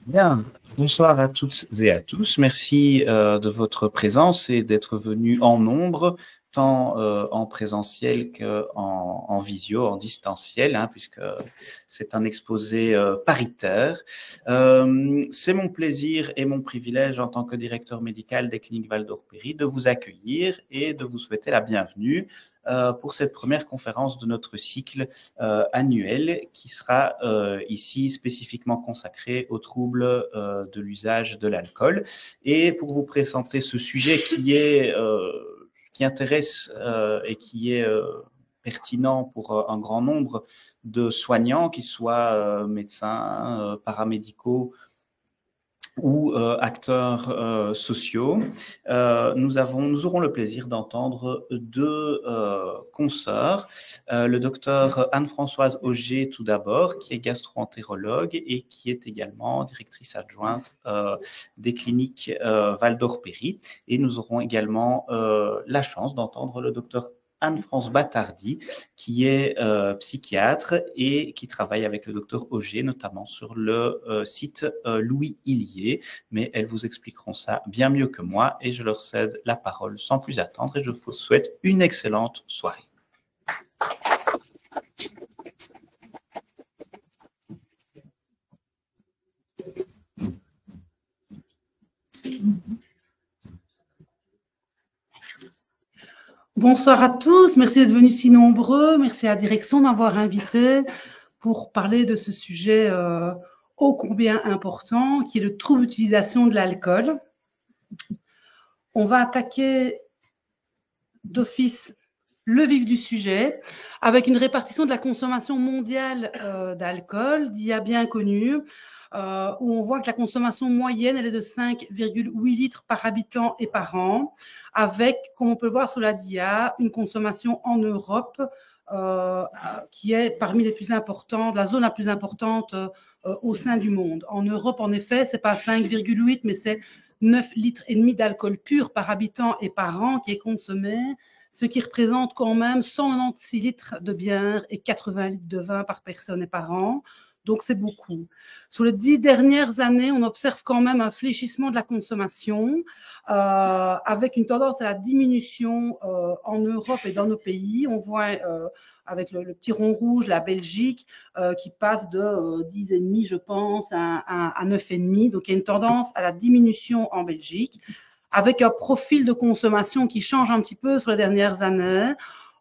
Bien, bonsoir à toutes et à tous. Merci de votre présence et d'être venus en nombre, tant en présentiel qu'en visio, en distanciel, hein, puisque c'est un exposé paritaire. C'est mon plaisir et mon privilège en tant que directeur médical des cliniques Val-d'Or-Péry de vous accueillir et de vous souhaiter la bienvenue pour cette première conférence de notre cycle annuel qui sera ici spécifiquement consacré aux troubles de l'usage de l'alcool. Et pour vous présenter ce sujet qui intéresse et qui est pertinent pour un grand nombre de soignants, qu'ils soient médecins, paramédicaux ou acteurs sociaux. Nous aurons le plaisir d'entendre deux consoeurs. Le docteur Anne-Françoise Auger, tout d'abord, qui est gastro-entérologue et qui est également directrice adjointe des cliniques Val-d'Or-Péry. Et nous aurons également la chance d'entendre le docteur Anne-France Battardi, qui est psychiatre et qui travaille avec le docteur Auger, notamment sur le site Louis Hillier. Mais elles vous expliqueront ça bien mieux que moi et je leur cède la parole sans plus attendre et je vous souhaite une excellente soirée. Bonsoir à tous, merci d'être venus si nombreux, merci à la direction de m'avoir invité pour parler de ce sujet ô combien important qui est le trouble d'utilisation de l'alcool. On va attaquer d'office le vif du sujet avec une répartition de la consommation mondiale d'alcool d'IA bien connue où on voit que la consommation moyenne elle est de 5,8 litres par habitant et par an avec, comme on peut le voir sur la DIA, une consommation en Europe qui est parmi les plus importantes, la zone la plus importante au sein du monde. En Europe, en effet, ce n'est pas 5,8, mais c'est 9 litres et demi d'alcool pur par habitant et par an qui est consommé, ce qui représente quand même 196 litres de bière et 80 litres de vin par personne et par an. Donc, c'est beaucoup. Sur les 10 dernières années, on observe quand même un fléchissement de la consommation avec une tendance à la diminution en Europe et dans nos pays. On voit avec le petit rond rouge, la Belgique qui passe de 10,5, je pense, à 9,5. Donc, il y a une tendance à la diminution en Belgique avec un profil de consommation qui change un petit peu sur les dernières années.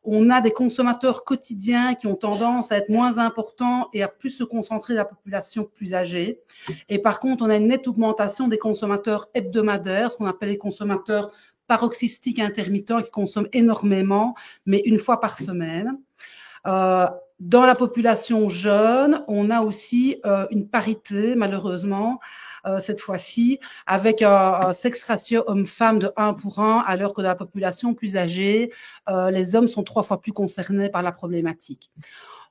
On a des consommateurs quotidiens qui ont tendance à être moins importants et à plus se concentrer sur la population plus âgée. Et par contre, on a une nette augmentation des consommateurs hebdomadaires, ce qu'on appelle les consommateurs paroxystiques intermittents qui consomment énormément, mais une fois par semaine. Dans la population jeune, on a aussi une parité, malheureusement, cette fois-ci, avec un sexe ratio homme-femme de 1 pour 1, alors que dans la population plus âgée, les hommes sont 3 fois plus concernés par la problématique.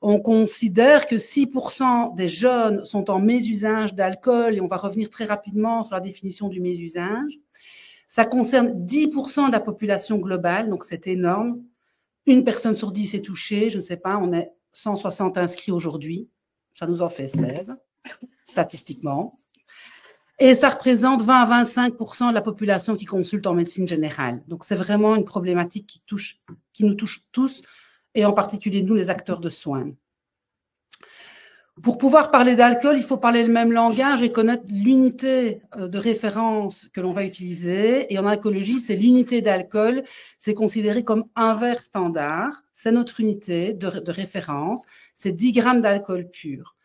On considère que 6% des jeunes sont en mésusage d'alcool, et on va revenir très rapidement sur la définition du mésusage. Ça concerne 10% de la population globale, donc c'est énorme. Une personne sur 10 est touchée, je ne sais pas, on est 160 inscrits aujourd'hui, ça nous en fait 16, statistiquement. Et ça représente 20 à 25% de la population qui consulte en médecine générale. Donc, c'est vraiment une problématique qui nous touche tous, et en particulier nous, les acteurs de soins. Pour pouvoir parler d'alcool, il faut parler le même langage et connaître l'unité de référence que l'on va utiliser. Et en alcoolologie, c'est l'unité d'alcool. C'est considéré comme un verre standard. C'est notre unité de référence. C'est 10 grammes d'alcool pur.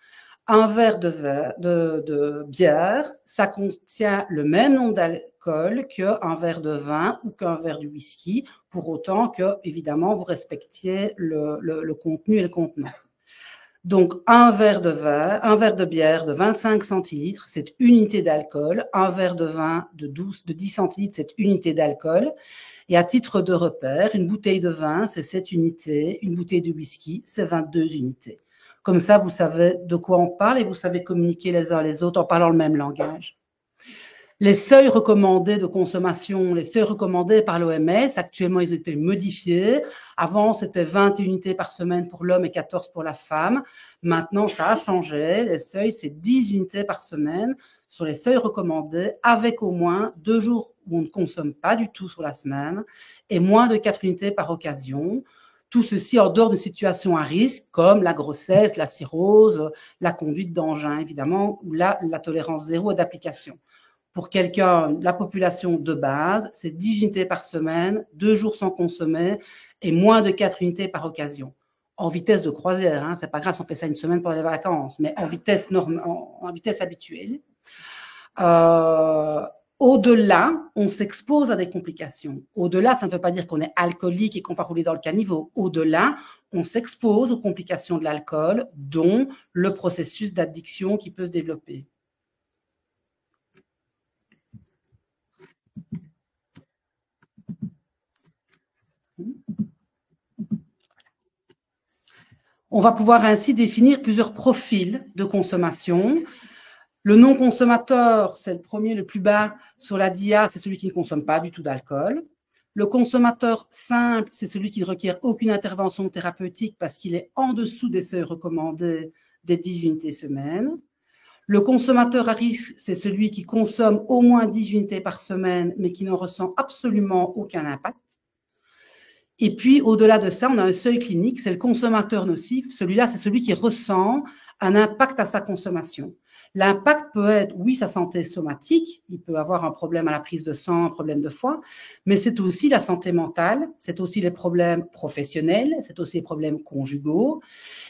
Un verre de bière, ça contient le même nombre d'alcool qu'un verre de vin ou qu'un verre de whisky, pour autant que, évidemment, vous respectiez le contenu et le contenant. Donc, un verre de bière de 25 centilitres, c'est unité d'alcool. Un verre de vin de 10 centilitres, c'est unité d'alcool. Et à titre de repère, une bouteille de vin, c'est 7 unités. Une bouteille de whisky, c'est 22 unités. Comme ça, vous savez de quoi on parle et vous savez communiquer les uns les autres en parlant le même langage. Les seuils recommandés de consommation, les seuils recommandés par l'OMS, actuellement, ils ont été modifiés. Avant, c'était 20 unités par semaine pour l'homme et 14 pour la femme. Maintenant, ça a changé. Les seuils, c'est 10 unités par semaine sur les seuils recommandés, avec au moins 2 jours où on ne consomme pas du tout sur la semaine et moins de 4 unités par occasion. Tout ceci en dehors de situations à risque, comme la grossesse, la cirrhose, la conduite d'engin, évidemment, où là, la tolérance zéro est d'application. Pour quelqu'un, la population de base, c'est 10 unités par semaine, 2 jours sans consommer et moins de 4 unités par occasion. En vitesse de croisière, hein, c'est pas grave si on fait ça une semaine pour les vacances, mais en vitesse habituelle. Au-delà, on s'expose à des complications. Au-delà, ça ne veut pas dire qu'on est alcoolique et qu'on va rouler dans le caniveau. Au-delà, on s'expose aux complications de l'alcool, dont le processus d'addiction qui peut se développer. On va pouvoir ainsi définir plusieurs profils de consommation. Le non-consommateur, c'est le premier, le plus bas sur la DIA, c'est celui qui ne consomme pas du tout d'alcool. Le consommateur simple, c'est celui qui ne requiert aucune intervention thérapeutique parce qu'il est en dessous des seuils recommandés des 10 unités semaine. Le consommateur à risque, c'est celui qui consomme au moins 10 unités par semaine, mais qui n'en ressent absolument aucun impact. Et puis, au-delà de ça, on a un seuil clinique, c'est le consommateur nocif. Celui-là, c'est celui qui ressent un impact à sa consommation. L'impact peut être, oui, sa santé somatique, il peut avoir un problème à la prise de sang, un problème de foie, mais c'est aussi la santé mentale, c'est aussi les problèmes professionnels, c'est aussi les problèmes conjugaux.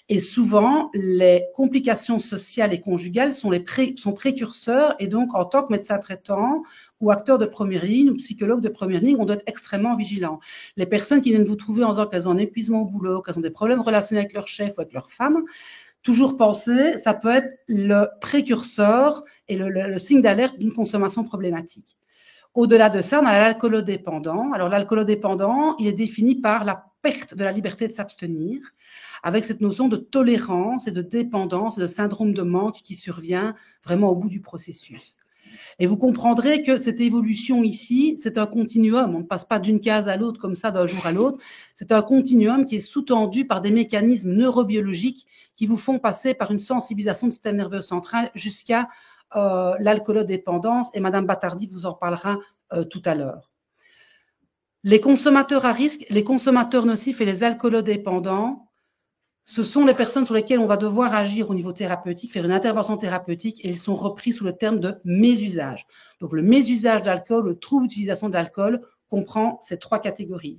Et souvent, les complications sociales et conjugales sont précurseurs. Et donc, en tant que médecin traitant ou acteur de première ligne ou psychologue de première ligne, on doit être extrêmement vigilant. Les personnes qui viennent vous trouver en disant qu'elles ont un épuisement au boulot, qu'elles ont des problèmes relationnels avec leur chef ou avec leur femme, toujours penser, ça peut être le précurseur et le signe d'alerte d'une consommation problématique. Au-delà de ça, on a l'alcoolodépendant. Alors, l'alcoolodépendant, il est défini par la perte de la liberté de s'abstenir, avec cette notion de tolérance et de dépendance et de syndrome de manque qui survient vraiment au bout du processus. Et vous comprendrez que cette évolution ici, c'est un continuum. On ne passe pas d'une case à l'autre comme ça, d'un jour à l'autre. C'est un continuum qui est sous-tendu par des mécanismes neurobiologiques qui vous font passer par une sensibilisation du système nerveux central jusqu'à l'alcoolodépendance. Et Madame Battardi vous en parlera tout à l'heure. Les consommateurs à risque, les consommateurs nocifs et les alcoolodépendants, ce sont les personnes sur lesquelles on va devoir agir au niveau thérapeutique, faire une intervention thérapeutique, et ils sont repris sous le terme de mésusage. Donc, le mésusage d'alcool, le trouble d'utilisation de l'alcool comprend ces 3 catégories.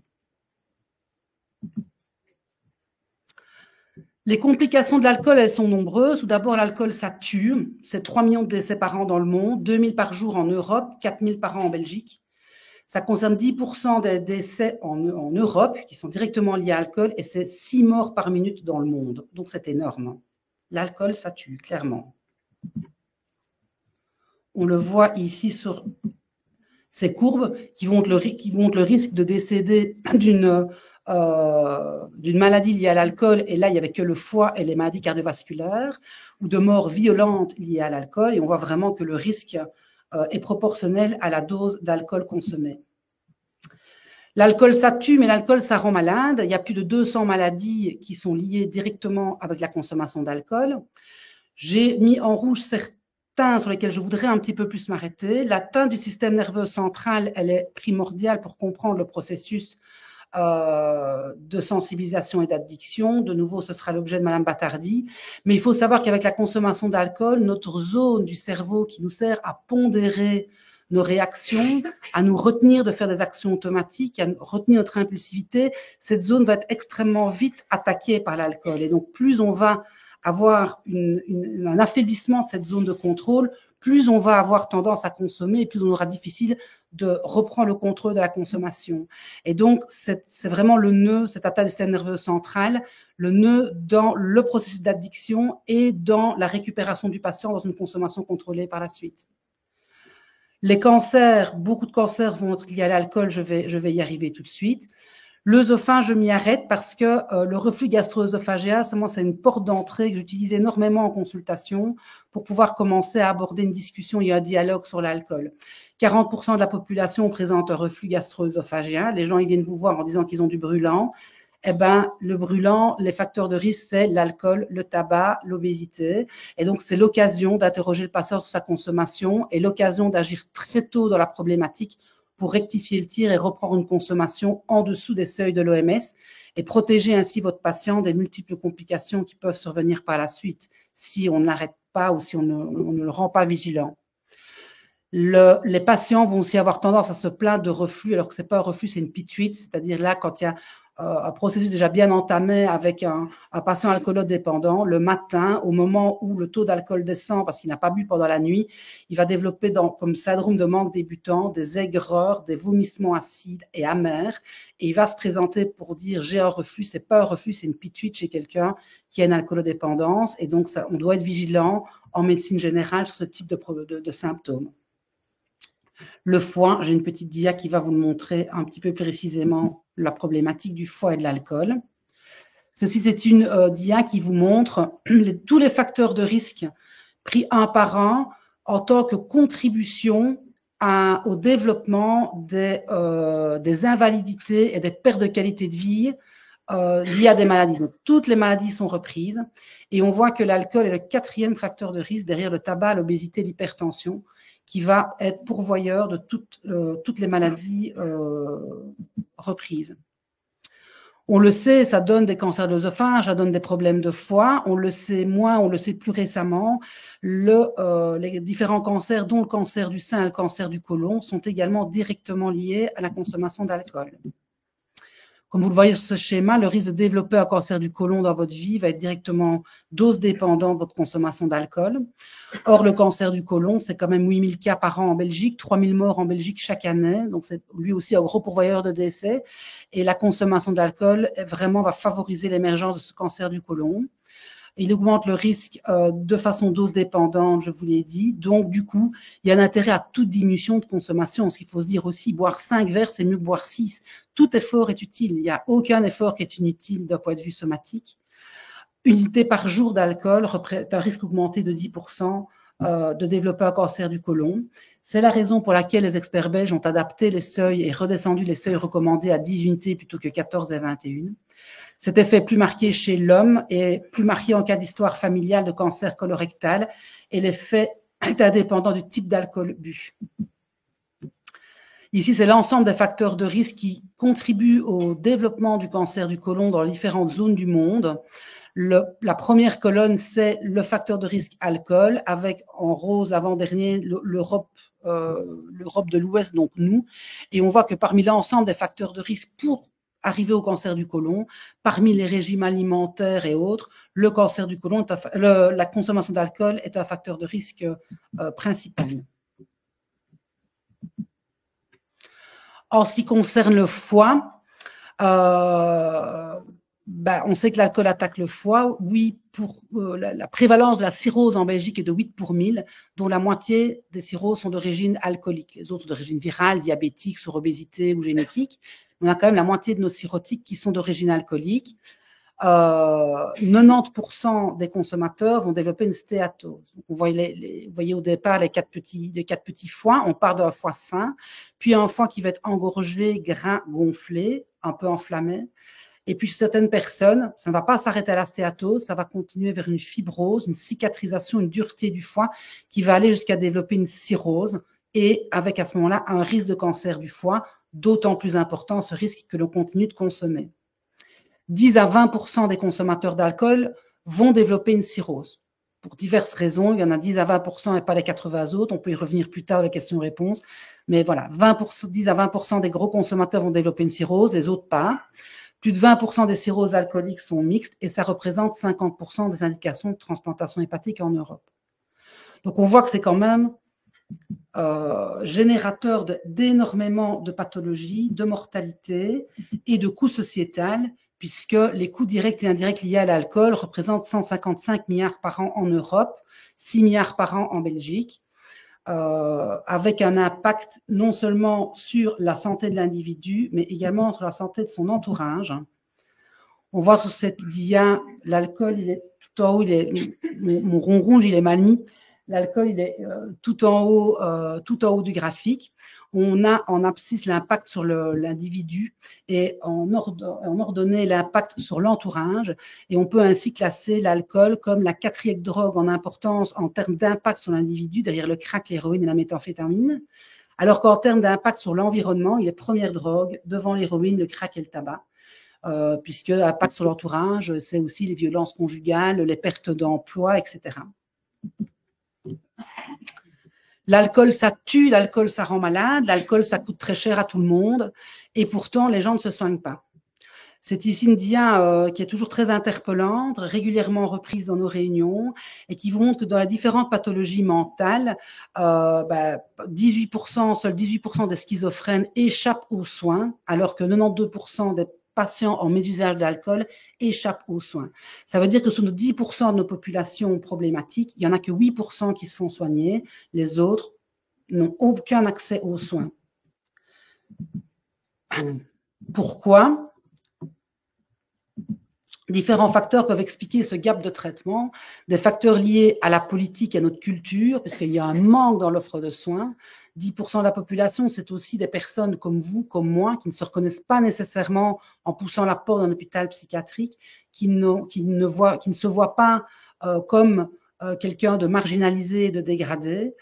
Les complications de l'alcool, elles sont nombreuses. Tout d'abord, l'alcool, ça tue. C'est 3 millions de décès par an dans le monde, 2000 par jour en Europe, 4000 par an en Belgique. Ça concerne 10% des décès en Europe qui sont directement liés à l'alcool et c'est 6 morts par minute dans le monde. Donc, c'est énorme. L'alcool, ça tue, clairement. On le voit ici sur ces courbes qui montrent le risque de décéder d'une maladie liée à l'alcool. Et là, il n'y avait que le foie et les maladies cardiovasculaires ou de morts violentes liées à l'alcool. Et on voit vraiment que le risque est proportionnel à la dose d'alcool consommée. L'alcool, ça tue, mais l'alcool, ça rend malade. Il y a plus de 200 maladies qui sont liées directement avec la consommation d'alcool. J'ai mis en rouge certains sur lesquels je voudrais un petit peu plus m'arrêter. L'atteinte du système nerveux central, elle est primordiale pour comprendre le processus de sensibilisation et d'addiction. De nouveau, ce sera l'objet de Madame Battardi. Mais il faut savoir qu'avec la consommation d'alcool, notre zone du cerveau qui nous sert à pondérer nos réactions, à nous retenir de faire des actions automatiques, à retenir notre impulsivité, cette zone va être extrêmement vite attaquée par l'alcool. Et donc, plus on va avoir un affaiblissement de cette zone de contrôle, plus on va avoir tendance à consommer et plus on aura difficile de reprendre le contrôle de la consommation. Et donc, c'est vraiment le nœud, cette attaque du système nerveux central, le nœud dans le processus d'addiction et dans la récupération du patient dans une consommation contrôlée par la suite. Les cancers, beaucoup de cancers vont être liés à l'alcool, je vais y arriver tout de suite. L'œsophage, je m'y arrête parce que le reflux gastro-œsophagéal, c'est une porte d'entrée que j'utilise énormément en consultation pour pouvoir commencer à aborder une discussion et un dialogue sur l'alcool. 40% de la population présente un reflux gastro-œsophagéal. Les gens, ils viennent vous voir en disant qu'ils ont du brûlant. Eh ben, le brûlant, les facteurs de risque, c'est l'alcool, le tabac, l'obésité. Et donc, c'est l'occasion d'interroger le patient sur sa consommation et l'occasion d'agir très tôt dans la problématique pour rectifier le tir et reprendre une consommation en dessous des seuils de l'OMS et protéger ainsi votre patient des multiples complications qui peuvent survenir par la suite si on ne l'arrête pas ou si on ne le rend pas vigilant. Les patients vont aussi avoir tendance à se plaindre de reflux, alors que ce n'est pas un reflux, c'est une pituite, c'est-à-dire là, quand il y a un processus déjà bien entamé avec un patient alcoolodépendant, le matin, au moment où le taux d'alcool descend parce qu'il n'a pas bu pendant la nuit, il va développer comme syndrome de manque débutant des aigreurs, des vomissements acides et amers, et il va se présenter pour dire j'ai un reflux. C'est pas un reflux, c'est une pituite chez quelqu'un qui a une alcoolodépendance, et donc ça, on doit être vigilant en médecine générale sur ce type de symptômes. Le foie, j'ai une petite dia qui va vous le montrer un petit peu précisément la problématique du foie et de l'alcool. Ceci, c'est une dia qui vous montre tous les facteurs de risque pris un par un en tant que contribution au développement des invalidités et des pertes de qualité de vie liées à des maladies. Donc, toutes les maladies sont reprises et on voit que l'alcool est le 4e facteur de risque derrière le tabac, l'obésité, l'hypertension, qui va être pourvoyeur de toutes les maladies reprises. On le sait, ça donne des cancers de l'œsophage, ça donne des problèmes de foie. On le sait moins, on le sait plus récemment. Les différents cancers, dont le cancer du sein et le cancer du côlon, sont également directement liés à la consommation d'alcool. Comme vous le voyez sur ce schéma, le risque de développer un cancer du côlon dans votre vie va être directement dose dépendant de votre consommation d'alcool. Or, le cancer du côlon, c'est quand même 8000 cas par an en Belgique, 3000 morts en Belgique chaque année. Donc, c'est lui aussi un gros pourvoyeur de décès. Et la consommation d'alcool vraiment va favoriser l'émergence de ce cancer du côlon. Il augmente le risque de façon dose dépendante, je vous l'ai dit. Donc, du coup, il y a l'intérêt à toute diminution de consommation. Ce qu'il faut se dire aussi, boire 5 verres, c'est mieux que boire 6. Tout effort est utile. Il n'y a aucun effort qui est inutile d'un point de vue somatique. Unité par jour d'alcool représente un risque augmenté de 10% de développer un cancer du côlon. C'est la raison pour laquelle les experts belges ont adapté les seuils et redescendu les seuils recommandés à 10 unités plutôt que 14 et 21. Cet effet est plus marqué chez l'homme et plus marqué en cas d'histoire familiale de cancer colorectal, et l'effet est indépendant du type d'alcool bu. Ici, c'est l'ensemble des facteurs de risque qui contribuent au développement du cancer du côlon dans les différentes zones du monde. La première colonne, c'est le facteur de risque alcool, avec en rose l'avant-dernier l'Europe de l'Ouest, donc nous. Et on voit que parmi l'ensemble des facteurs de risque pour arriver au cancer du côlon, parmi les régimes alimentaires et autres, le cancer du côlon, la consommation d'alcool est un facteur de risque principal. En ce qui concerne le foie, on sait que l'alcool attaque le foie. Oui, pour la prévalence de la cirrhose en Belgique est de 8 pour 1000, dont la moitié des cirrhoses sont d'origine alcoolique. Les autres sont d'origine virale, diabétique, sur-obésité ou génétique. On a quand même la moitié de nos cirrhotiques qui sont d'origine alcoolique. 90% des consommateurs vont développer une stéatose. Donc, vous voyez au départ les quatre petits foies. On part d'un foie sain, puis un foie qui va être engorgé, gras, gonflé, un peu enflammé. Et puis, chez certaines personnes, ça ne va pas s'arrêter à la stéatose, ça va continuer vers une fibrose, une cicatrisation, une dureté du foie qui va aller jusqu'à développer une cirrhose et avec à ce moment-là un risque de cancer du foie, d'autant plus important ce risque que l'on continue de consommer. 10 à 20% des consommateurs d'alcool vont développer une cirrhose. Pour diverses raisons, il y en a 10 à 20% et pas les 80 autres. On peut y revenir plus tard dans les questions-réponses. Mais voilà, 10 à 20% des gros consommateurs vont développer une cirrhose, les autres pas. Plus de 20% des cirrhoses alcooliques sont mixtes et ça représente 50% des indications de transplantation hépatique en Europe. Donc, on voit que c'est quand même générateur d'énormément de pathologies, de mortalité et de coûts sociétals, puisque les coûts directs et indirects liés à l'alcool représentent 155 milliards par an en Europe, 6 milliards par an en Belgique. avec un impact non seulement sur la santé de l'individu, mais également sur la santé de son entourage. On voit sur cette dia, l'alcool, il est tout en haut, mon rond rouge, il est mal mis. L'alcool, il est tout en haut du graphique. On a en abscisse l'impact sur l'individu et en ordonnée l'impact sur l'entourage. Et on peut ainsi classer l'alcool comme la 4e drogue en importance en termes d'impact sur l'individu, derrière le crack, l'héroïne et la méthamphétamine. Alors qu'en termes d'impact sur l'environnement, il est première drogue devant l'héroïne, le crack et le tabac. Puisque l'impact sur l'entourage, c'est aussi les violences conjugales, les pertes d'emploi, etc. L'alcool, ça tue, l'alcool, ça rend malade, l'alcool, ça coûte très cher à tout le monde, et pourtant, les gens ne se soignent pas. C'est ici une dia qui est toujours très interpellante, régulièrement reprise dans nos réunions, et qui vous montre que dans les différentes pathologies mentales, 18%, seuls 18% des schizophrènes échappent aux soins, alors que 92% des patients en mésusage d'alcool échappent aux soins. Ça veut dire que sur nos 10% de nos populations problématiques, il n'y en a que 8% qui se font soigner. Les autres n'ont aucun accès aux soins. Pourquoi ? Différents facteurs peuvent expliquer ce gap de traitement. Des facteurs liés à la politique et à notre culture, puisqu'il y a un manque dans l'offre de soins. 10% de la population, c'est aussi des personnes comme vous, comme moi, qui ne se reconnaissent pas nécessairement en poussant la porte d'un hôpital psychiatrique, qui ne se voient pas comme quelqu'un de marginalisé, de dégradé.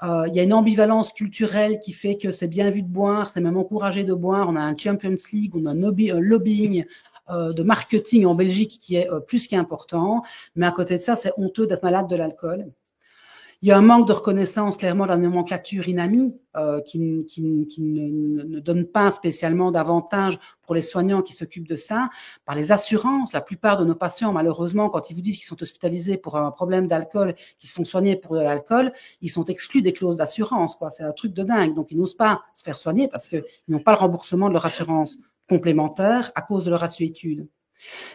Il y a une ambivalence culturelle qui fait que c'est bien vu de boire, c'est même encouragé de boire. On a un Champions League, on a un lobbying de marketing en Belgique qui est plus qu'important. Mais à côté de ça, c'est honteux d'être malade de l'alcool. Il y a un manque de reconnaissance clairement de la nomenclature INAMI qui ne donne pas spécialement d'avantages pour les soignants qui s'occupent de ça. Par les assurances, la plupart de nos patients, malheureusement, quand ils vous disent qu'ils sont hospitalisés pour un problème d'alcool, qu'ils se font soigner pour de l'alcool, ils sont exclus des clauses d'assurance. C'est un truc de dingue. Donc, ils n'osent pas se faire soigner parce qu'ils n'ont pas le remboursement de leur assurance complémentaire à cause de leur assuétude.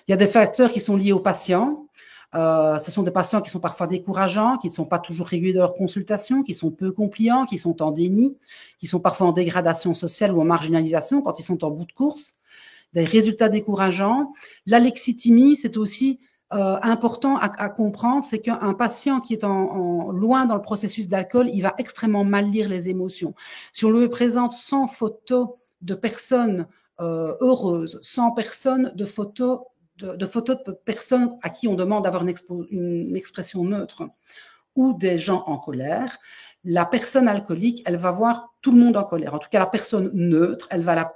Il y a des facteurs qui sont liés aux patients. Ce sont des patients qui sont parfois décourageants, qui ne sont pas toujours réguliers de leur consultation, qui sont peu compliants, qui sont en déni, qui sont parfois en dégradation sociale ou en marginalisation quand ils sont en bout de course. Des résultats décourageants. L'alexithymie, c'est aussi important à comprendre, c'est qu'un patient qui est loin dans le processus d'alcool, il va extrêmement mal lire les émotions. Si on lui présente 100 photos de personnes heureuses, 100 personnes de photos de personnes à qui on demande d'avoir une expression neutre ou des gens en colère, la personne alcoolique, elle va voir tout le monde en colère. En tout cas, la personne neutre, elle va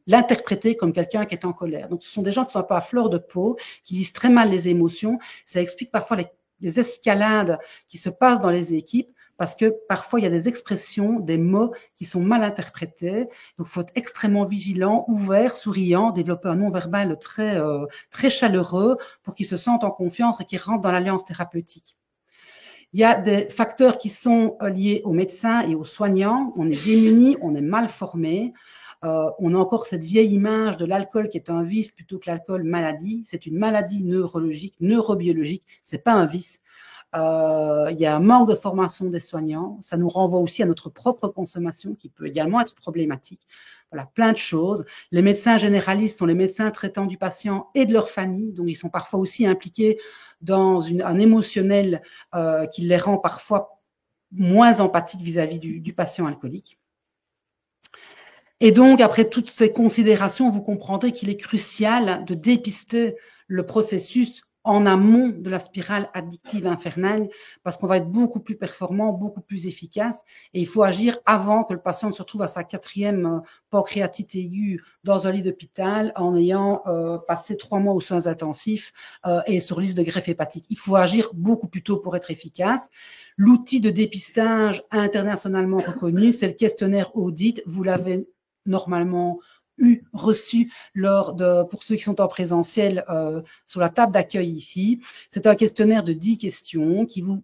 l'interpréter comme quelqu'un qui est en colère. Donc, ce sont des gens qui ne sont pas à fleur de peau, qui lisent très mal les émotions. Ça explique parfois les escalades qui se passent dans les équipes, parce que parfois, il y a des expressions, des mots qui sont mal interprétés. Donc, il faut être extrêmement vigilant, ouvert, souriant, développer un non-verbal très chaleureux pour qu'ils se sentent en confiance et qu'ils rentrent dans l'alliance thérapeutique. Il y a des facteurs qui sont liés aux médecins et aux soignants. On est démunis, on est mal formé. On a encore cette vieille image de l'alcool qui est un vice plutôt que l'alcool maladie. C'est une maladie neurologique, neurobiologique. C'est pas un vice. Il y a un manque de formation des soignants. Ça nous renvoie aussi à notre propre consommation qui peut également être problématique. Voilà, plein de choses. Les médecins généralistes sont les médecins traitants du patient et de leur famille, donc ils sont parfois aussi impliqués dans un émotionnel qui les rend parfois moins empathiques vis-à-vis du patient alcoolique. Et donc, après toutes ces considérations, vous comprendrez qu'il est crucial de dépister le processus en amont de la spirale addictive infernale, parce qu'on va être beaucoup plus performant, beaucoup plus efficace, et il faut agir avant que le patient ne se retrouve à sa 4e pancréatite aiguë dans un lit d'hôpital en ayant passé 3 mois aux soins intensifs et sur liste de greffe hépatique. Il faut agir beaucoup plus tôt pour être efficace. L'outil de dépistage internationalement reconnu, c'est le questionnaire Audit. Vous l'avez normalement reçu pour ceux qui sont en présentiel sur la table d'accueil ici. C'est un questionnaire de 10 questions qui vous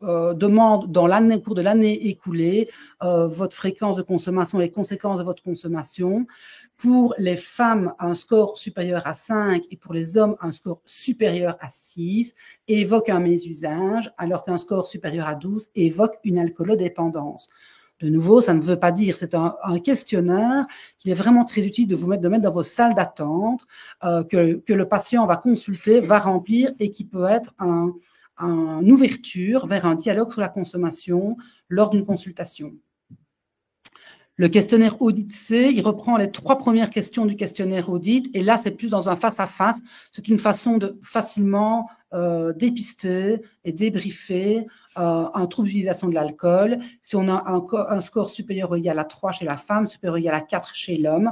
demande dans l'année, au cours de l'année écoulée, votre fréquence de consommation, les conséquences de votre consommation. Pour les femmes, un score supérieur à 5 et pour les hommes, un score supérieur à 6 évoque un mésusage, alors qu'un score supérieur à 12 évoque une alcoolodépendance. De nouveau, ça ne veut pas dire, c'est un questionnaire qu'il est vraiment très utile de mettre dans vos salles d'attente, que le patient va consulter, va remplir et qui peut être une ouverture vers un dialogue sur la consommation lors d'une consultation. Le questionnaire audit C, il reprend les 3 premières questions du questionnaire audit et là, c'est plus dans un face-à-face. C'est une façon de facilement dépister et débriefer un trouble d'utilisation de l'alcool. Si on a un score supérieur ou égal à 3 chez la femme, supérieur ou égal à 4 chez l'homme,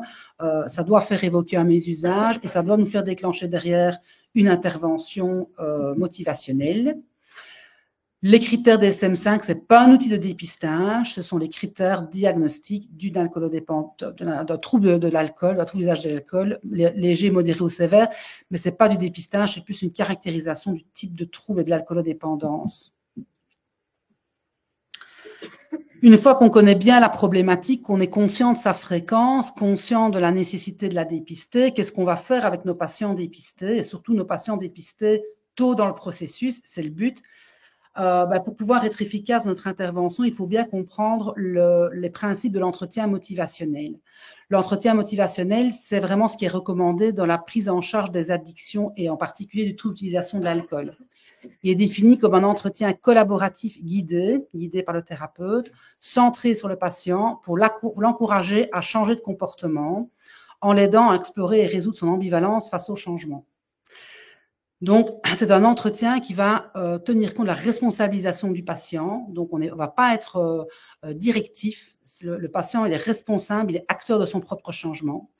ça doit faire évoquer un mésusage et ça doit nous faire déclencher derrière une intervention motivationnelle. Les critères DSM-5, ce n'est pas un outil de dépistage, ce sont les critères diagnostiques d'un trouble de l'alcool, d'un trouble d'usage de l'alcool, léger, modéré ou sévère, mais ce n'est pas du dépistage, c'est plus une caractérisation du type de trouble de l'alcoolodépendance. Une fois qu'on connaît bien la problématique, qu'on est conscient de sa fréquence, conscient de la nécessité de la dépister, qu'est-ce qu'on va faire avec nos patients dépistés, et surtout nos patients dépistés tôt dans le processus, c'est le but. Pour pouvoir être efficace dans notre intervention, il faut bien comprendre les principes de l'entretien motivationnel. L'entretien motivationnel, c'est vraiment ce qui est recommandé dans la prise en charge des addictions et en particulier du trouble d'utilisation de l'alcool. Il est défini comme un entretien collaboratif guidé par le thérapeute, centré sur le patient pour l'encourager à changer de comportement en l'aidant à explorer et résoudre son ambivalence face au changement. Donc, c'est un entretien qui va tenir compte de la responsabilisation du patient. Donc, on ne va pas être directif. Le patient, il est responsable, il est acteur de son propre changement.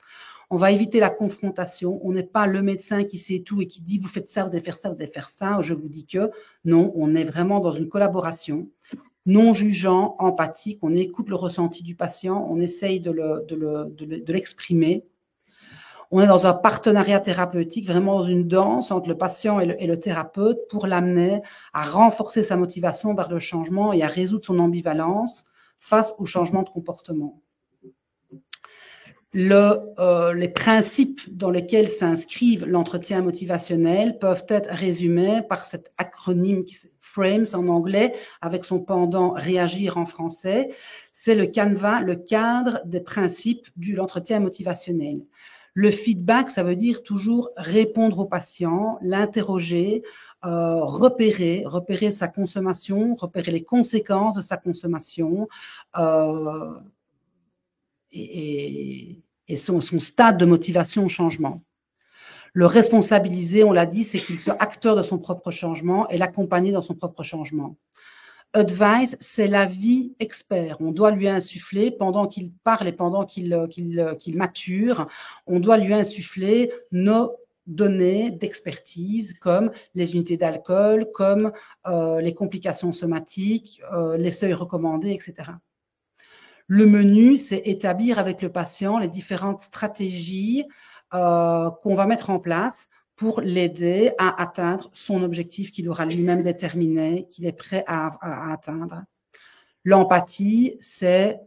On va éviter la confrontation. On n'est pas le médecin qui sait tout et qui dit « vous faites ça, vous allez faire ça, vous allez faire ça », je vous dis que. Non, on est vraiment dans une collaboration non jugeant, empathique. On écoute le ressenti du patient, on essaye de l'exprimer. On est dans un partenariat thérapeutique, vraiment dans une danse entre le patient et le thérapeute pour l'amener à renforcer sa motivation vers le changement et à résoudre son ambivalence face au changement de comportement. Les principes dans lesquels s'inscrivent l'entretien motivationnel peuvent être résumés par cet acronyme qui est FRAMES en anglais, avec son pendant réagir en français. C'est le canevas, le cadre des principes de l'entretien motivationnel. Le feedback, ça veut dire toujours répondre au patient, l'interroger, repérer sa consommation, repérer les conséquences de sa consommation et son stade de motivation au changement. Le responsabiliser, on l'a dit, c'est qu'il soit acteur de son propre changement et l'accompagner dans son propre changement. Advice, c'est l'avis expert. On doit lui insuffler, pendant qu'il parle et pendant qu'il mature, on doit lui insuffler nos données d'expertise comme les unités d'alcool, comme les complications somatiques, les seuils recommandés, etc. Le menu, c'est établir avec le patient les différentes stratégies qu'on va mettre en place pour l'aider à atteindre son objectif qu'il aura lui-même déterminé, qu'il est prêt à atteindre. L'empathie, c'est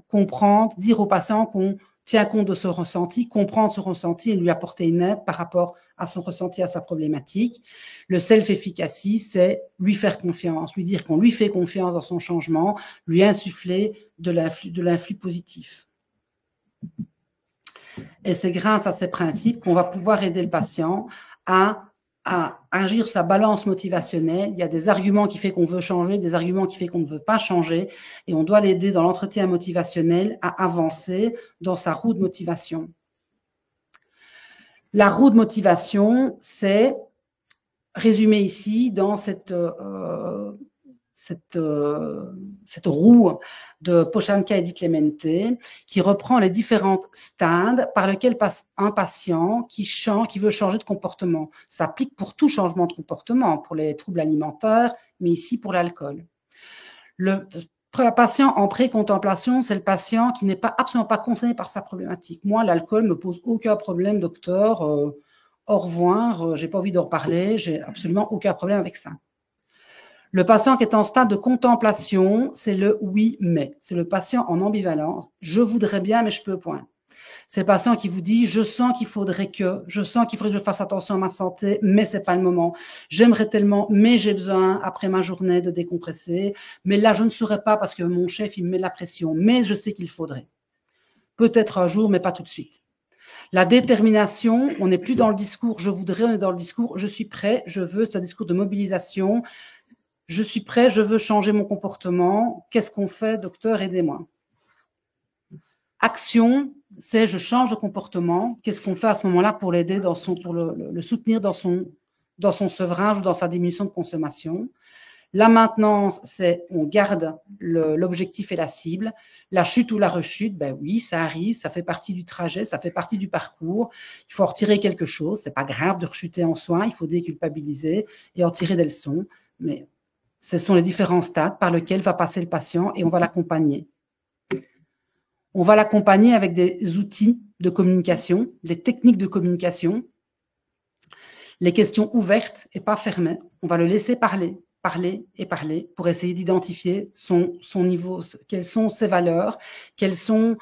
comprendre, dire au patient qu'on tient compte de ce ressenti, comprendre ce ressenti et lui apporter une aide par rapport à son ressenti, à sa problématique. Le self-efficacy, c'est lui faire confiance, lui dire qu'on lui fait confiance dans son changement, lui insuffler de l'influx positif. Et c'est grâce à ces principes qu'on va pouvoir aider le patient à agir sa balance motivationnelle. Il y a des arguments qui font qu'on veut changer, des arguments qui font qu'on ne veut pas changer. Et on doit l'aider dans l'entretien motivationnel à avancer dans sa roue de motivation. La roue de motivation, c'est résumé ici dans cette roue de Pochanka et Di Clemente qui reprend les différents stades par lesquels passe un patient qui veut changer de comportement. Ça s'applique pour tout changement de comportement, pour les troubles alimentaires, mais ici pour l'alcool. Le patient en pré-contemplation, c'est le patient qui n'est absolument pas concerné par sa problématique. Moi, l'alcool ne me pose aucun problème, docteur. Au revoir, j'ai pas envie d'en reparler, j'ai absolument aucun problème avec ça. Le patient qui est en stade de contemplation, c'est le oui, mais. C'est le patient en ambivalence. Je voudrais bien, mais je peux point. C'est le patient qui vous dit, je sens qu'il faudrait que je fasse attention à ma santé, mais c'est pas le moment. J'aimerais tellement, mais j'ai besoin, après ma journée, de décompresser. Mais là, je ne saurais pas parce que mon chef, il me met de la pression. Mais je sais qu'il faudrait. Peut-être un jour, mais pas tout de suite. La détermination, on n'est plus dans le discours je voudrais, on est dans le discours je suis prêt, je veux, c'est un discours de mobilisation. Je suis prêt, je veux changer mon comportement. Qu'est-ce qu'on fait, docteur, aidez-moi. Action, c'est je change de comportement. Qu'est-ce qu'on fait à ce moment-là pour l'aider pour le soutenir dans son sevrage ou dans sa diminution de consommation. La maintenance, c'est on garde l'objectif et la cible. La chute ou la rechute, ben oui, ça arrive, ça fait partie du trajet, ça fait partie du parcours. Il faut en retirer quelque chose. C'est pas grave de rechuter en soi, il faut déculpabiliser et en tirer des leçons. Mais ce sont les différents stades par lesquels va passer le patient et on va l'accompagner. On va l'accompagner avec des outils de communication, des techniques de communication, les questions ouvertes et pas fermées. On va le laisser parler et parler pour essayer d'identifier son niveau, quelles sont ses valeurs, quels sont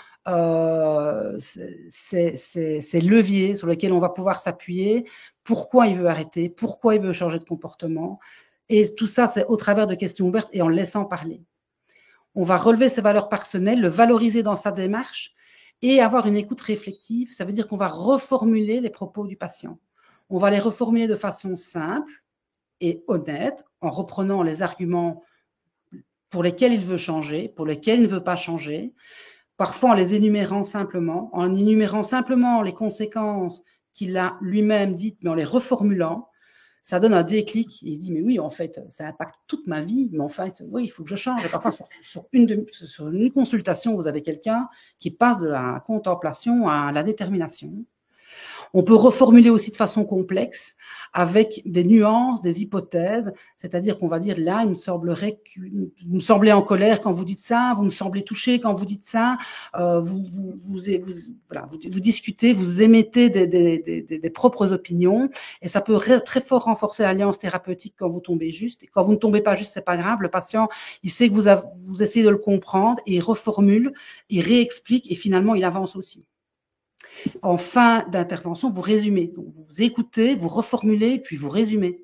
ces leviers sur lesquels on va pouvoir s'appuyer, pourquoi il veut arrêter, pourquoi il veut changer de comportement. Et tout ça, c'est au travers de questions ouvertes et en laissant parler. On va relever ses valeurs personnelles, le valoriser dans sa démarche et avoir une écoute réflexive. Ça veut dire qu'on va reformuler les propos du patient. On va les reformuler de façon simple et honnête, en reprenant les arguments pour lesquels il veut changer, pour lesquels il ne veut pas changer, parfois en les énumérant simplement, les conséquences qu'il a lui-même dites, mais en les reformulant. Ça donne un déclic. Il dit, mais oui, en fait, ça impacte toute ma vie, mais en fait, oui, il faut que je change. Et parfois, sur une consultation, vous avez quelqu'un qui passe de la contemplation à la détermination. On peut reformuler aussi de façon complexe, avec des nuances, des hypothèses, c'est-à-dire qu'on va dire, là, il me semblerait que vous me semblez en colère quand vous dites ça, vous me semblez touché quand vous dites ça, vous discutez, vous émettez des propres opinions, et ça peut très fort renforcer l'alliance thérapeutique quand vous tombez juste. Et quand vous ne tombez pas juste, c'est pas grave, le patient, il sait que vous essayez de le comprendre, et il reformule, il réexplique, et finalement, il avance aussi. En fin d'intervention, vous résumez. Donc, vous écoutez, vous reformulez, puis vous résumez.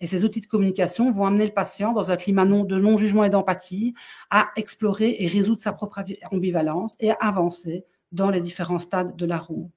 Et ces outils de communication vont amener le patient dans un climat de non-jugement et d'empathie à explorer et résoudre sa propre ambivalence et à avancer dans les différents stades de la roue.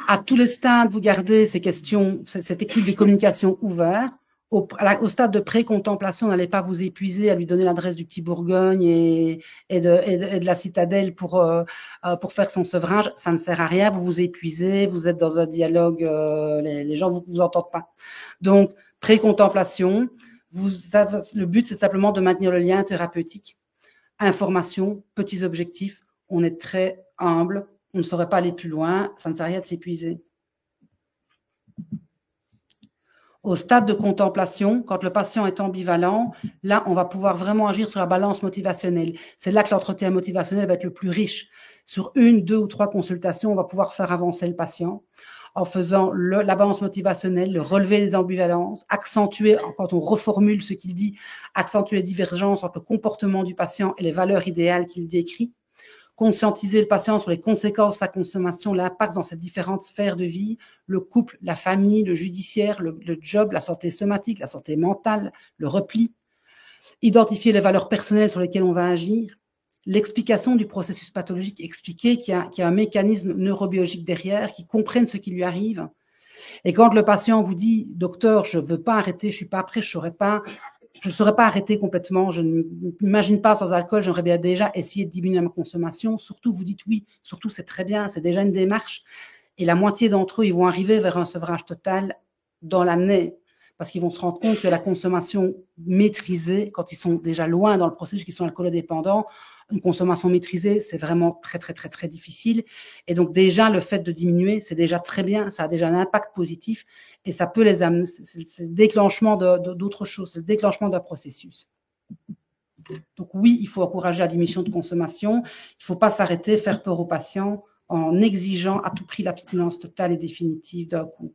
À tous les stades, vous gardez ces questions, cette écoute de communication ouverte. Au stade de pré-contemplation, n'allez pas vous épuiser à lui donner l'adresse du Petit Bourgogne et de la Citadelle pour faire son sevrage. Ça ne sert à rien, vous vous épuisez, vous êtes dans un dialogue, les gens ne vous entendent pas. Donc, pré-contemplation, le but, c'est simplement de maintenir le lien thérapeutique. Information, petits objectifs, on est très humble, on ne saurait pas aller plus loin, ça ne sert à rien de s'épuiser. Au stade de contemplation, quand le patient est ambivalent, là, on va pouvoir vraiment agir sur la balance motivationnelle. C'est là que l'entretien motivationnel va être le plus riche. Sur 1, 2 ou 3 consultations, on va pouvoir faire avancer le patient en faisant la balance motivationnelle, le relevé des ambivalences, accentuer, quand on reformule ce qu'il dit, accentuer les divergences entre le comportement du patient et les valeurs idéales qu'il décrit. Conscientiser le patient sur les conséquences de sa consommation, l'impact dans ces différentes sphères de vie, le couple, la famille, le judiciaire, le job, la santé somatique, la santé mentale, le repli. Identifier les valeurs personnelles sur lesquelles on va agir. L'explication du processus pathologique, expliquer qu'il y a un mécanisme neurobiologique derrière, qui comprenne ce qui lui arrive. Et quand le patient vous dit, docteur, je ne veux pas arrêter, je ne suis pas prêt, je ne saurais pas arrêter complètement, je ne m'imagine pas sans alcool, j'aimerais bien déjà essayer de diminuer ma consommation. Surtout, vous dites oui, surtout c'est très bien, c'est déjà une démarche. Et la moitié d'entre eux, ils vont arriver vers un sevrage total dans l'année, parce qu'ils vont se rendre compte que la consommation maîtrisée, quand ils sont déjà loin dans le processus, qu'ils sont alcoolodépendants, une consommation maîtrisée, c'est vraiment très, très, très, très difficile. Et donc déjà, le fait de diminuer, c'est déjà très bien, ça a déjà un impact positif et ça peut les amener, c'est le déclenchement d'autres choses, c'est le déclenchement d'un processus. Donc oui, il faut encourager la diminution de consommation. Il ne faut pas s'arrêter, faire peur aux patients en exigeant à tout prix l'abstinence totale et définitive d'un coup.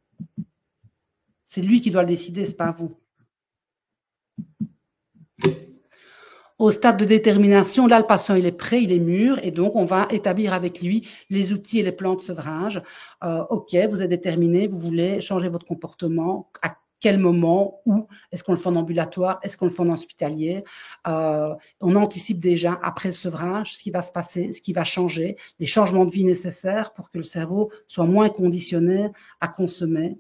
C'est lui qui doit le décider, ce n'est pas vous. Au stade de détermination, là, le patient, il est prêt, il est mûr, et donc on va établir avec lui les outils et les plans de sevrage. OK, vous êtes déterminé, vous voulez changer votre comportement. À quel moment, où? Est-ce qu'on le fait en ambulatoire? Est-ce qu'on le fait en hospitalier? On anticipe déjà, après le sevrage, ce qui va se passer, ce qui va changer, les changements de vie nécessaires pour que le cerveau soit moins conditionné à consommer.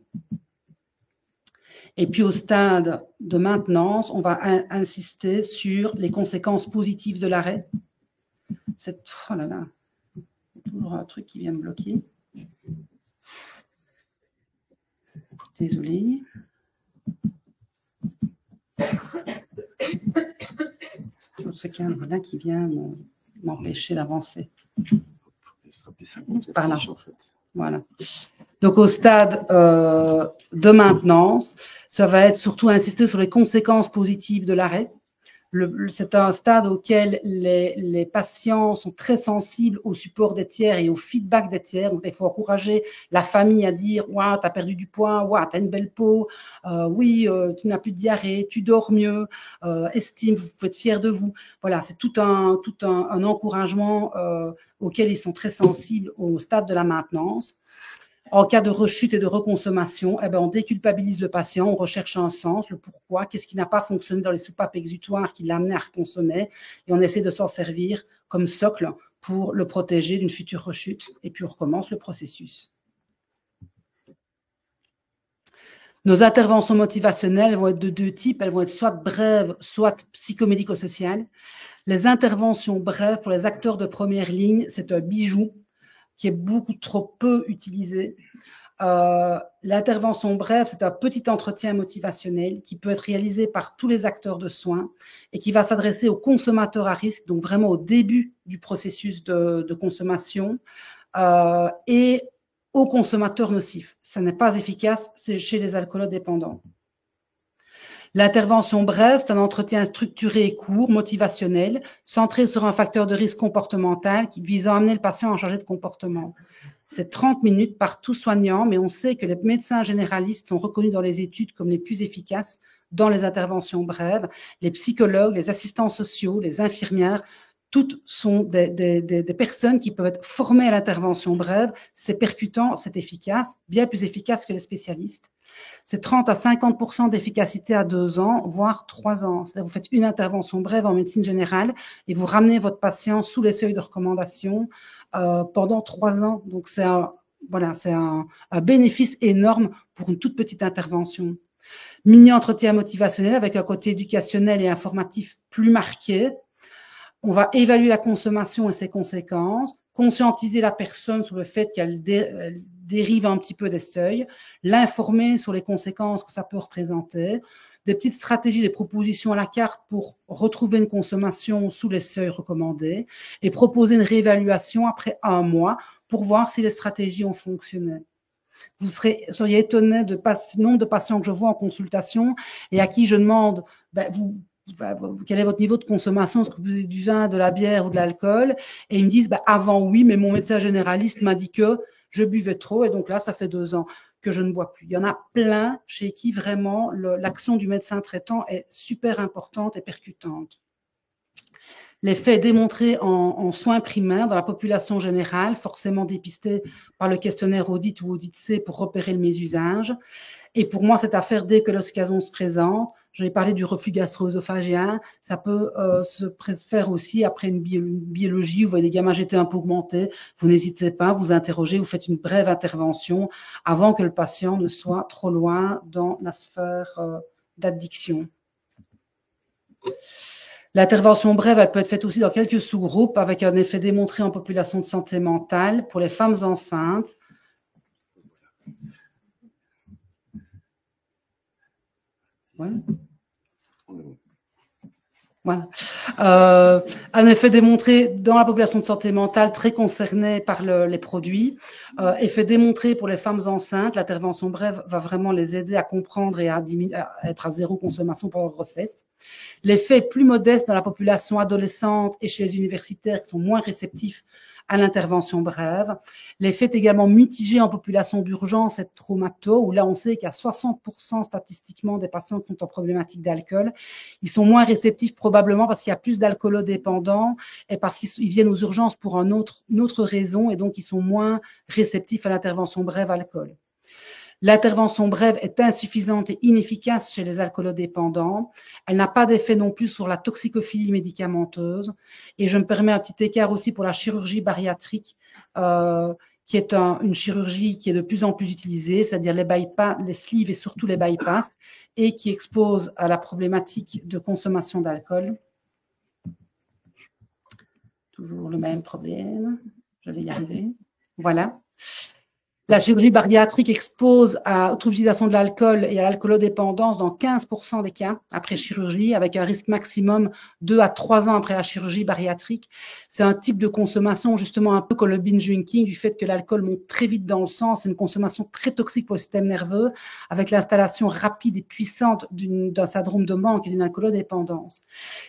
Et puis au stade de maintenance, on va insister sur les conséquences positives de l'arrêt. Oh là là, toujours un truc qui vient me bloquer. Désolée. C'est qu'il y a un là qui vient m'empêcher d'avancer. Par là. Voilà. Donc, au stade de maintenance, ça va être surtout insister sur les conséquences positives de l'arrêt. C'est un stade auquel les patients sont très sensibles au support des tiers et au feedback des tiers. Donc, il faut encourager la famille à dire « Waouh, tu as perdu du poids, waouh, tu as une belle peau, oui, tu n'as plus de diarrhée, tu dors mieux, estime, vous pouvez être fiers de vous. » Voilà, c'est tout un encouragement auquel ils sont très sensibles au stade de la maintenance. En cas de rechute et de reconsommation, eh ben, on déculpabilise le patient, on recherche un sens, le pourquoi, qu'est-ce qui n'a pas fonctionné dans les soupapes exutoires qui l'a amené à reconsommer, et on essaie de s'en servir comme socle pour le protéger d'une future rechute, et puis on recommence le processus. Nos interventions motivationnelles vont être de deux types, elles vont être soit brèves, soit psychomédico-sociales. Les interventions brèves pour les acteurs de première ligne, c'est un bijou qui est beaucoup trop peu utilisé. L'intervention brève, c'est un petit entretien motivationnel qui peut être réalisé par tous les acteurs de soins et qui va s'adresser aux consommateurs à risque, donc vraiment au début du processus de consommation, et aux consommateurs nocifs. Ça n'est pas efficace chez les alcoolodépendants. L'intervention brève, c'est un entretien structuré et court, motivationnel, centré sur un facteur de risque comportemental visant à amener le patient à changer de comportement. C'est 30 minutes par tout soignant, mais on sait que les médecins généralistes sont reconnus dans les études comme les plus efficaces dans les interventions brèves. Les psychologues, les assistants sociaux, les infirmières, toutes sont des personnes qui peuvent être formées à l'intervention brève. C'est percutant, c'est efficace, bien plus efficace que les spécialistes. C'est 30 à 50% d'efficacité à 2 ans, voire 3 ans. C'est-à-dire vous faites une intervention brève en médecine générale et vous ramenez votre patient sous les seuils de recommandation pendant 3 ans. Donc, c'est un bénéfice énorme pour une toute petite intervention. Mini-entretien motivationnel avec un côté éducationnel et informatif plus marqué. On va évaluer la consommation et ses conséquences, conscientiser la personne sur le fait qu'elle dérive un petit peu des seuils, l'informer sur les conséquences que ça peut représenter, des petites stratégies, des propositions à la carte pour retrouver une consommation sous les seuils recommandés et proposer une réévaluation après 1 mois pour voir si les stratégies ont fonctionné. Vous seriez étonné du nombre de patients que je vois en consultation et à qui je demande quel est votre niveau de consommation, est-ce que vous buvez du vin, de la bière ou de l'alcool? Et ils me disent, avant oui, mais mon médecin généraliste m'a dit que je buvais trop et donc là, ça fait 2 ans que je ne bois plus. Il y en a plein chez qui vraiment l'action du médecin traitant est super importante et percutante. L'effet démontré en soins primaires dans la population générale, forcément dépisté par le questionnaire Audit ou Audit C pour repérer le mésusage. Et pour moi, cette affaire, dès que l'occasion se présente, je vais parler du reflux gastro-œsophagien, ça peut se faire aussi après une biologie, vous voyez des gamma GT un peu augmentés, vous n'hésitez pas, vous interrogez, vous faites une brève intervention avant que le patient ne soit trop loin dans la sphère d'addiction. L'intervention brève, elle peut être faite aussi dans quelques sous-groupes avec un effet démontré en population de santé mentale pour les femmes enceintes. Ouais. Voilà. Un effet démontré dans la population de santé mentale très concernée par les produits. Effet démontré pour les femmes enceintes. L'intervention brève va vraiment les aider à comprendre et à être à zéro consommation pendant la grossesse. L'effet plus modeste dans la population adolescente et chez les universitaires qui sont moins réceptifs à l'intervention brève. L'effet est également mitigé en population d'urgence et de traumato, où là on sait qu'il y a 60% statistiquement des patients qui sont en problématique d'alcool. Ils sont moins réceptifs probablement parce qu'il y a plus d'alcoolodépendants et parce qu'ils viennent aux urgences pour une autre raison et donc ils sont moins réceptifs à l'intervention brève alcool. L'intervention brève est insuffisante et inefficace chez les alcoolodépendants. Elle n'a pas d'effet non plus sur la toxicophilie médicamenteuse. Et je me permets un petit écart aussi pour la chirurgie bariatrique, qui est une chirurgie qui est de plus en plus utilisée, c'est-à-dire les bypass, les sleeves et surtout les bypass, et qui expose à la problématique de consommation d'alcool. Toujours le même problème. Je vais y arriver. Voilà. La chirurgie bariatrique expose à l'utilisation de l'alcool et à l'alcoolodépendance dans 15% des cas après chirurgie, avec un risque maximum 2 à 3 ans après la chirurgie bariatrique. C'est un type de consommation justement un peu comme le binge drinking, du fait que l'alcool monte très vite dans le sang. C'est une consommation très toxique pour le système nerveux, avec l'installation rapide et puissante d'un syndrome de manque et d'une alcoolodépendance.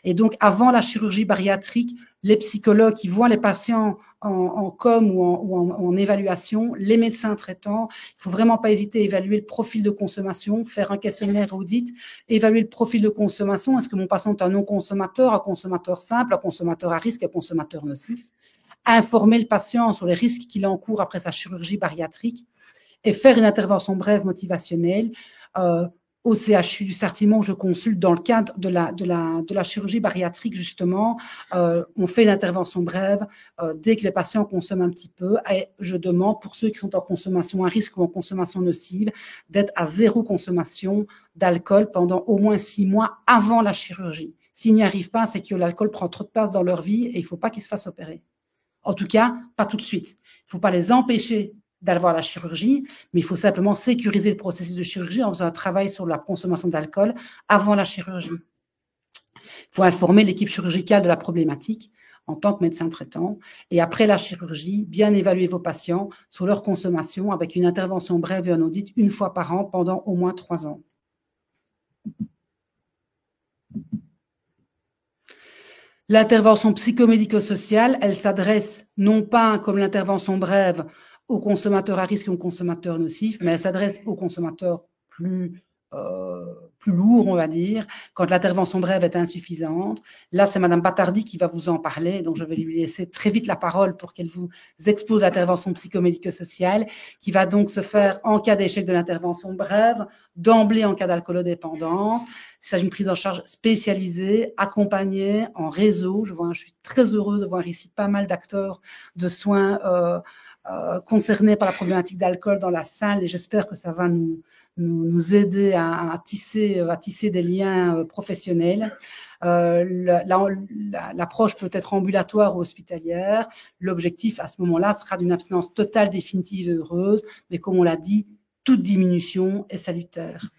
Et donc, avant la chirurgie bariatrique, les psychologues qui voient les patients en com ou en évaluation, les médecins traitants, il ne faut vraiment pas hésiter à évaluer le profil de consommation, faire un questionnaire audit, évaluer le profil de consommation. Est-ce que mon patient est un non-consommateur, un consommateur simple, un consommateur à risque, un consommateur nocif? Informer le patient sur les risques qu'il encourt après sa chirurgie bariatrique et faire une intervention brève motivationnelle. Au CHU du Sartimont, je consulte dans le cadre de la chirurgie bariatrique, justement. On fait une intervention brève dès que les patients consomment un petit peu. Et je demande, pour ceux qui sont en consommation à risque ou en consommation nocive, d'être à zéro consommation d'alcool pendant au moins 6 mois avant la chirurgie. S'ils n'y arrivent pas, c'est que l'alcool prend trop de place dans leur vie et il ne faut pas qu'ils se fassent opérer. En tout cas, pas tout de suite. Il ne faut pas les empêcher d'avoir la chirurgie, mais il faut simplement sécuriser le processus de chirurgie en faisant un travail sur la consommation d'alcool avant la chirurgie. Il faut informer l'équipe chirurgicale de la problématique en tant que médecin traitant et après la chirurgie, bien évaluer vos patients sur leur consommation avec une intervention brève et un audit 1 fois par an pendant au moins 3 ans. L'intervention psychomédico-sociale, elle s'adresse non pas comme l'intervention brève aux consommateurs à risque et aux consommateurs nocifs, mais elle s'adresse aux consommateurs plus lourds, on va dire, quand l'intervention brève est insuffisante. Là, c'est Madame Batardi qui va vous en parler, donc je vais lui laisser très vite la parole pour qu'elle vous expose l'intervention psychomédico-sociale, qui va donc se faire en cas d'échec de l'intervention brève, d'emblée en cas d'alcoolodépendance. Il s'agit d'une prise en charge spécialisée, accompagnée, en réseau. Je suis très heureuse de voir ici pas mal d'acteurs de soins concernés par la problématique d'alcool dans la salle et j'espère que ça va nous aider à tisser des liens professionnels. L'approche peut être ambulatoire ou hospitalière. L'objectif à ce moment-là sera d'une abstinence totale, définitive et heureuse, mais comme on l'a dit, toute diminution est salutaire.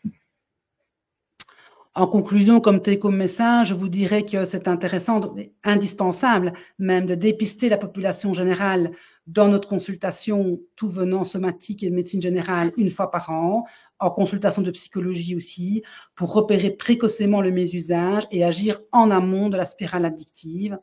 En conclusion, comme message, je vous dirais que c'est intéressant, indispensable même, de dépister la population générale dans notre consultation, tout venant somatique et de médecine générale, 1 fois par an, en consultation de psychologie aussi, pour repérer précocement le mésusage et agir en amont de la spirale addictive.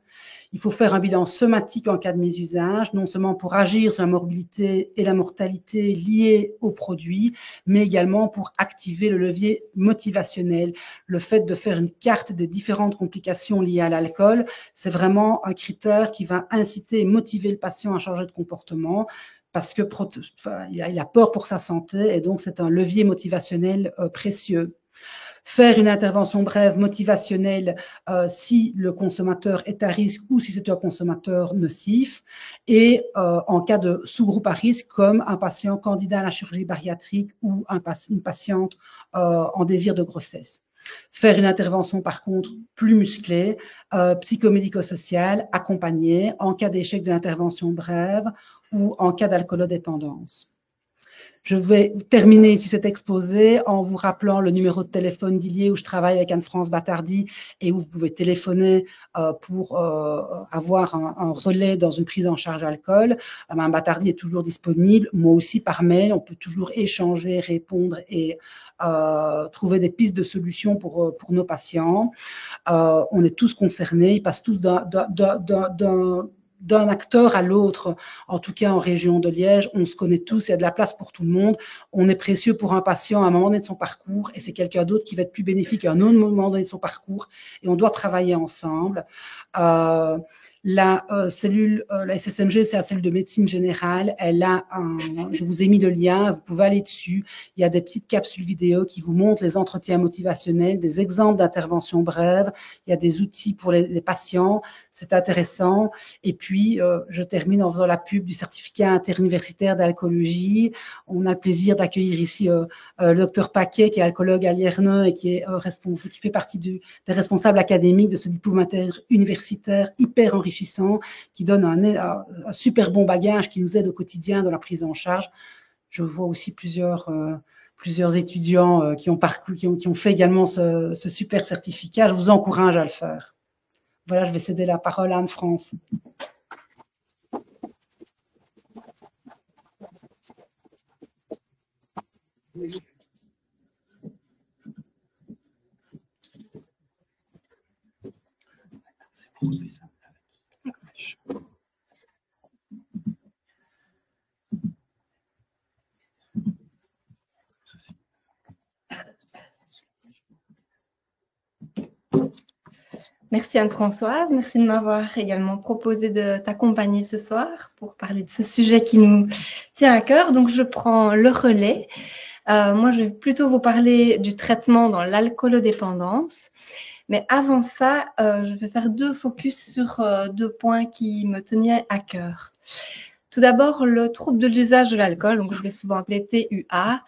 Il faut faire un bilan somatique en cas de mésusage, non seulement pour agir sur la morbidité et la mortalité liées aux produits, mais également pour activer le levier motivationnel. Le fait de faire une carte des différentes complications liées à l'alcool, c'est vraiment un critère qui va inciter et motiver le patient à changer de comportement parce que il a peur pour sa santé et donc c'est un levier motivationnel précieux. Faire une intervention brève motivationnelle si le consommateur est à risque ou si c'est un consommateur nocif et en cas de sous-groupe à risque comme un patient candidat à la chirurgie bariatrique ou une patiente en désir de grossesse. Faire une intervention par contre plus musclée, psychomédico-sociale, accompagnée en cas d'échec de l'intervention brève ou en cas d'alcoolodépendance. Je vais terminer ici cet exposé en vous rappelant le numéro de téléphone d'Ilié où je travaille avec Anne-France Battardi et où vous pouvez téléphoner pour avoir un relais dans une prise en charge alcool. Mme Battardi est toujours disponible, moi aussi par mail, on peut toujours échanger, répondre et trouver des pistes de solutions pour nos patients. On est tous concernés, ils passent tous d'un acteur à l'autre, en tout cas en région de Liège, on se connaît tous, il y a de la place pour tout le monde, on est précieux pour un patient à un moment donné de son parcours et c'est quelqu'un d'autre qui va être plus bénéfique à un autre moment donné de son parcours et on doit travailler ensemble. La cellule, la SSMG, c'est la cellule de médecine générale. Elle a je vous ai mis le lien, vous pouvez aller dessus. Il y a des petites capsules vidéo qui vous montrent les entretiens motivationnels, des exemples d'interventions brèves. Il y a des outils pour les patients. C'est intéressant. Et puis, je termine en faisant la pub du certificat interuniversitaire d'alcoolologie. On a le plaisir d'accueillir ici le docteur Paquet, qui est alcoologue à Lierneux et qui est qui fait partie des responsables académiques de ce diplôme interuniversitaire hyper enrichissant, qui donne un super bon bagage qui nous aide au quotidien dans la prise en charge. Je vois aussi plusieurs étudiants qui ont fait également ce super certificat. Je vous encourage à le faire. Voilà, je vais céder la parole à Anne-France. Merci Anne-Françoise, merci de m'avoir également proposé de t'accompagner ce soir pour parler de ce sujet qui nous tient à cœur. Donc je prends le relais. Moi je vais plutôt vous parler du traitement dans l'alcoolodépendance. Mais avant ça, je vais faire deux focus sur deux points qui me tenaient à cœur. Tout d'abord, le trouble de l'usage de l'alcool, donc je vais souvent appeler TUA,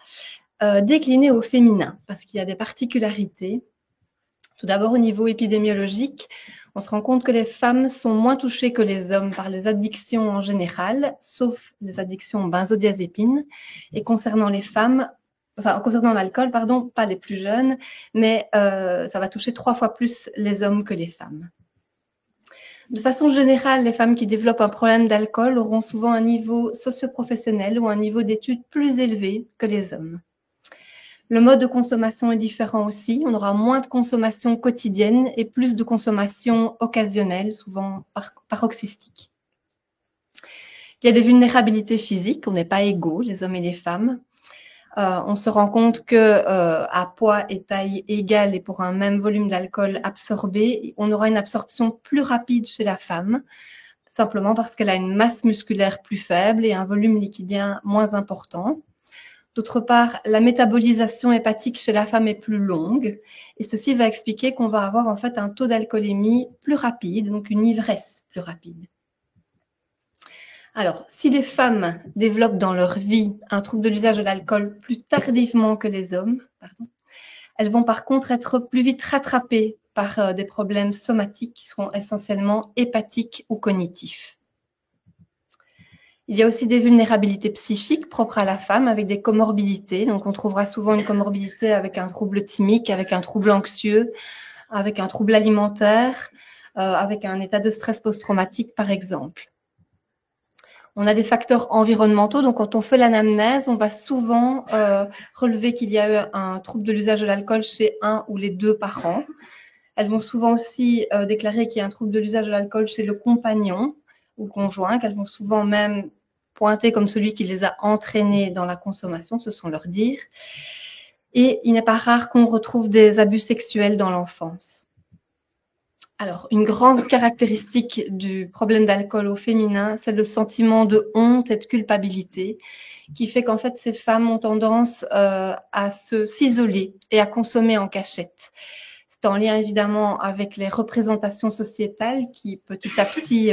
décliné au féminin parce qu'il y a des particularités. Tout d'abord, au niveau épidémiologique, on se rend compte que les femmes sont moins touchées que les hommes par les addictions en général, sauf les addictions aux benzodiazépines. Et concernant les femmes, concernant l'alcool, pas les plus jeunes, mais ça va toucher 3 fois plus les hommes que les femmes. De façon générale, les femmes qui développent un problème d'alcool auront souvent un niveau socio-professionnel ou un niveau d'études plus élevé que les hommes. Le mode de consommation est différent aussi. On aura moins de consommation quotidienne et plus de consommation occasionnelle, souvent paroxystique. Il y a des vulnérabilités physiques. On n'est pas égaux, les hommes et les femmes. On se rend compte que à poids et taille égale et pour un même volume d'alcool absorbé, on aura une absorption plus rapide chez la femme, simplement parce qu'elle a une masse musculaire plus faible et un volume liquidien moins important. D'autre part, la métabolisation hépatique chez la femme est plus longue et ceci va expliquer qu'on va avoir en fait un taux d'alcoolémie plus rapide, donc une ivresse plus rapide. Alors, si les femmes développent dans leur vie un trouble de l'usage de l'alcool plus tardivement que les hommes, elles vont par contre être plus vite rattrapées par des problèmes somatiques qui seront essentiellement hépatiques ou cognitifs. Il y a aussi des vulnérabilités psychiques propres à la femme avec des comorbidités. Donc, on trouvera souvent une comorbidité avec un trouble thymique, avec un trouble anxieux, avec un trouble alimentaire, avec un état de stress post-traumatique, par exemple. On a des facteurs environnementaux. Donc, quand on fait l'anamnèse, on va souvent relever qu'il y a eu un trouble de l'usage de l'alcool chez un ou les deux parents. Elles vont souvent aussi déclarer qu'il y a un trouble de l'usage de l'alcool chez le compagnon ou conjoint, qu'elles vont souvent même pointés comme celui qui les a entraînés dans la consommation, ce sont leurs dires. Et il n'est pas rare qu'on retrouve des abus sexuels dans l'enfance. Alors, une grande caractéristique du problème d'alcool au féminin, c'est le sentiment de honte et de culpabilité, qui fait qu'en fait, ces femmes ont tendance à s'isoler et à consommer en cachette. C'est en lien évidemment avec les représentations sociétales qui petit à petit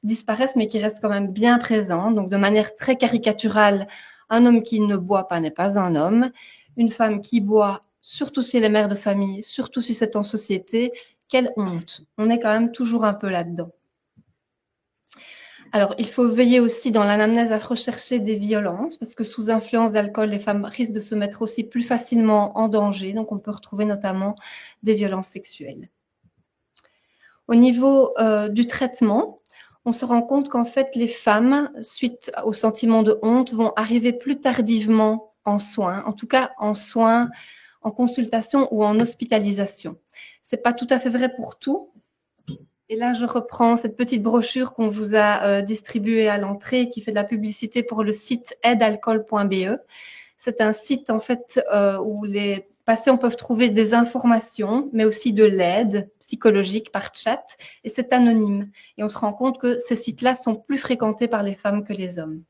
disparaissent mais qui restent quand même bien présentes. Donc de manière très caricaturale, un homme qui ne boit pas n'est pas un homme. Une femme qui boit, surtout si elle est mère de famille, surtout si c'est en société, quelle honte. On est quand même toujours un peu là-dedans. Alors, il faut veiller aussi dans l'anamnèse à rechercher des violences, parce que sous influence d'alcool, les femmes risquent de se mettre aussi plus facilement en danger. Donc, on peut retrouver notamment des violences sexuelles. Au niveau du traitement, on se rend compte qu'en fait, les femmes, suite au sentiment de honte, vont arriver plus tardivement en soins, en tout cas en soins, en consultation ou en hospitalisation. C'est pas tout à fait vrai pour tout. Et là, je reprends cette petite brochure qu'on vous a distribuée à l'entrée, qui fait de la publicité pour le site aidealcool.be. C'est un site en fait où les patients peuvent trouver des informations, mais aussi de l'aide psychologique par chat, et c'est anonyme. Et on se rend compte que ces sites-là sont plus fréquentés par les femmes que les hommes.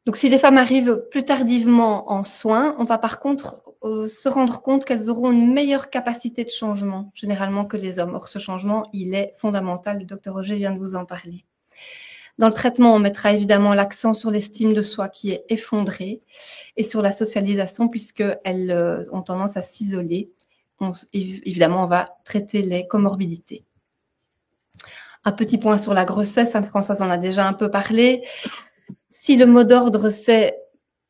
Donc, si les femmes arrivent plus tardivement en soins, on va par contre se rendre compte qu'elles auront une meilleure capacité de changement, généralement, que les hommes. Or, ce changement, il est fondamental. Le docteur Roger vient de vous en parler. Dans le traitement, on mettra évidemment l'accent sur l'estime de soi qui est effondrée et sur la socialisation puisqu'elles ont tendance à s'isoler. Évidemment, on va traiter les comorbidités. Un petit point sur la grossesse, Anne-Françoise en a déjà un peu parlé. Si le mot d'ordre, c'est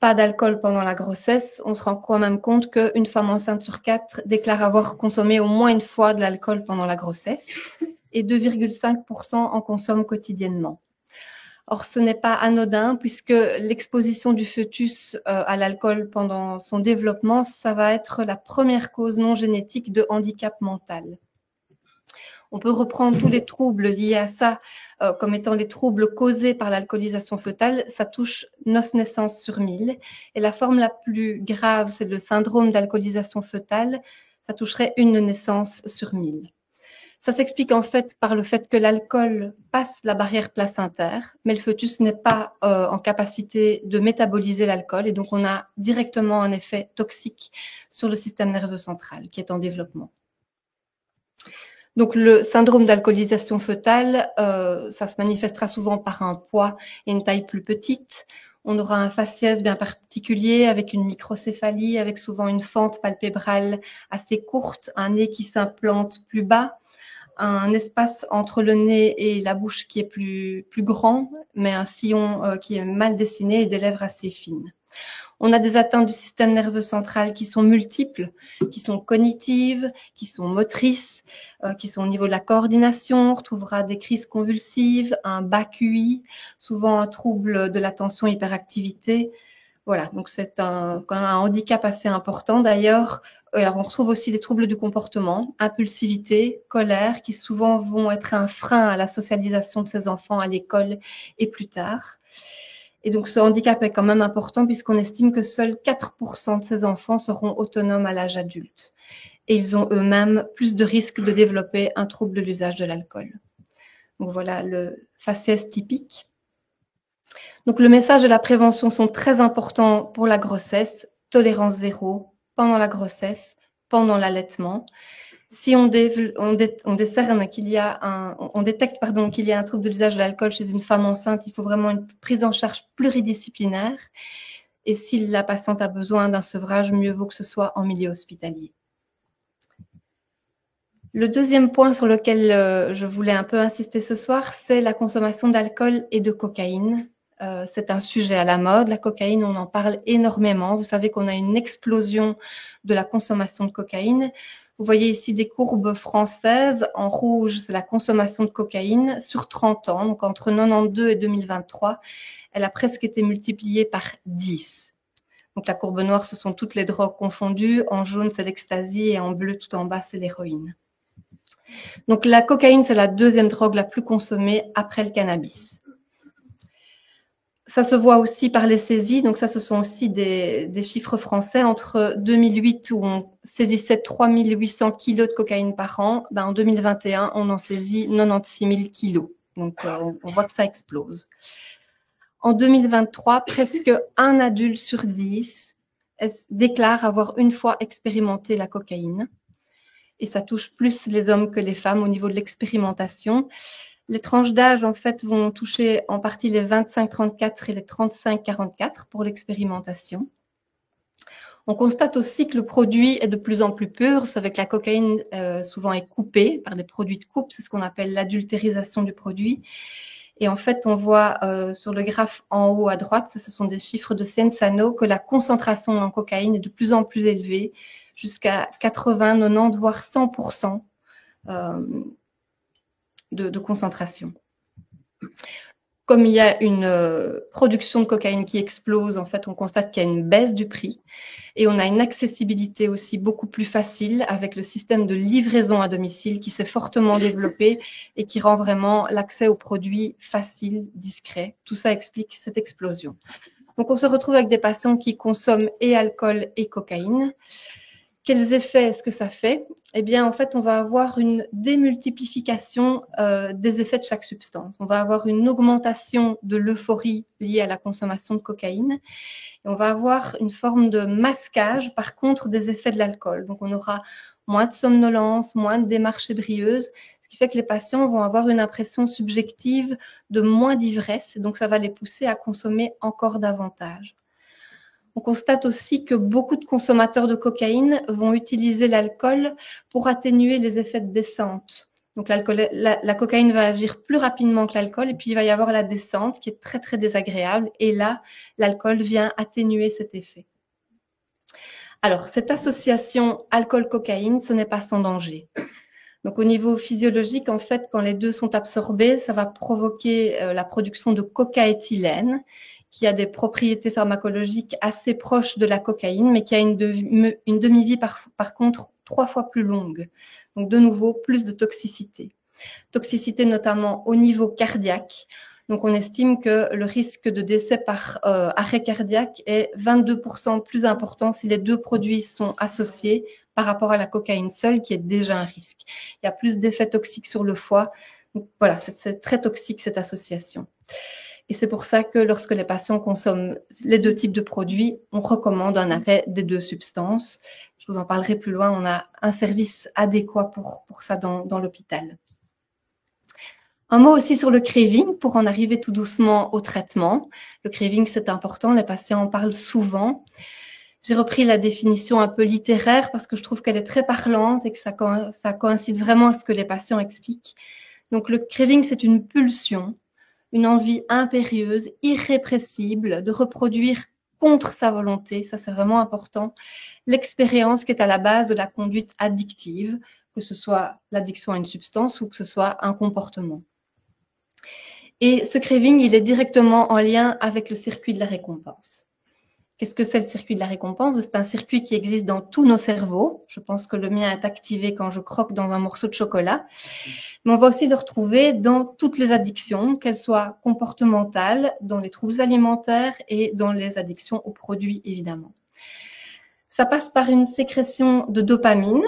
pas d'alcool pendant la grossesse, on se rend quand même compte qu'une femme enceinte sur 4 déclare avoir consommé au moins une fois de l'alcool pendant la grossesse et 2,5% en consomment quotidiennement. Or, ce n'est pas anodin puisque l'exposition du fœtus à l'alcool pendant son développement, ça va être la première cause non génétique de handicap mental. On peut reprendre tous les troubles liés à ça comme étant les troubles causés par l'alcoolisation fœtale. Ça touche 9 naissances sur 1000. Et la forme la plus grave, c'est le syndrome d'alcoolisation fœtale. Ça toucherait 1 naissance sur 1000. Ça s'explique en fait par le fait que l'alcool passe la barrière placentaire, mais le fœtus n'est pas en capacité de métaboliser l'alcool et donc on a directement un effet toxique sur le système nerveux central qui est en développement. Donc le syndrome d'alcoolisation fœtale, ça se manifestera souvent par un poids et une taille plus petite. On aura un faciès bien particulier avec une microcéphalie, avec souvent une fente palpébrale assez courte, un nez qui s'implante plus bas, un espace entre le nez et la bouche qui est plus grand, mais un sillon qui est mal dessiné et des lèvres assez fines. On a des atteintes du système nerveux central qui sont multiples, qui sont cognitives, qui sont motrices, qui sont au niveau de la coordination. On retrouvera des crises convulsives, un bas QI, souvent un trouble de l'attention hyperactivité. Voilà, donc c'est quand même un handicap assez important d'ailleurs. Alors on retrouve aussi des troubles du comportement, impulsivité, colère, qui souvent vont être un frein à la socialisation de ces enfants à l'école et plus tard. Et donc ce handicap est quand même important puisqu'on estime que seuls 4% de ces enfants seront autonomes à l'âge adulte. Et ils ont eux-mêmes plus de risques de développer un trouble de l'usage de l'alcool. Donc voilà le faciès typique. Donc le message et la prévention sont très importants pour la grossesse, tolérance zéro pendant la grossesse, pendant l'allaitement. Si on détecte qu'il y a un trouble de l'usage de l'alcool chez une femme enceinte, il faut vraiment une prise en charge pluridisciplinaire. Et si la patiente a besoin d'un sevrage, mieux vaut que ce soit en milieu hospitalier. Le deuxième point sur lequel je voulais un peu insister ce soir, c'est la consommation d'alcool et de cocaïne. C'est un sujet à la mode. La cocaïne, on en parle énormément. Vous savez qu'on a une explosion de la consommation de cocaïne. Vous voyez ici des courbes françaises. En rouge, c'est la consommation de cocaïne sur 30 ans. Donc, entre 92 et 2023, elle a presque été multipliée par 10. Donc, la courbe noire, ce sont toutes les drogues confondues. En jaune, c'est l'ecstasy et en bleu, tout en bas, c'est l'héroïne. Donc, la cocaïne, c'est la deuxième drogue la plus consommée après le cannabis. Ça se voit aussi par les saisies, donc ça ce sont aussi des chiffres français. Entre 2008 où on saisissait 3800 kilos de cocaïne par an, en 2021 on en saisit 96 000 kilos. Donc on voit que ça explose. En 2023, presque 1 adulte sur 10 déclare avoir une fois expérimenté la cocaïne. Et ça touche plus les hommes que les femmes au niveau de l'expérimentation. Les tranches d'âge, en fait, vont toucher en partie les 25-34 et les 35-44 pour l'expérimentation. On constate aussi que le produit est de plus en plus pur. Vous savez que la cocaïne souvent est coupée par des produits de coupe, c'est ce qu'on appelle l'adultérisation du produit. Et en fait, on voit sur le graphe en haut à droite, ce sont des chiffres de Cienzano, que la concentration en cocaïne est de plus en plus élevée, jusqu'à 80, 90, voire 100% de concentration. Comme il y a une production de cocaïne qui explose, en fait, on constate qu'il y a une baisse du prix et on a une accessibilité aussi beaucoup plus facile avec le système de livraison à domicile qui s'est fortement développé et qui rend vraiment l'accès aux produits facile, discret. Tout ça explique cette explosion. Donc, on se retrouve avec des patients qui consomment et alcool et cocaïne. Quels effets est-ce que ça fait? Eh bien, en fait, on va avoir une démultiplication des effets de chaque substance. On va avoir une augmentation de l'euphorie liée à la consommation de cocaïne. Et on va avoir une forme de masquage, par contre, des effets de l'alcool. Donc, on aura moins de somnolence, moins de démarche ébrieuse, ce qui fait que les patients vont avoir une impression subjective de moins d'ivresse. Donc, ça va les pousser à consommer encore davantage. On constate aussi que beaucoup de consommateurs de cocaïne vont utiliser l'alcool pour atténuer les effets de descente. Donc la cocaïne va agir plus rapidement que l'alcool et puis il va y avoir la descente qui est très très désagréable et là, l'alcool vient atténuer cet effet. Alors, cette association alcool-cocaïne, ce n'est pas sans danger. Donc, au niveau physiologique, en fait, quand les deux sont absorbés, ça va provoquer la production de cocaéthylène qui a des propriétés pharmacologiques assez proches de la cocaïne, mais qui a une demi-vie par contre 3 fois plus longue. Donc de nouveau, plus de toxicité. Toxicité notamment au niveau cardiaque. Donc on estime que le risque de décès par arrêt cardiaque est 22% plus important si les deux produits sont associés par rapport à la cocaïne seule, qui est déjà un risque. Il y a plus d'effets toxiques sur le foie. Donc voilà, c'est très toxique cette association. Et c'est pour ça que lorsque les patients consomment les deux types de produits, on recommande un arrêt des deux substances. Je vous en parlerai plus loin, on a un service adéquat pour ça dans l'hôpital. Un mot aussi sur le craving pour en arriver tout doucement au traitement. Le craving, c'est important, les patients en parlent souvent. J'ai repris la définition un peu littéraire parce que je trouve qu'elle est très parlante et que ça coïncide vraiment à ce que les patients expliquent. Donc le craving, c'est une pulsion, une envie impérieuse, irrépressible de reproduire contre sa volonté, ça c'est vraiment important, l'expérience qui est à la base de la conduite addictive, que ce soit l'addiction à une substance ou que ce soit un comportement. Et ce craving, il est directement en lien avec le circuit de la récompense. Qu'est-ce que c'est le circuit de la récompense? C'est un circuit qui existe dans tous nos cerveaux. Je pense que le mien est activé quand je croque dans un morceau de chocolat. Mais on va aussi le retrouver dans toutes les addictions, qu'elles soient comportementales, dans les troubles alimentaires et dans les addictions aux produits, évidemment. Ça passe par une sécrétion de dopamine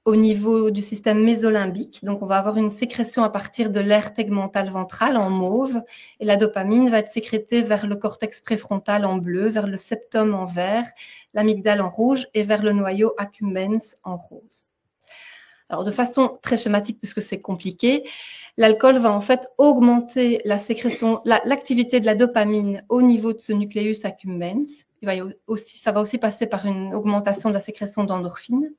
au niveau du système mésolimbique. Donc, on va avoir une sécrétion à partir de l'aire tegmentale ventrale en mauve et la dopamine va être sécrétée vers le cortex préfrontal en bleu, vers le septum en vert, l'amygdale en rouge et vers le noyau accumbens en rose. Alors, de façon très schématique, puisque c'est compliqué, l'alcool va en fait augmenter la sécrétion, l'activité de la dopamine au niveau de ce nucléus accumbens. Ça va aussi passer par une augmentation de la sécrétion d'endorphines.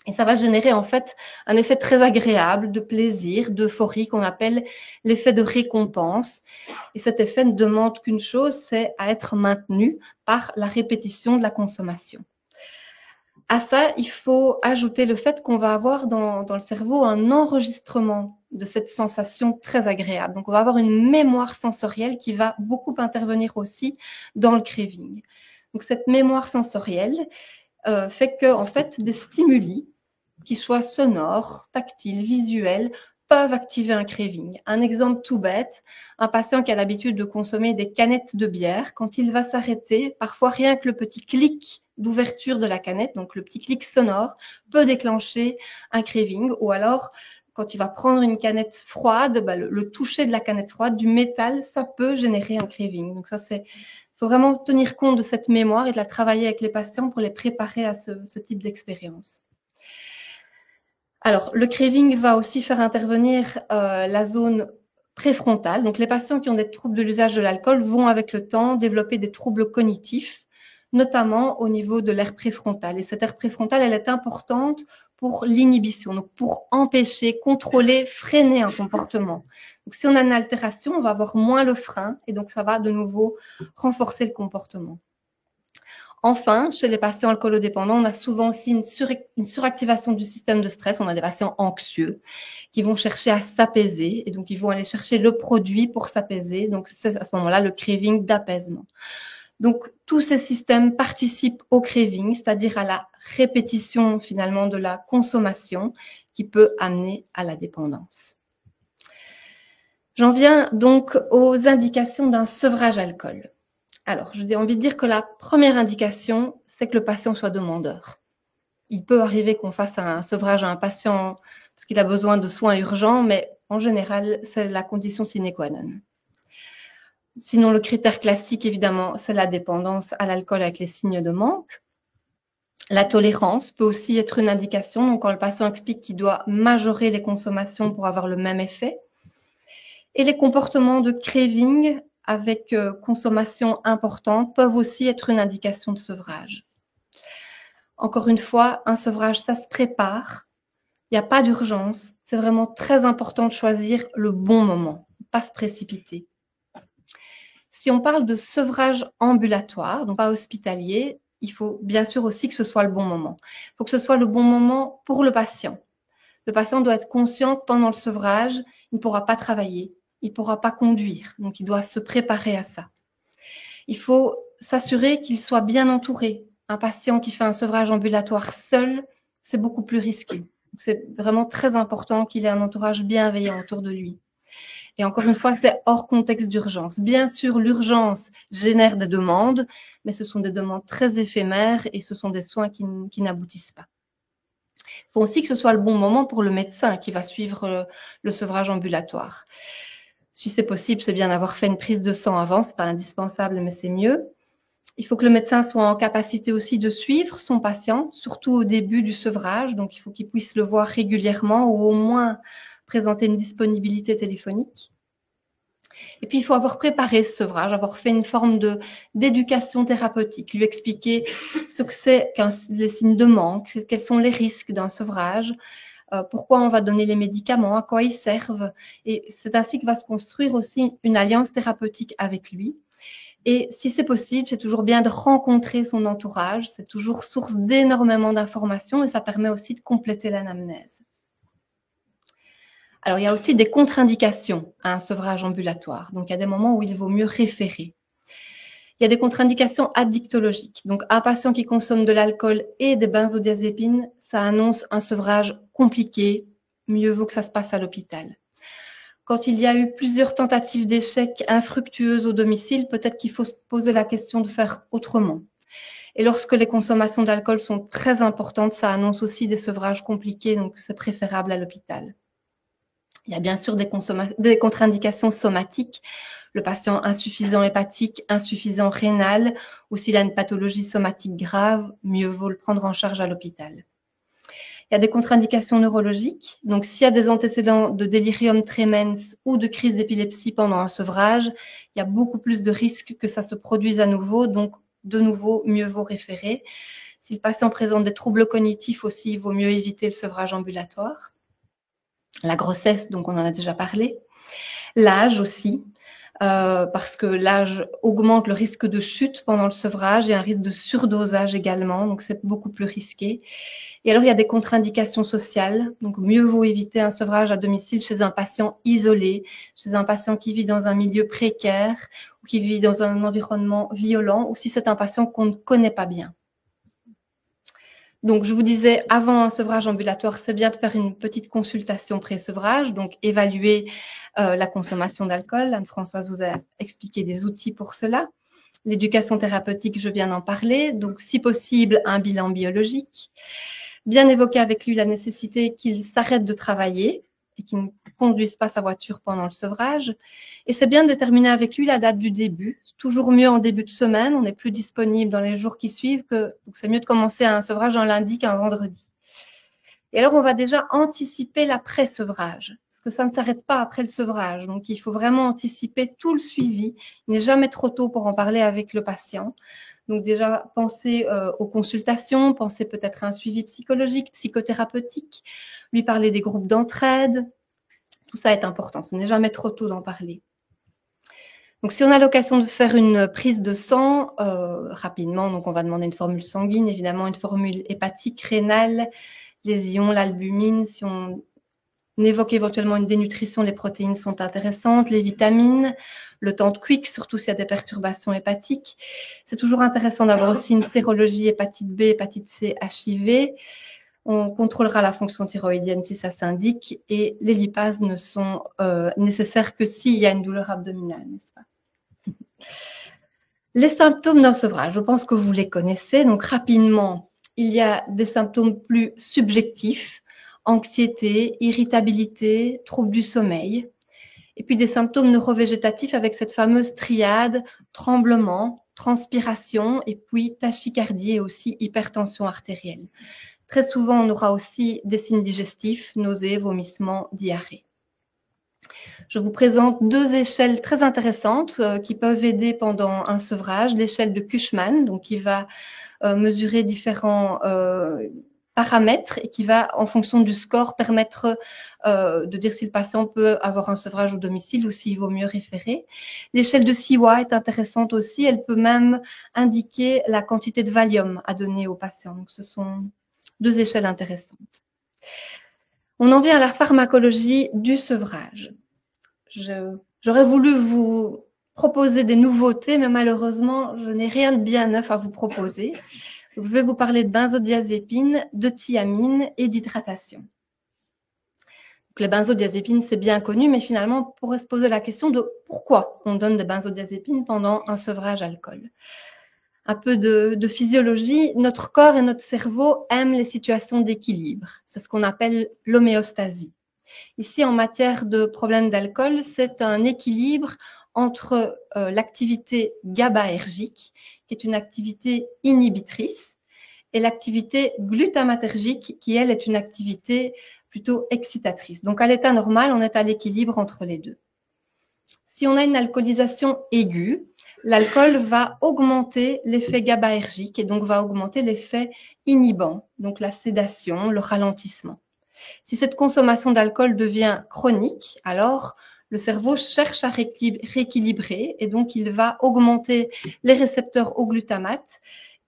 Et ça va générer en fait un effet très agréable de plaisir, d'euphorie qu'on appelle l'effet de récompense. Et cet effet ne demande qu'une chose, c'est à être maintenu par la répétition de la consommation. À ça, il faut ajouter le fait qu'on va avoir dans le cerveau un enregistrement de cette sensation très agréable. Donc, on va avoir une mémoire sensorielle qui va beaucoup intervenir aussi dans le craving. Donc, cette mémoire sensorielle fait que, en fait, des stimuli, qu'ils soient sonores, tactiles, visuels, peuvent activer un craving. Un exemple tout bête, un patient qui a l'habitude de consommer des canettes de bière, quand il va s'arrêter, parfois rien que le petit clic d'ouverture de la canette, donc le petit clic sonore, peut déclencher un craving. Ou alors, quand il va prendre une canette froide, le toucher de la canette froide, du métal, ça peut générer un craving. Donc ça, il faut vraiment tenir compte de cette mémoire et de la travailler avec les patients pour les préparer à ce type d'expérience. Alors, le craving va aussi faire intervenir la zone préfrontale. Donc, les patients qui ont des troubles de l'usage de l'alcool vont, avec le temps, développer des troubles cognitifs, notamment au niveau de l'aire préfrontale. Et cette aire préfrontale, elle est importante pour l'inhibition, donc pour empêcher, contrôler, freiner un comportement. Donc si on a une altération, on va avoir moins le frein et donc ça va de nouveau renforcer le comportement. Enfin, chez les patients alcoolodépendants, on a souvent aussi une suractivation du système de stress. On a des patients anxieux qui vont chercher à s'apaiser et donc ils vont aller chercher le produit pour s'apaiser. Donc c'est à ce moment-là le craving d'apaisement. Donc tous ces systèmes participent au craving, c'est-à-dire à la répétition finalement de la consommation qui peut amener à la dépendance. J'en viens donc aux indications d'un sevrage alcool. Alors, j'ai envie de dire que la première indication, c'est que le patient soit demandeur. Il peut arriver qu'on fasse un sevrage à un patient parce qu'il a besoin de soins urgents, mais en général, c'est la condition sine qua non. Sinon, le critère classique, évidemment, c'est la dépendance à l'alcool avec les signes de manque. La tolérance peut aussi être une indication. Donc, quand le patient explique qu'il doit majorer les consommations pour avoir le même effet. Et les comportements de craving avec consommation importante peuvent aussi être une indication de sevrage. Encore une fois, un sevrage, ça se prépare. Il n'y a pas d'urgence. C'est vraiment très important de choisir le bon moment, pas se précipiter. Si on parle de sevrage ambulatoire, donc pas hospitalier, il faut bien sûr aussi que ce soit le bon moment. Il faut que ce soit le bon moment pour le patient. Le patient doit être conscient que pendant le sevrage, il ne pourra pas travailler. Il ne pourra pas conduire, donc il doit se préparer à ça. Il faut s'assurer qu'il soit bien entouré. Un patient qui fait un sevrage ambulatoire seul, c'est beaucoup plus risqué. C'est vraiment très important qu'il ait un entourage bienveillant autour de lui. Et encore une fois, c'est hors contexte d'urgence. Bien sûr, l'urgence génère des demandes, mais ce sont des demandes très éphémères et ce sont des soins qui n'aboutissent pas. Il faut aussi que ce soit le bon moment pour le médecin qui va suivre le sevrage ambulatoire. Si c'est possible, c'est bien d'avoir fait une prise de sang avant, c'est pas indispensable, mais c'est mieux. Il faut que le médecin soit en capacité aussi de suivre son patient, surtout au début du sevrage. Donc, il faut qu'il puisse le voir régulièrement ou au moins présenter une disponibilité téléphonique. Et puis, il faut avoir préparé ce sevrage, avoir fait une forme d'éducation thérapeutique, lui expliquer ce que c'est les signes de manque, quels sont les risques d'un sevrage, pourquoi on va donner les médicaments, à quoi ils servent. Et c'est ainsi que va se construire aussi une alliance thérapeutique avec lui. Et si c'est possible, c'est toujours bien de rencontrer son entourage. C'est toujours source d'énormément d'informations et ça permet aussi de compléter l'anamnèse. Alors, il y a aussi des contre-indications à un sevrage ambulatoire. Donc, il y a des moments où il vaut mieux référer. Il y a des contre-indications addictologiques. Donc, un patient qui consomme de l'alcool et des benzodiazépines, ça annonce un sevrage compliqué. Mieux vaut que ça se passe à l'hôpital. Quand il y a eu plusieurs tentatives d'échec infructueuses au domicile, peut-être qu'il faut se poser la question de faire autrement. Et lorsque les consommations d'alcool sont très importantes, ça annonce aussi des sevrages compliqués, donc c'est préférable à l'hôpital. Il y a bien sûr des contre-indications somatiques. Le patient insuffisant hépatique, insuffisant rénal, ou s'il a une pathologie somatique grave, mieux vaut le prendre en charge à l'hôpital. Il y a des contre-indications neurologiques. Donc, s'il y a des antécédents de délirium tremens ou de crise d'épilepsie pendant un sevrage, il y a beaucoup plus de risques que ça se produise à nouveau. Donc, de nouveau, mieux vaut référer. Si le patient présente des troubles cognitifs aussi, il vaut mieux éviter le sevrage ambulatoire. La grossesse, donc on en a déjà parlé. L'âge aussi, parce que l'âge augmente le risque de chute pendant le sevrage et un risque de surdosage également, donc c'est beaucoup plus risqué. Et alors, il y a des contre-indications sociales, donc mieux vaut éviter un sevrage à domicile chez un patient isolé, chez un patient qui vit dans un milieu précaire ou qui vit dans un environnement violent, ou si c'est un patient qu'on ne connaît pas bien. Donc, je vous disais, avant un sevrage ambulatoire, c'est bien de faire une petite consultation pré-sevrage, donc évaluer la consommation d'alcool. Anne-Françoise vous a expliqué des outils pour cela. L'éducation thérapeutique, je viens d'en parler. Donc, si possible, un bilan biologique. Bien évoquer avec lui la nécessité qu'il s'arrête de travailler et qu'il ne conduise pas sa voiture pendant le sevrage. Et c'est bien de déterminer avec lui la date du début. C'est toujours mieux en début de semaine. On n'est plus disponible dans les jours qui suivent. Donc c'est mieux de commencer un sevrage un lundi qu'un vendredi. Et alors, on va déjà anticiper l'après-sevrage. que ça ne s'arrête pas après le sevrage. Donc, il faut vraiment anticiper tout le suivi. Il n'est jamais trop tôt pour en parler avec le patient. Donc, déjà, pensez aux consultations, pensez peut-être à un suivi psychologique, psychothérapeutique, lui parler des groupes d'entraide. Tout ça est important. Ce n'est jamais trop tôt d'en parler. Donc, si on a l'occasion de faire une prise de sang rapidement, donc on va demander une formule sanguine, évidemment une formule hépatique, rénale, les ions, l'albumine. Si on évoque éventuellement une dénutrition, les protéines sont intéressantes, les vitamines, le temps de quick, surtout s'il y a des perturbations hépatiques. C'est toujours intéressant d'avoir aussi une sérologie hépatite B, hépatite C, HIV. On contrôlera la fonction thyroïdienne si ça s'indique et les lipases ne sont nécessaires que s'il y a une douleur abdominale, n'est-ce pas? Les symptômes d'un sevrage, je pense que vous les connaissez. Donc rapidement, il y a des symptômes plus subjectifs, anxiété, irritabilité, troubles du sommeil. Et puis des symptômes neurovégétatifs avec cette fameuse triade, tremblement, transpiration et puis tachycardie et aussi hypertension artérielle. Très souvent, on aura aussi des signes digestifs, nausées, vomissements, diarrhée. Je vous présente deux échelles très intéressantes qui peuvent aider pendant un sevrage. L'échelle de Cushman, donc qui va mesurer différents paramètres et qui va, en fonction du score, permettre de dire si le patient peut avoir un sevrage au domicile ou s'il vaut mieux référer. L'échelle de Siwa est intéressante aussi. Elle peut même indiquer la quantité de Valium à donner au patient. Donc, ce sont deux échelles intéressantes. On en vient à la pharmacologie du sevrage. J'aurais voulu vous proposer des nouveautés, mais malheureusement, je n'ai rien de bien neuf à vous proposer. Donc, je vais vous parler de benzodiazépines, de thiamine et d'hydratation. Les benzodiazépines, c'est bien connu, mais finalement, on pourrait se poser la question de pourquoi on donne des benzodiazépines pendant un sevrage alcool. Un peu de physiologie, notre corps et notre cerveau aiment les situations d'équilibre. C'est ce qu'on appelle l'homéostasie. Ici, en matière de problème d'alcool, c'est un équilibre entre l'activité GABAergique, qui est une activité inhibitrice, et l'activité glutamatergique, qui, elle, est une activité plutôt excitatrice. Donc, à l'état normal, on est à l'équilibre entre les deux. Si on a une alcoolisation aiguë, l'alcool va augmenter l'effet GABAergique et donc va augmenter l'effet inhibant, donc la sédation, le ralentissement. Si cette consommation d'alcool devient chronique, alors le cerveau cherche à rééquilibrer et donc il va augmenter les récepteurs au glutamate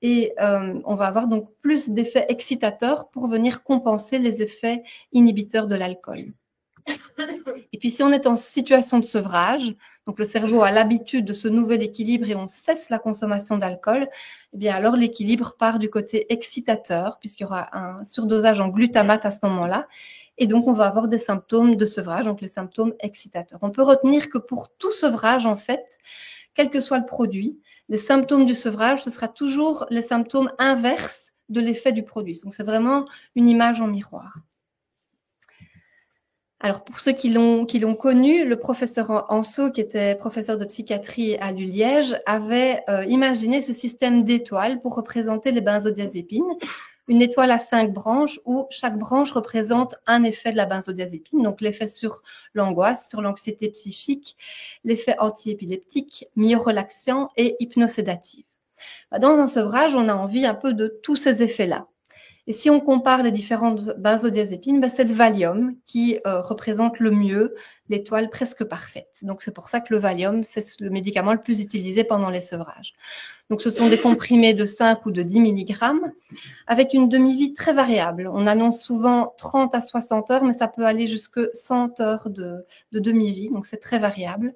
et on va avoir donc plus d'effets excitateurs pour venir compenser les effets inhibiteurs de l'alcool. Et puis si on est en situation de sevrage, donc le cerveau a l'habitude de ce nouvel équilibre et on cesse la consommation d'alcool, eh bien alors l'équilibre part du côté excitateur puisqu'il y aura un surdosage en glutamate à ce moment-là et donc on va avoir des symptômes de sevrage, donc les symptômes excitateurs. On peut retenir que pour tout sevrage en fait, quel que soit le produit, les symptômes du sevrage, ce sera toujours les symptômes inverses de l'effet du produit. Donc c'est vraiment une image en miroir. Alors, pour ceux qui l'ont connu, le professeur Anso, qui était professeur de psychiatrie à l'ULiège, avait imaginé ce système d'étoiles pour représenter les benzodiazépines. Une étoile à 5 branches où chaque branche représente un effet de la benzodiazépine, donc l'effet sur l'angoisse, sur l'anxiété psychique, l'effet antiépileptique, myorelaxant et hypnosédatif. Dans un sevrage, on a envie un peu de tous ces effets-là. Et si on compare les différentes benzodiazépines, c'est le Valium qui représente le mieux l'étoile presque parfaite. Donc c'est pour ça que le Valium, c'est le médicament le plus utilisé pendant les sevrages. Donc ce sont des comprimés de 5 ou de 10 mg avec une demi-vie très variable. On annonce souvent 30 à 60 heures, mais ça peut aller jusque 100 heures de demi-vie, donc c'est très variable.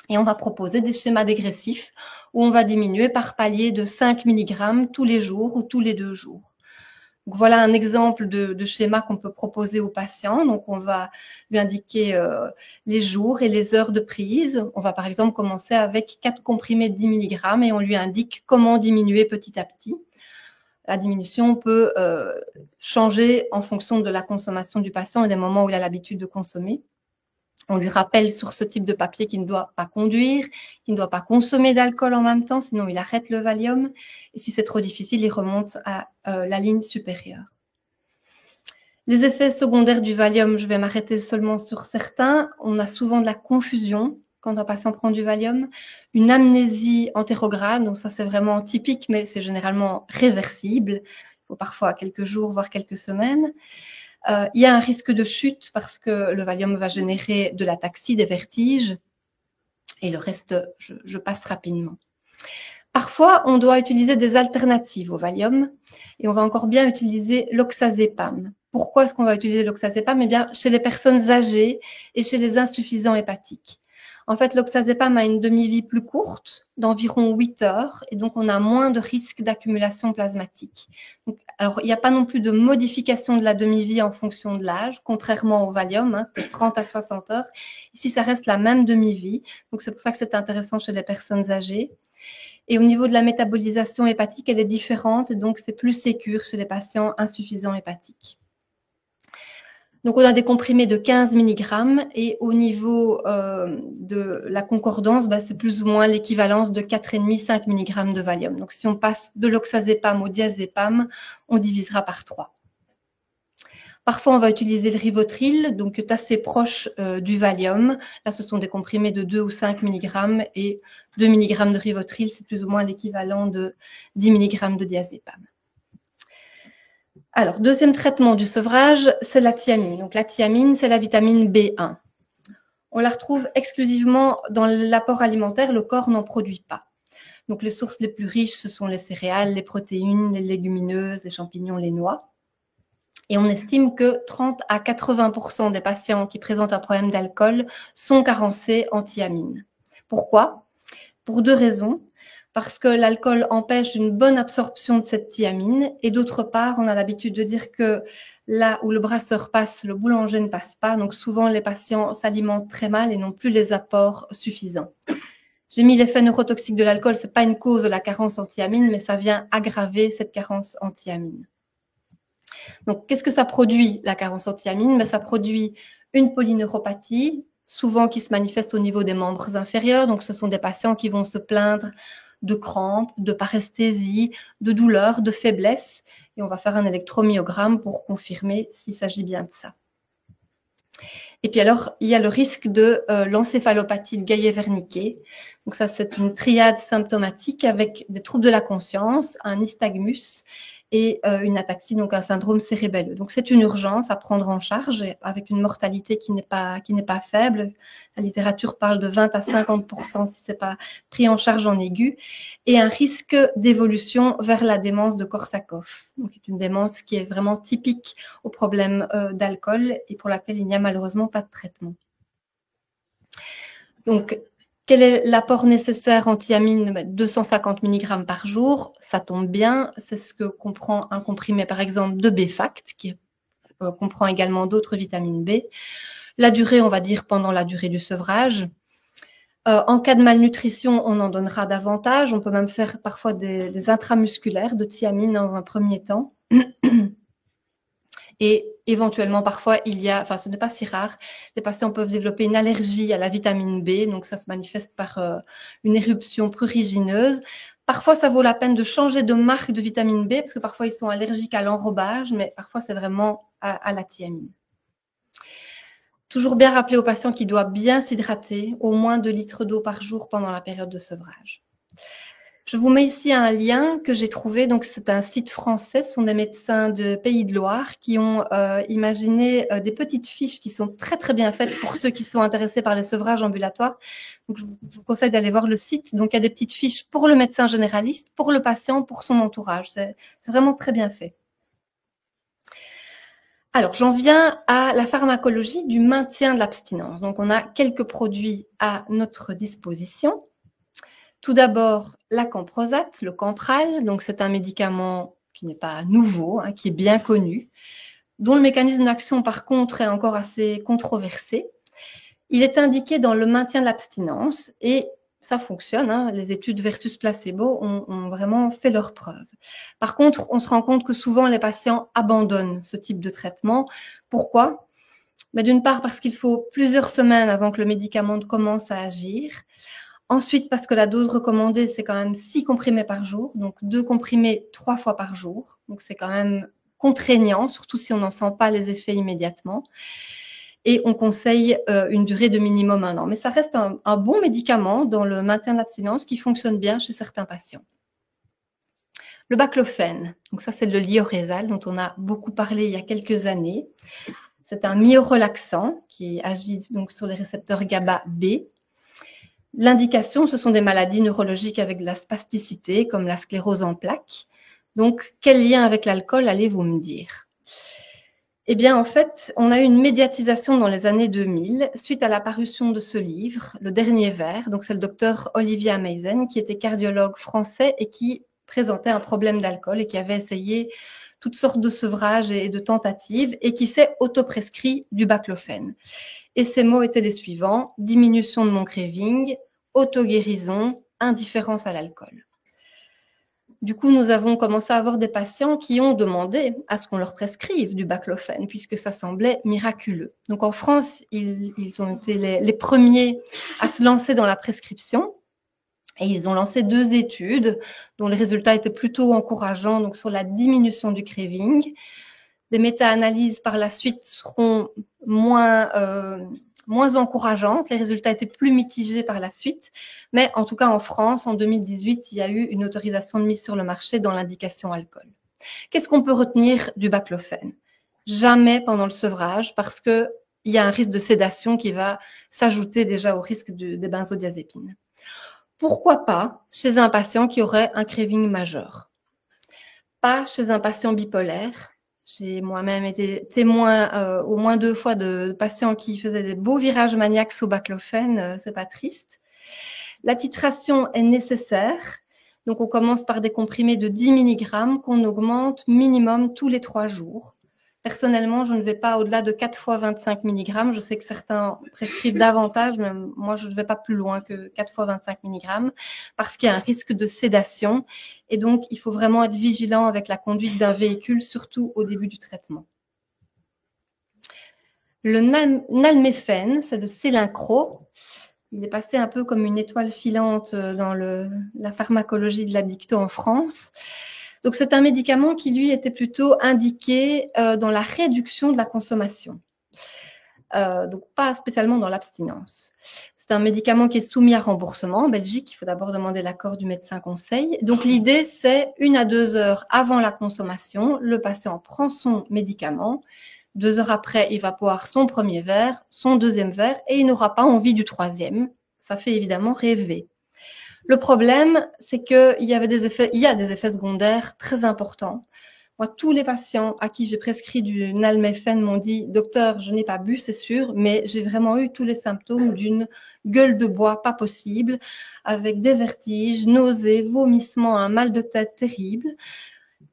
Et on va proposer des schémas dégressifs où on va diminuer par palier de 5 mg tous les jours ou tous les 2 jours. Donc, voilà un exemple de schéma qu'on peut proposer aux patients. Donc, on va lui indiquer les jours et les heures de prise. On va par exemple commencer avec 4 comprimés de 10 mg et on lui indique comment diminuer petit à petit. La diminution peut changer en fonction de la consommation du patient et des moments où il a l'habitude de consommer. On lui rappelle sur ce type de papier qu'il ne doit pas conduire, qu'il ne doit pas consommer d'alcool en même temps, sinon il arrête le Valium. Et si c'est trop difficile, il remonte à la ligne supérieure. Les effets secondaires du Valium, je vais m'arrêter seulement sur certains. On a souvent de la confusion quand un patient prend du Valium, une amnésie antérograde, donc ça c'est vraiment typique, mais c'est généralement réversible. Il faut parfois quelques jours, voire quelques semaines. Il y a un risque de chute parce que le Valium va générer de l'ataxie, des vertiges, et le reste, je passe rapidement. Parfois, on doit utiliser des alternatives au Valium, et on va encore bien utiliser l'oxazépam. Pourquoi est-ce qu'on va utiliser l'oxazépam? Eh bien, chez les personnes âgées et chez les insuffisants hépatiques. En fait, l'oxazépam a une demi-vie plus courte, d'environ 8 heures, et donc on a moins de risque d'accumulation plasmatique. Donc, alors, il n'y a pas non plus de modification de la demi-vie en fonction de l'âge, contrairement au Valium, hein, c'est 30 à 60 heures. Ici, ça reste la même demi-vie, donc c'est pour ça que c'est intéressant chez les personnes âgées. Et au niveau de la métabolisation hépatique, elle est différente, donc c'est plus sécure chez les patients insuffisants hépatiques. Donc, on a des comprimés de 15 mg et au niveau de la concordance, c'est plus ou moins l'équivalence de 4,5-5 mg de Valium. Donc, si on passe de l'oxazépam au diazépam, on divisera par 3. Parfois, on va utiliser le Rivotril, donc c'est assez proche du Valium. Là, ce sont des comprimés de 2 ou 5 mg et 2 mg de Rivotril, c'est plus ou moins l'équivalent de 10 mg de diazépam. Alors, deuxième traitement du sevrage, c'est la thiamine. Donc, la thiamine, c'est la vitamine B1. On la retrouve exclusivement dans l'apport alimentaire, le corps n'en produit pas. Donc, les sources les plus riches, ce sont les céréales, les protéines, les légumineuses, les champignons, les noix. Et on estime que 30 à 80% des patients qui présentent un problème d'alcool sont carencés en thiamine. Pourquoi? Pour 2 raisons. Parce que l'alcool empêche une bonne absorption de cette thiamine et d'autre part, on a l'habitude de dire que là où le brasseur passe, le boulanger ne passe pas. Donc souvent, les patients s'alimentent très mal et n'ont plus les apports suffisants. J'ai mis l'effet neurotoxique de l'alcool, ce n'est pas une cause de la carence en thiamine, mais ça vient aggraver cette carence en thiamine. Donc, qu'est-ce que ça produit, la carence en thiamine? Ça produit une polyneuropathie, souvent qui se manifeste au niveau des membres inférieurs. Donc, ce sont des patients qui vont se plaindre de crampes, de paresthésie, de douleurs, de faiblesse. Et on va faire un électromyogramme pour confirmer s'il s'agit bien de ça. Et puis alors, il y a le risque de l'encéphalopathie de Guillet-Wernicke. Donc ça, c'est une triade symptomatique avec des troubles de la conscience, un nystagmus et une ataxie, donc un syndrome cérébelleux. Donc c'est une urgence à prendre en charge avec une mortalité qui n'est pas faible. La littérature parle de 20 à 50% si ce n'est pas pris en charge en aigu, et un risque d'évolution vers la démence de Korsakoff. Donc c'est une démence qui est vraiment typique au problème d'alcool et pour laquelle il n'y a malheureusement pas de traitement. Donc, quel est l'apport nécessaire en thiamine? 250 mg par jour, ça tombe bien. C'est ce que comprend un comprimé, par exemple, de B-Fact, qui comprend également d'autres vitamines B. La durée, on va dire pendant la durée du sevrage. En cas de malnutrition, on en donnera davantage. On peut même faire parfois des intramusculaires de thiamine dans un premier temps. Et éventuellement, parfois, ce n'est pas si rare, les patients peuvent développer une allergie à la vitamine B, donc ça se manifeste par une éruption prurigineuse. Parfois, ça vaut la peine de changer de marque de vitamine B, parce que parfois, ils sont allergiques à l'enrobage, mais parfois, c'est vraiment à la thiamine. Toujours bien rappeler aux patients qu'il doit bien s'hydrater, au moins 2 litres d'eau par jour pendant la période de sevrage. Je vous mets ici un lien que j'ai trouvé. Donc, c'est un site français. Ce sont des médecins de Pays de Loire qui ont imaginé des petites fiches qui sont très, très bien faites pour ceux qui sont intéressés par les sevrages ambulatoires. Donc, je vous conseille d'aller voir le site. Donc, il y a des petites fiches pour le médecin généraliste, pour le patient, pour son entourage. C'est vraiment très bien fait. Alors, j'en viens à la pharmacologie du maintien de l'abstinence. Donc, on a quelques produits à notre disposition. Tout d'abord, la camprosate, le Campral. Donc, c'est un médicament qui n'est pas nouveau, qui est bien connu, dont le mécanisme d'action, par contre, est encore assez controversé. Il est indiqué dans le maintien de l'abstinence et ça fonctionne. Les études versus placebo ont vraiment fait leurs preuves. Par contre, on se rend compte que souvent, les patients abandonnent ce type de traitement. Pourquoi? D'une part, parce qu'il faut plusieurs semaines avant que le médicament commence à agir. Ensuite, parce que la dose recommandée, c'est quand même 6 comprimés par jour, donc 2 comprimés 3 fois par jour. Donc, c'est quand même contraignant, surtout si on n'en sent pas les effets immédiatement. Et on conseille une durée de minimum 1 an. Mais ça reste un bon médicament dans le maintien de l'abstinence qui fonctionne bien chez certains patients. Le baclofène, donc ça c'est le lioresal dont on a beaucoup parlé il y a quelques années. C'est un myorelaxant qui agit donc sur les récepteurs GABA B. L'indication, ce sont des maladies neurologiques avec de la spasticité, comme la sclérose en plaques. Donc, quel lien avec l'alcool allez-vous me dire? Eh bien, en fait, on a eu une médiatisation dans les années 2000 suite à la parution de ce livre, Le Dernier Verre. Donc, c'est le docteur Olivier Ameisen, qui était cardiologue français et qui présentait un problème d'alcool et qui avait essayé toutes sortes de sevrages et de tentatives et qui s'est autoprescrit du baclofène. Et ces mots étaient les suivants: diminution de mon craving, auto-guérison, indifférence à l'alcool. Du coup, nous avons commencé à avoir des patients qui ont demandé à ce qu'on leur prescrive du baclofène puisque ça semblait miraculeux. Donc en France, ils ont été les premiers à se lancer dans la prescription. Et ils ont lancé 2 études dont les résultats étaient plutôt encourageants, donc sur la diminution du craving. Des méta-analyses par la suite seront moins encourageantes. Les résultats étaient plus mitigés par la suite. Mais en tout cas, en France, en 2018, il y a eu une autorisation de mise sur le marché dans l'indication alcool. Qu'est-ce qu'on peut retenir du baclofène? Jamais pendant le sevrage, parce qu'il y a un risque de sédation qui va s'ajouter déjà au risque des benzodiazépines. Pourquoi pas chez un patient qui aurait un craving majeur? Pas chez un patient bipolaire. J'ai moi-même été témoin au moins 2 fois de patients qui faisaient des beaux virages maniaques sous baclofène, c'est pas triste. La titration est nécessaire. Donc on commence par des comprimés de 10 mg qu'on augmente minimum tous les 3 jours. Personnellement, je ne vais pas au-delà de 4 fois 25 mg. Je sais que certains prescrivent davantage, mais moi, je ne vais pas plus loin que 4 fois 25 mg parce qu'il y a un risque de sédation. Et donc, il faut vraiment être vigilant avec la conduite d'un véhicule, surtout au début du traitement. Le nalméphène, c'est le Célincro. Il est passé un peu comme une étoile filante dans la pharmacologie de l'addicto en France. Donc, c'est un médicament qui, lui, était plutôt indiqué dans la réduction de la consommation. Donc, pas spécialement dans l'abstinence. C'est un médicament qui est soumis à remboursement en Belgique. Il faut d'abord demander l'accord du médecin conseil. Donc, l'idée, c'est 1 à 2 heures avant la consommation, le patient prend son médicament. 2 heures après, il va boire son premier verre, son deuxième verre, et il n'aura pas envie du troisième. Ça fait évidemment rêver. Le problème, c'est qu'il y a des effets secondaires très importants. Moi, tous les patients à qui j'ai prescrit du nalméphène m'ont dit « Docteur, je n'ai pas bu, c'est sûr, mais j'ai vraiment eu tous les symptômes d'une gueule de bois pas possible, avec des vertiges, nausées, vomissements, un mal de tête terrible. »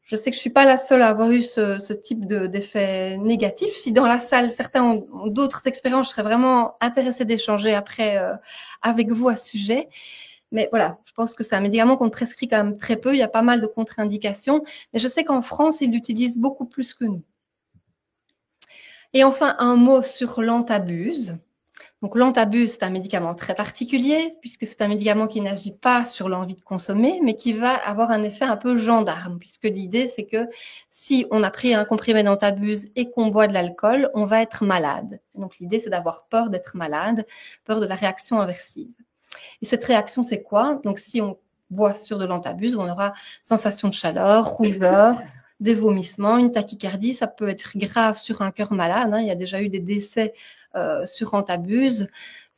Je sais que je ne suis pas la seule à avoir eu ce type d'effet négatif. Si dans la salle, certains ont d'autres expériences, je serais vraiment intéressée d'échanger après avec vous à ce sujet. Mais voilà, je pense que c'est un médicament qu'on prescrit quand même très peu. Il y a pas mal de contre-indications. Mais je sais qu'en France, ils l'utilisent beaucoup plus que nous. Et enfin, un mot sur l'antabuse. Donc, l'antabuse, c'est un médicament très particulier puisque c'est un médicament qui n'agit pas sur l'envie de consommer, mais qui va avoir un effet un peu gendarme puisque l'idée, c'est que si on a pris un comprimé d'antabuse et qu'on boit de l'alcool, on va être malade. Donc, l'idée, c'est d'avoir peur d'être malade, peur de la réaction aversive. Et cette réaction, c'est quoi? Donc, si on boit sur de l'antabuse, on aura sensation de chaleur, rougeur, des vomissements, une tachycardie. Ça peut être grave sur un cœur malade. Il y a déjà eu des décès sur antabuse.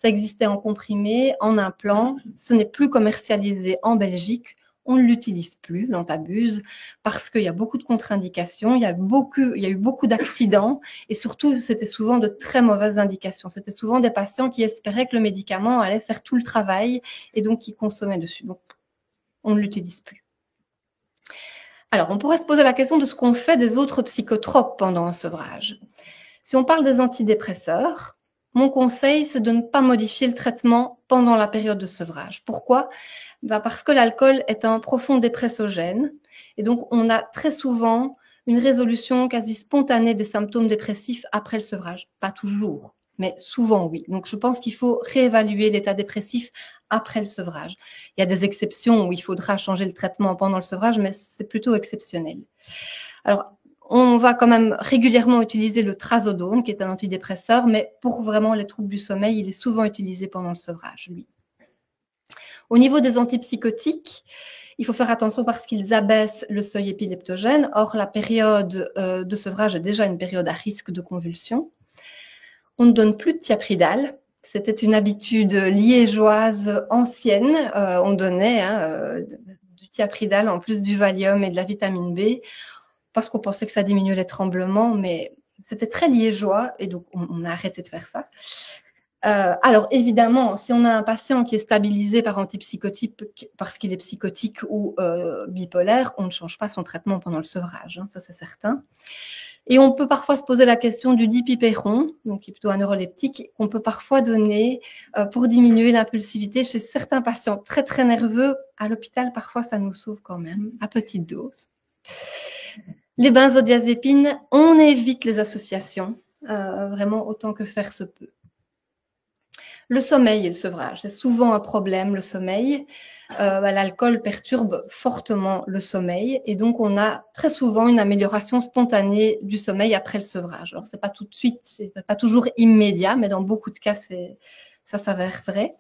Ça existait en comprimé, en implant. Ce n'est plus commercialisé en Belgique. On ne l'utilise plus, l'antabuse, parce qu'il y a beaucoup de contre-indications, il y a eu beaucoup d'accidents et surtout, c'était souvent de très mauvaises indications. C'était souvent des patients qui espéraient que le médicament allait faire tout le travail et donc qui consommaient dessus. Donc, on ne l'utilise plus. Alors, on pourrait se poser la question de ce qu'on fait des autres psychotropes pendant un sevrage. Si on parle des antidépresseurs, mon conseil, c'est de ne pas modifier le traitement pendant la période de sevrage. Pourquoi? Parce que l'alcool est un profond dépressogène et donc on a très souvent une résolution quasi spontanée des symptômes dépressifs après le sevrage. Pas toujours, mais souvent oui. Donc je pense qu'il faut réévaluer l'état dépressif après le sevrage. Il y a des exceptions où il faudra changer le traitement pendant le sevrage, mais c'est plutôt exceptionnel. Alors, on va quand même régulièrement utiliser le trazodone, qui est un antidépresseur, mais pour vraiment les troubles du sommeil, il est souvent utilisé pendant le sevrage, lui. Au niveau des antipsychotiques, il faut faire attention parce qu'ils abaissent le seuil épileptogène. Or, la période de sevrage est déjà une période à risque de convulsion. On ne donne plus de thiapridal. C'était une habitude liégeoise ancienne. On donnait du thiapridal en plus du Valium et de la vitamine B parce qu'on pensait que ça diminuait les tremblements, mais c'était très liégeois et donc on a arrêté de faire ça. Alors évidemment, si on a un patient qui est stabilisé par antipsychotique parce qu'il est psychotique ou bipolaire, on ne change pas son traitement pendant le sevrage, ça c'est certain. Et on peut parfois se poser la question du dipypéron, donc qui est plutôt un neuroleptique, qu'on peut parfois donner pour diminuer l'impulsivité chez certains patients très très nerveux. À l'hôpital, parfois ça nous sauve quand même à petite dose. Les benzodiazépines, on évite les associations, vraiment autant que faire se peut. Le sommeil et le sevrage, c'est souvent un problème, le sommeil. L'alcool perturbe fortement le sommeil et donc on a très souvent une amélioration spontanée du sommeil après le sevrage. Alors, c'est pas tout de suite, c'est pas toujours immédiat, mais dans beaucoup de cas, ça s'avère vrai.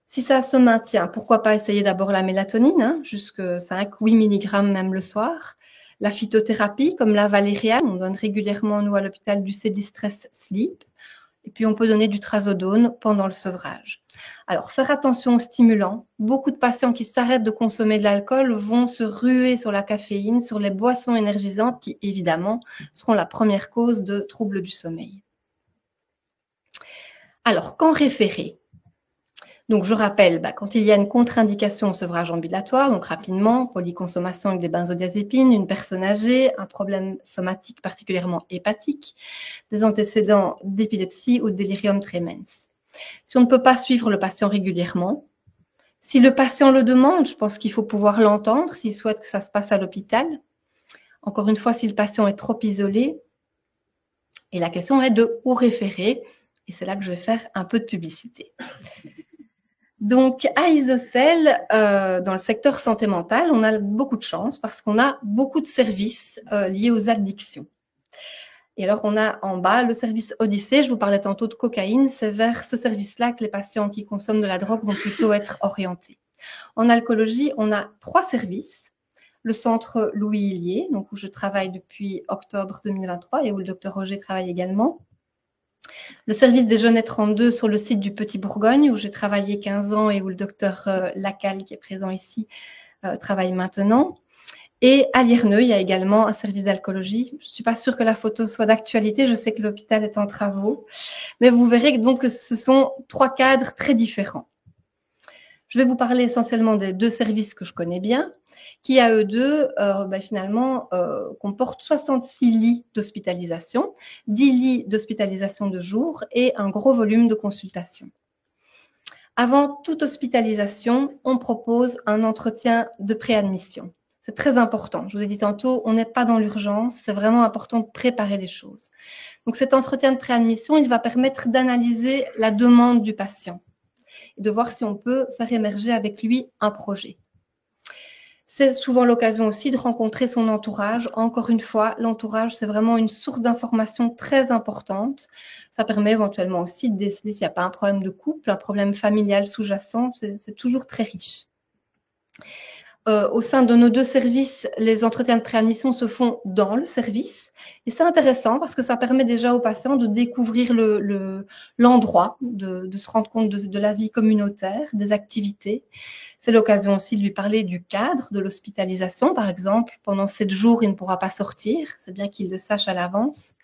Si ça se maintient, pourquoi pas essayer d'abord la mélatonine, jusque 5-8 mg même le soir. La phytothérapie, comme la valériane, on donne régulièrement, nous, à l'hôpital, du C-Distress Sleep. Et puis, on peut donner du trazodone pendant le sevrage. Alors, faire attention aux stimulants. Beaucoup de patients qui s'arrêtent de consommer de l'alcool vont se ruer sur la caféine, sur les boissons énergisantes qui, évidemment, seront la première cause de troubles du sommeil. Alors, quand référer ? Donc, je rappelle, quand il y a une contre-indication au sevrage ambulatoire, donc rapidement, polyconsommation avec des benzodiazépines, une personne âgée, un problème somatique particulièrement hépatique, des antécédents d'épilepsie ou de délirium tremens. Si on ne peut pas suivre le patient régulièrement, si le patient le demande, je pense qu'il faut pouvoir l'entendre s'il souhaite que ça se passe à l'hôpital. Encore une fois, si le patient est trop isolé, et la question est de où référer, et c'est là que je vais faire un peu de publicité. Donc, à Isocèle, dans le secteur santé mentale, on a beaucoup de chance parce qu'on a beaucoup de services liés aux addictions. Et alors, on a en bas le service Odyssée. Je vous parlais tantôt de cocaïne. C'est vers ce service-là que les patients qui consomment de la drogue vont plutôt être orientés. En alcoolologie, on a 3 services. Le centre Louis Hillier, donc où je travaille depuis octobre 2023 et où le docteur Roger travaille également. Le service des Jeunettes 32 sur le site du Petit Bourgogne, où j'ai travaillé 15 ans et où le docteur Lacal, qui est présent ici, travaille maintenant. Et à Lierneux, il y a également un service d'alcoolologie. Je ne suis pas sûre que la photo soit d'actualité, je sais que l'hôpital est en travaux, mais vous verrez donc que ce sont 3 cadres très différents. Je vais vous parler essentiellement des 2 services que je connais bien, qui à eux deux, finalement, comportent 66 lits d'hospitalisation, 10 lits d'hospitalisation de jour et un gros volume de consultations. Avant toute hospitalisation, on propose un entretien de préadmission. C'est très important. Je vous ai dit tantôt, on n'est pas dans l'urgence, c'est vraiment important de préparer les choses. Donc cet entretien de préadmission, il va permettre d'analyser la demande du patient et de voir si on peut faire émerger avec lui un projet. C'est souvent l'occasion aussi de rencontrer son entourage. Encore une fois, l'entourage, c'est vraiment une source d'information très importante. Ça permet éventuellement aussi de déceler s'il n'y a pas un problème de couple, un problème familial sous-jacent. C'est toujours très riche. Au sein de nos 2 services, les entretiens de préadmission se font dans le service. Et c'est intéressant parce que ça permet déjà aux patients de découvrir l'endroit, de se rendre compte de la vie communautaire, des activités. C'est l'occasion aussi de lui parler du cadre de l'hospitalisation. Par exemple, pendant 7 jours, il ne pourra pas sortir. C'est bien qu'il le sache à l'avance.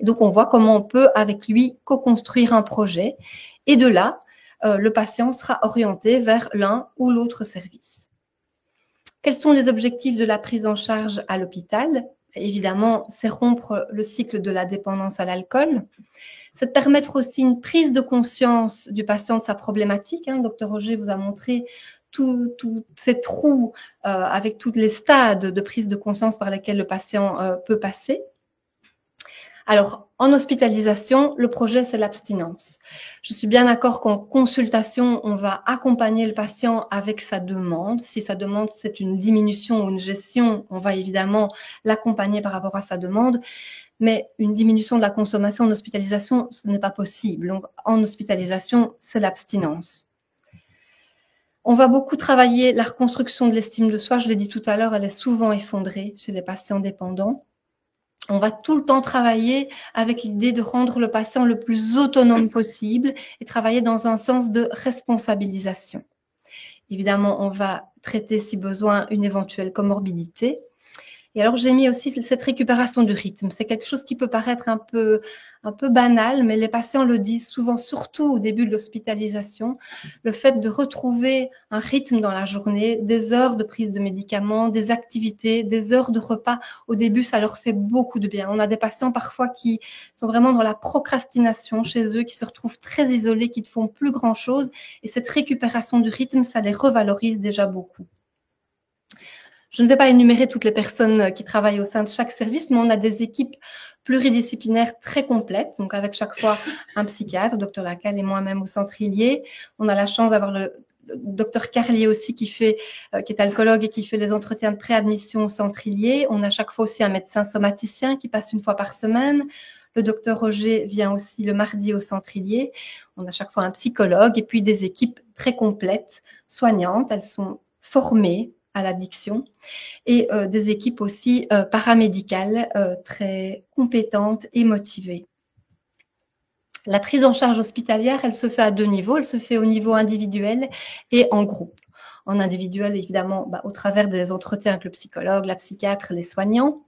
Et donc, on voit comment on peut, avec lui, co-construire un projet. Et de là, le patient sera orienté vers l'un ou l'autre service. Quels sont les objectifs de la prise en charge à l'hôpital? Évidemment, c'est rompre le cycle de la dépendance à l'alcool. C'est de permettre aussi une prise de conscience du patient de sa problématique. Dr Roger vous a montré tous ces trous avec tous les stades de prise de conscience par lesquels le patient peut passer. Alors, En hospitalisation, le projet, c'est l'abstinence. Je suis bien d'accord qu'en consultation, on va accompagner le patient avec sa demande. Si sa demande, c'est une diminution ou une gestion, on va évidemment l'accompagner par rapport à sa demande. Mais une diminution de la consommation en hospitalisation, ce n'est pas possible. Donc, en hospitalisation, c'est l'abstinence. On va beaucoup travailler la reconstruction de l'estime de soi. Je l'ai dit tout à l'heure, elle est souvent effondrée chez les patients dépendants. On va tout le temps travailler avec l'idée de rendre le patient le plus autonome possible et travailler dans un sens de responsabilisation. Évidemment, on va traiter, si besoin, une éventuelle comorbidité. Et alors, j'ai mis aussi cette récupération du rythme. C'est quelque chose qui peut paraître un peu banal, mais les patients le disent souvent, surtout au début de l'hospitalisation. Le fait de retrouver un rythme dans la journée, des heures de prise de médicaments, des activités, des heures de repas, au début, ça leur fait beaucoup de bien. On a des patients parfois qui sont vraiment dans la procrastination chez eux, qui se retrouvent très isolés, qui ne font plus grand-chose. Et cette récupération du rythme, ça les revalorise déjà beaucoup. Je ne vais pas énumérer toutes les personnes qui travaillent au sein de chaque service, mais on a des équipes pluridisciplinaires très complètes, donc avec chaque fois un psychiatre, Dr Lacal et moi-même au centre Ilié. On a la chance d'avoir le Dr Carlier aussi qui est alcoologue et qui fait les entretiens de préadmission au centre Ilié. On a chaque fois aussi un médecin somaticien qui passe une fois par semaine. Le docteur Roger vient aussi le mardi au centre Ilié. On a chaque fois un psychologue et puis des équipes très complètes, soignantes. Elles sont formées à l'addiction et des équipes aussi paramédicales très compétentes et motivées. La prise en charge hospitalière, elle se fait à deux niveaux. Elle se fait au niveau individuel et en groupe. En individuel, évidemment, au travers des entretiens avec le psychologue, la psychiatre, les soignants.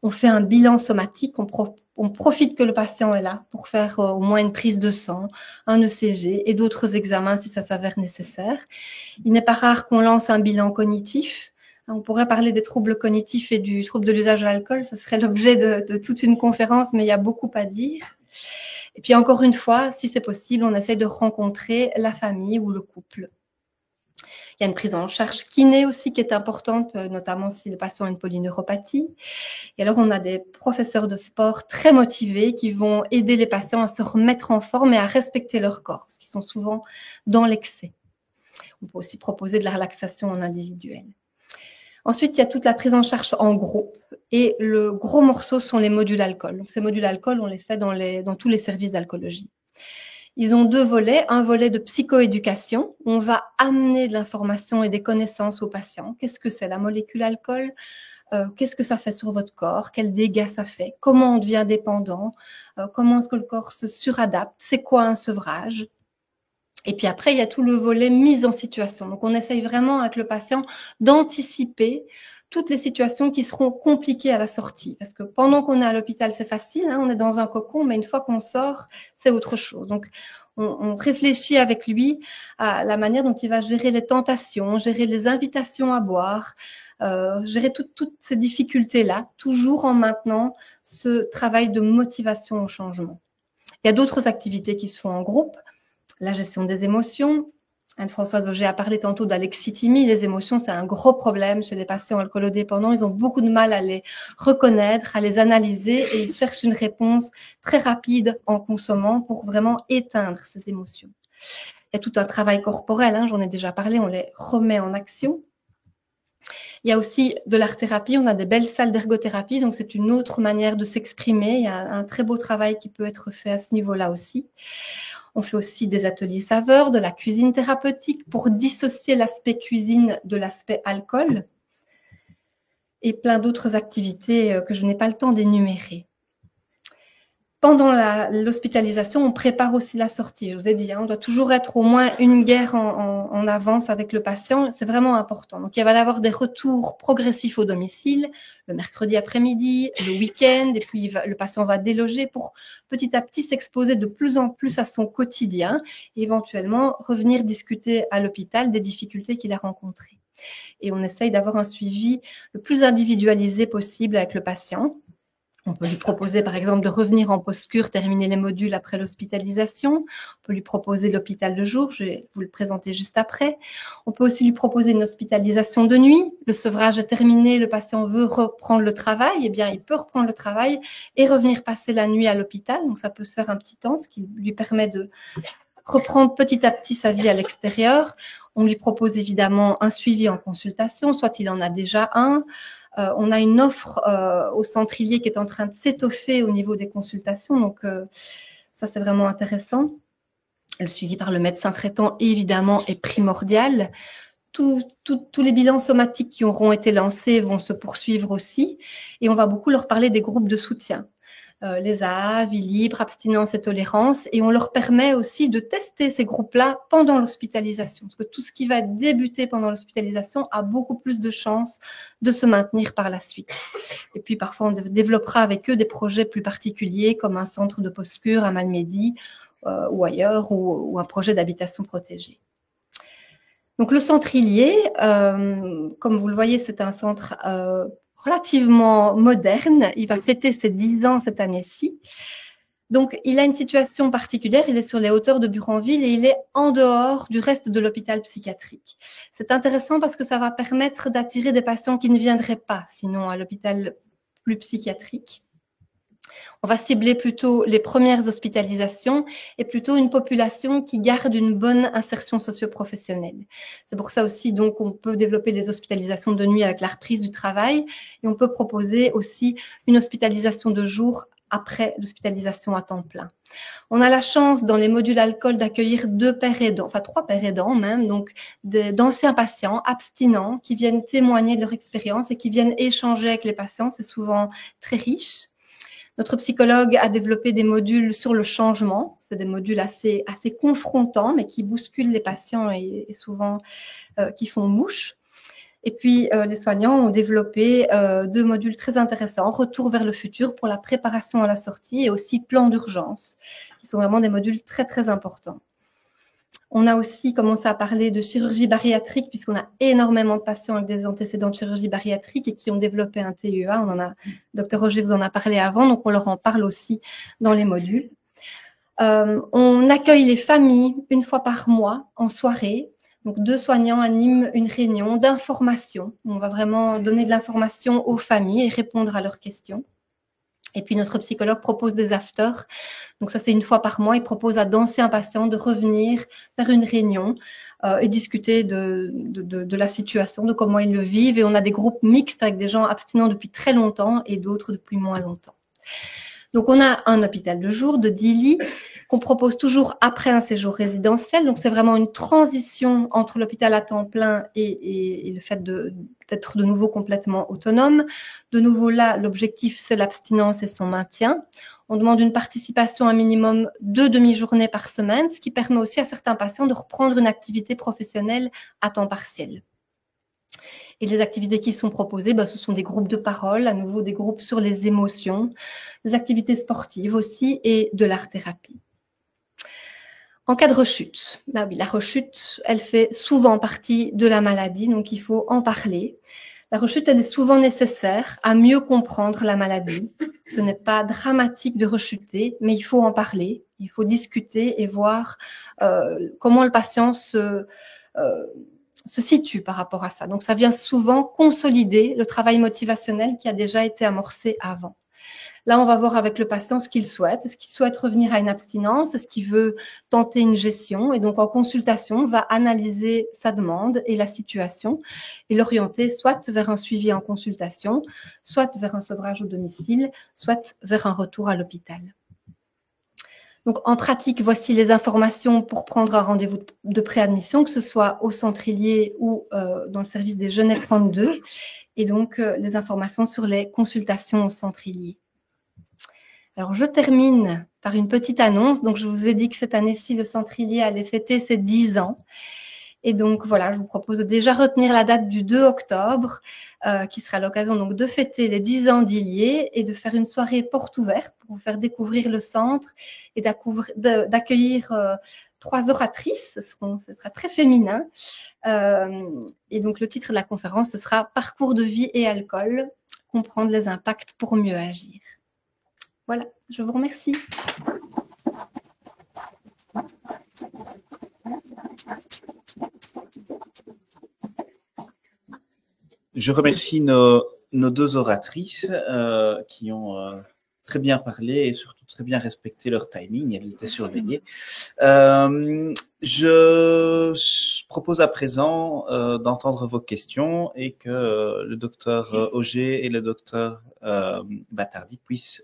On fait un bilan somatique, on profite que le patient est là pour faire au moins une prise de sang, un ECG et d'autres examens si ça s'avère nécessaire. Il n'est pas rare qu'on lance un bilan cognitif. On pourrait parler des troubles cognitifs et du trouble de l'usage de l'alcool, ce serait l'objet de toute une conférence, mais il y a beaucoup à dire. Et puis encore une fois, si c'est possible, on essaie de rencontrer la famille ou le couple. Il y a une prise en charge kiné aussi qui est importante, notamment si le patient a une polyneuropathie. Et alors, on a des professeurs de sport très motivés qui vont aider les patients à se remettre en forme et à respecter leur corps, parce qu'ils sont souvent dans l'excès. On peut aussi proposer de la relaxation en individuel. Ensuite, il y a toute la prise en charge en groupe. Et le gros morceau sont les modules alcool. Donc, ces modules alcool, on les fait dans tous les services d'alcoolologie. Ils ont deux volets, un volet de psychoéducation, où on va amener de l'information et des connaissances aux patients. Qu'est-ce que c'est la molécule alcool ? Qu'est-ce que ça fait sur votre corps? Quels dégâts ça fait? Comment on devient dépendant? Comment est-ce que le corps se suradapte? C'est quoi un sevrage? Et puis après, il y a tout le volet mise en situation. Donc, on essaye vraiment avec le patient d'anticiper toutes les situations qui seront compliquées à la sortie. Parce que pendant qu'on est à l'hôpital, c'est facile, on est dans un cocon, mais une fois qu'on sort, c'est autre chose. Donc, on réfléchit avec lui à la manière dont il va gérer les tentations, gérer les invitations à boire, gérer toutes ces difficultés-là, toujours en maintenant ce travail de motivation au changement. Il y a d'autres activités qui se font en groupe, la gestion des émotions. Anne-Françoise Auger a parlé tantôt d'alexithymie. Les émotions, c'est un gros problème chez les patients alcoolodépendants. Ils ont beaucoup de mal à les reconnaître, à les analyser et ils cherchent une réponse très rapide en consommant pour vraiment éteindre ces émotions. Il y a tout un travail corporel, j'en ai déjà parlé, on les remet en action. Il y a aussi de l'art-thérapie, on a des belles salles d'ergothérapie, donc c'est une autre manière de s'exprimer. Il y a un très beau travail qui peut être fait à ce niveau-là aussi. On fait aussi des ateliers saveurs, de la cuisine thérapeutique pour dissocier l'aspect cuisine de l'aspect alcool et plein d'autres activités que je n'ai pas le temps d'énumérer. Pendant l'hospitalisation, on prépare aussi la sortie. Je vous ai dit, on doit toujours être au moins une guerre en avance avec le patient. C'est vraiment important. Donc, il va y avoir des retours progressifs au domicile, le mercredi après-midi, le week-end, et puis le patient va déloger pour petit à petit s'exposer de plus en plus à son quotidien et éventuellement revenir discuter à l'hôpital des difficultés qu'il a rencontrées. Et on essaye d'avoir un suivi le plus individualisé possible avec le patient. On peut lui proposer, par exemple, de revenir en post-cure, terminer les modules après l'hospitalisation. On peut lui proposer l'hôpital de jour, je vais vous le présenter juste après. On peut aussi lui proposer une hospitalisation de nuit. Le sevrage est terminé, le patient veut reprendre le travail, eh bien, il peut reprendre le travail et revenir passer la nuit à l'hôpital. Donc, ça peut se faire un petit temps, ce qui lui permet de reprendre petit à petit sa vie à l'extérieur. On lui propose évidemment un suivi en consultation, soit il en a déjà un. On a une offre au Centrilier qui est en train de s'étoffer au niveau des consultations, donc ça c'est vraiment intéressant. Le suivi par le médecin traitant évidemment est primordial. Tous les bilans somatiques qui auront été lancés vont se poursuivre aussi et on va beaucoup leur parler des groupes de soutien. Les AA, vie libre, abstinence et tolérance. Et on leur permet aussi de tester ces groupes-là pendant l'hospitalisation. Parce que tout ce qui va débuter pendant l'hospitalisation a beaucoup plus de chances de se maintenir par la suite. Et puis parfois, on développera avec eux des projets plus particuliers comme un centre de post-cure à Malmedy ou ailleurs, ou un projet d'habitation protégée. Donc le Centrilier, comme vous le voyez, c'est un centre relativement moderne. Il va fêter ses 10 ans cette année-ci. Donc, il a une situation particulière. Il est sur les hauteurs de Buranville et il est en dehors du reste de l'hôpital psychiatrique. C'est intéressant parce que ça va permettre d'attirer des patients qui ne viendraient pas sinon à l'hôpital plus psychiatrique. On va cibler plutôt les premières hospitalisations et plutôt une population qui garde une bonne insertion socio-professionnelle. C'est pour ça aussi donc on peut développer des hospitalisations de nuit avec la reprise du travail et on peut proposer aussi une hospitalisation de jour après l'hospitalisation à temps plein. On a la chance dans les modules alcool d'accueillir 2 pères aidants, enfin 3 pères aidants même, donc d'anciens patients abstinents qui viennent témoigner de leur expérience et qui viennent échanger avec les patients. C'est souvent très riche. Notre psychologue a développé des modules sur le changement. C'est des modules assez confrontants, mais qui bousculent les patients et souvent qui font mouche. Et puis, les soignants ont développé 2 modules très intéressants, Retour vers le futur pour la préparation à la sortie et aussi Plan d'urgence, qui sont vraiment des modules très, très importants. On a aussi commencé à parler de chirurgie bariatrique puisqu'on a énormément de patients avec des antécédents de chirurgie bariatrique et qui ont développé un TEA. Dr Roger vous en a parlé avant, donc on leur en parle aussi dans les modules. On accueille les familles 1 fois par mois en soirée. Donc 2 soignants animent une réunion d'information. On va vraiment donner de l'information aux familles et répondre à leurs questions. Et puis, notre psychologue propose des afters. Donc, ça, c'est 1 fois par mois. Il propose à d'anciens patients de revenir faire une réunion et discuter de la situation, de comment ils le vivent. Et on a des groupes mixtes avec des gens abstinents depuis très longtemps et d'autres depuis moins longtemps. Donc, on a un hôpital de jour de 10 lits qu'on propose toujours après un séjour résidentiel. Donc, c'est vraiment une transition entre l'hôpital à temps plein et le fait d'être de nouveau complètement autonome. De nouveau, là, l'objectif, c'est l'abstinence et son maintien. On demande une participation à minimum 2 demi-journées par semaine, ce qui permet aussi à certains patients de reprendre une activité professionnelle à temps partiel. Et les activités qui sont proposées, ce sont des groupes de parole, à nouveau des groupes sur les émotions, des activités sportives aussi et de l'art-thérapie. En cas de rechute, oui, la rechute, elle fait souvent partie de la maladie, donc il faut en parler. La rechute, elle est souvent nécessaire à mieux comprendre la maladie. Ce n'est pas dramatique de rechuter, mais il faut en parler, il faut discuter et voir comment le patient se situe par rapport à ça. Donc, ça vient souvent consolider le travail motivationnel qui a déjà été amorcé avant. Là, on va voir avec le patient ce qu'il souhaite. Est-ce qu'il souhaite revenir à une abstinence? Est-ce qu'il veut tenter une gestion? Et donc, en consultation, on va analyser sa demande et la situation et l'orienter soit vers un suivi en consultation, soit vers un sevrage au domicile, soit vers un retour à l'hôpital. Donc, en pratique, voici les informations pour prendre un rendez-vous de préadmission, que ce soit au Centrilier ou dans le service des Genêts 32, et donc les informations sur les consultations au Centrilier. Alors, je termine par une petite annonce. Donc, je vous ai dit que cette année-ci, le Centrilier allait fêter ses 10 ans. Et donc, voilà, je vous propose de déjà retenir la date du 2 octobre, qui sera l'occasion donc de fêter les 10 ans d'Ilier et de faire une soirée porte ouverte pour vous faire découvrir le centre et d'accueillir 3 oratrices. Ce sera très féminin. Et donc, le titre de la conférence, ce sera « Parcours de vie et alcool, comprendre les impacts pour mieux agir ». Voilà, je vous remercie. Je remercie nos deux oratrices qui ont très bien parlé et surtout très bien respecté leur timing. Elles étaient surveillées. Je propose à présent d'entendre vos questions et que le docteur Auger et le docteur Batardi puissent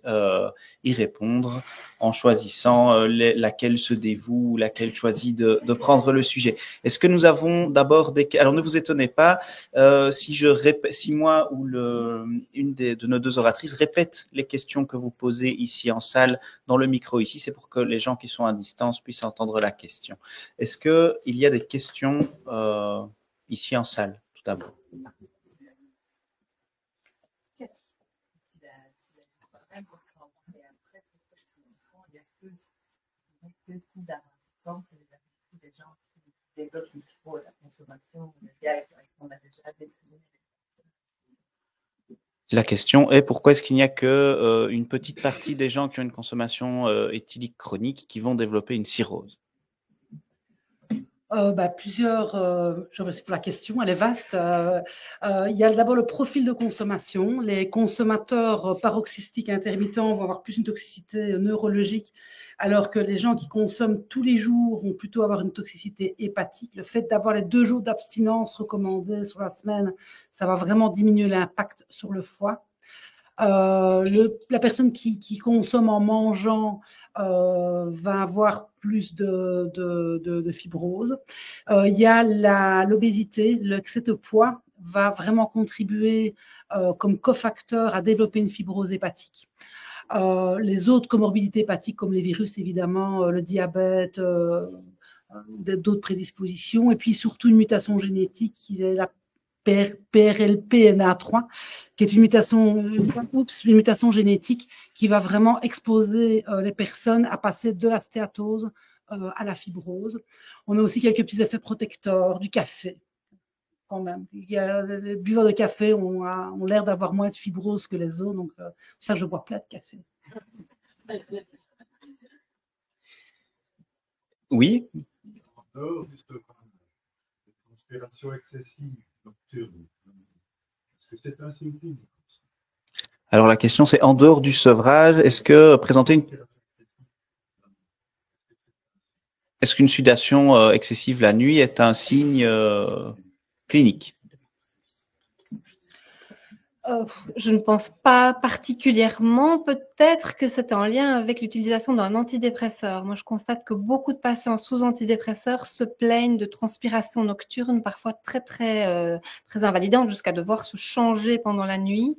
y répondre en choisissant laquelle se dévoue ou laquelle choisit de prendre le sujet. Est-ce que nous avons d'abord des... Alors ne vous étonnez pas si moi ou une de nos deux oratrices répète les questions que vous posez ici en salle dans le micro ici, c'est pour que les gens qui sont à distance puissent entendre la question. Est-ce qu'il y a des questions ici en salle, tout d'abord? La question est pourquoi est-ce qu'il n'y a que une petite partie des gens qui ont une consommation éthylique chronique qui vont développer une cirrhose? Je remercie pour la question, elle est vaste. Il y a d'abord le profil de consommation. Les consommateurs paroxystiques intermittents vont avoir plus une toxicité neurologique, alors que les gens qui consomment tous les jours vont plutôt avoir une toxicité hépatique. Le fait d'avoir les 2 jours d'abstinence recommandés sur la semaine, ça va vraiment diminuer l'impact sur le foie. La personne qui consomme en mangeant va avoir plus de fibrose. Il y a l'obésité, l'excès de poids va vraiment contribuer comme cofacteur à développer une fibrose hépatique. Les autres comorbidités hépatiques comme les virus, évidemment, le diabète, d'autres prédispositions, et puis surtout une mutation génétique qui est la PRLP-NA3, qui est une mutation génétique qui va vraiment exposer les personnes à passer de la stéatose à la fibrose. On a aussi quelques petits effets protecteurs du café, quand même. Les buveurs de café ont l'air d'avoir moins de fibrose que les autres, donc ça, je bois plein de café. Oui. En dehors justement de transpiration excessive nocturne, est-ce que c'est un signe clinique? Alors la question c'est en dehors du sevrage, est-ce qu'une sudation excessive la nuit est un signe clinique? Je ne pense pas particulièrement. Peut-être que c'est en lien avec l'utilisation d'un antidépresseur. Moi, je constate que beaucoup de patients sous antidépresseurs se plaignent de transpiration nocturne, parfois très invalidante, jusqu'à devoir se changer pendant la nuit.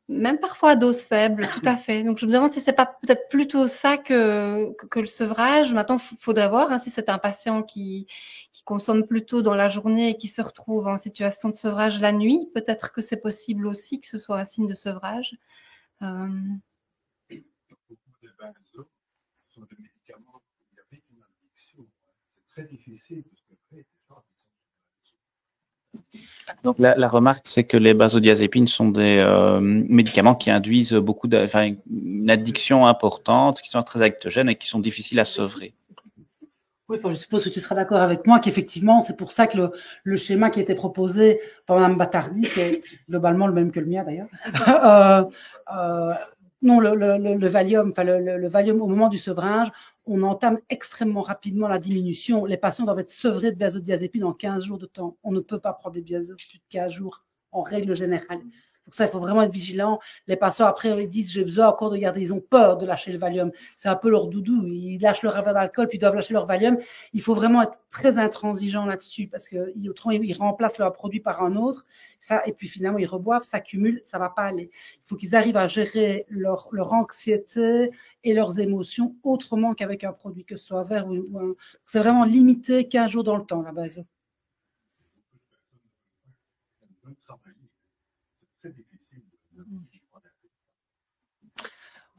Même parfois à dose faible, tout à fait. Donc, je me demande si c'est pas peut-être plutôt ça que le sevrage. Maintenant, il faudrait voir si c'est un patient qui consomme plutôt dans la journée et qui se retrouve en situation de sevrage la nuit. Peut-être que c'est possible aussi que ce soit un signe de sevrage. Beaucoup de benzos sont des médicaments avec une addiction. C'est très difficile parce que après, les gens Donc la remarque, c'est que les benzodiazépines sont des médicaments qui induisent une addiction importante, qui sont très addictogènes et qui sont difficiles à sevrer. Oui, je suppose que tu seras d'accord avec moi qu'effectivement, c'est pour ça que le schéma qui a été proposé par Mme Batardi, qui est globalement le même que le mien d'ailleurs, non, le Valium, le Valium au moment du sevrage, on entame extrêmement rapidement la diminution. Les patients doivent être sevrés de benzodiazépine en 15 jours de temps. On ne peut pas prendre des benzos plus de 15 jours en règle générale. Donc ça, il faut vraiment être vigilant. Les patients, après, ils disent, j'ai besoin encore de garder, ils ont peur de lâcher le Valium. C'est un peu leur doudou. Ils lâchent leur verre d'alcool, puis ils doivent lâcher leur Valium. Il faut vraiment être très intransigeant là-dessus parce qu'autrement, ils remplacent leur produit par un autre. Ça, et puis finalement, ils reboivent, s'accumulent, ça ne va pas aller. Il faut qu'ils arrivent à gérer leur anxiété et leurs émotions autrement qu'avec un produit, que ce soit verre ou un. C'est vraiment limité 15 jours dans le temps, la base.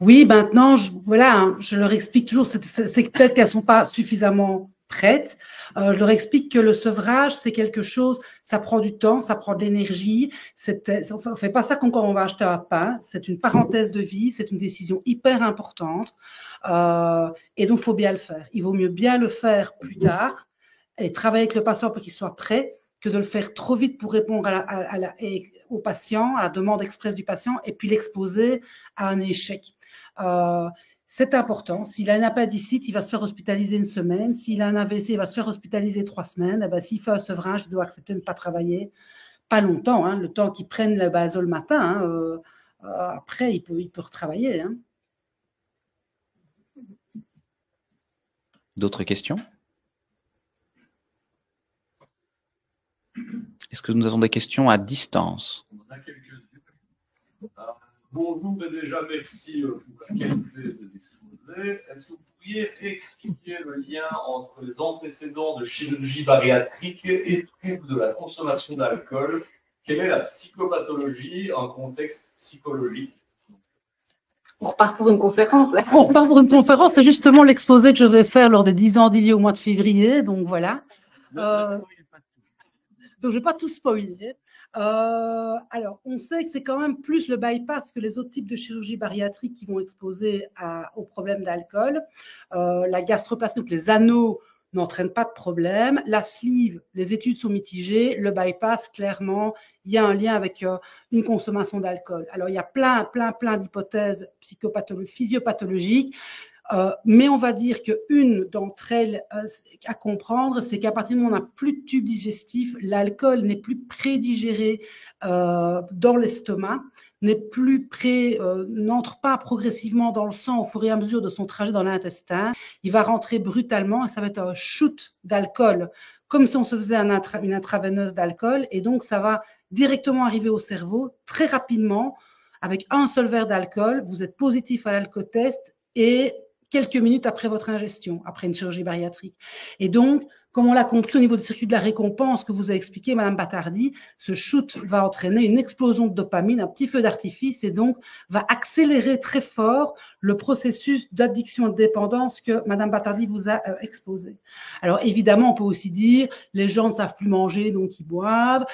Oui, maintenant, je leur explique toujours, c'est peut-être qu'elles ne sont pas suffisamment prête. Je leur explique que le sevrage, c'est quelque chose, ça prend du temps, ça prend de l'énergie. On ne fait pas ça quand on va acheter un pain. C'est une parenthèse de vie, c'est une décision hyper importante. Et donc, il faut bien le faire. Il vaut mieux bien le faire plus tard et travailler avec le patient pour qu'il soit prêt que de le faire trop vite pour répondre au patient, à la demande express du patient, et puis l'exposer à un échec. C'est important. S'il a un appendicite, il va se faire hospitaliser une semaine. S'il a un AVC, il va se faire hospitaliser 3 semaines. S'il fait un sevrage, il doit accepter de ne pas travailler. Pas longtemps, hein, le temps qu'il prenne le baso le matin. Hein, après, il peut retravailler. Hein. D'autres questions? Est-ce que nous avons des questions à distance? On en a quelques-unes. Bonjour et déjà merci pour la qualité de l'exposé. Est-ce que vous pourriez expliquer le lien entre les antécédents de chirurgie bariatrique et de la consommation d'alcool? Quelle est la psychopathologie en contexte psychologique? On repart pour une conférence. Là. On repart pour une conférence, c'est justement l'exposé que je vais faire lors des 10 ans d'Ili au mois de février, donc voilà. Donc, je ne vais pas tout spoiler. Alors, on sait que c'est quand même plus le bypass que les autres types de chirurgie bariatrique qui vont exposer au problème d'alcool. La gastroplastie, donc les anneaux, n'entraînent pas de problème. La sleeve, les études sont mitigées. Le bypass, clairement, il y a un lien avec une consommation d'alcool. Alors, il y a plein d'hypothèses physiopathologiques. Mais on va dire qu'une d'entre elles à comprendre, c'est qu'à partir du moment où on n'a plus de tube digestif, l'alcool n'est plus prédigéré dans l'estomac, n'entre pas progressivement dans le sang au fur et à mesure de son trajet dans l'intestin. Il va rentrer brutalement et ça va être un shoot d'alcool, comme si on se faisait une intraveineuse d'alcool. Et donc, ça va directement arriver au cerveau très rapidement. Avec un seul verre d'alcool, vous êtes positif à l'alcotest et quelques minutes après votre ingestion, après une chirurgie bariatrique. Et donc, comme on l'a compris au niveau du circuit de la récompense que vous avez expliqué, Madame Batardi, ce shoot va entraîner une explosion de dopamine, un petit feu d'artifice, et donc va accélérer très fort le processus d'addiction et de dépendance que Madame Batardi vous a exposé. Alors évidemment, on peut aussi dire, les gens ne savent plus manger, donc ils boivent.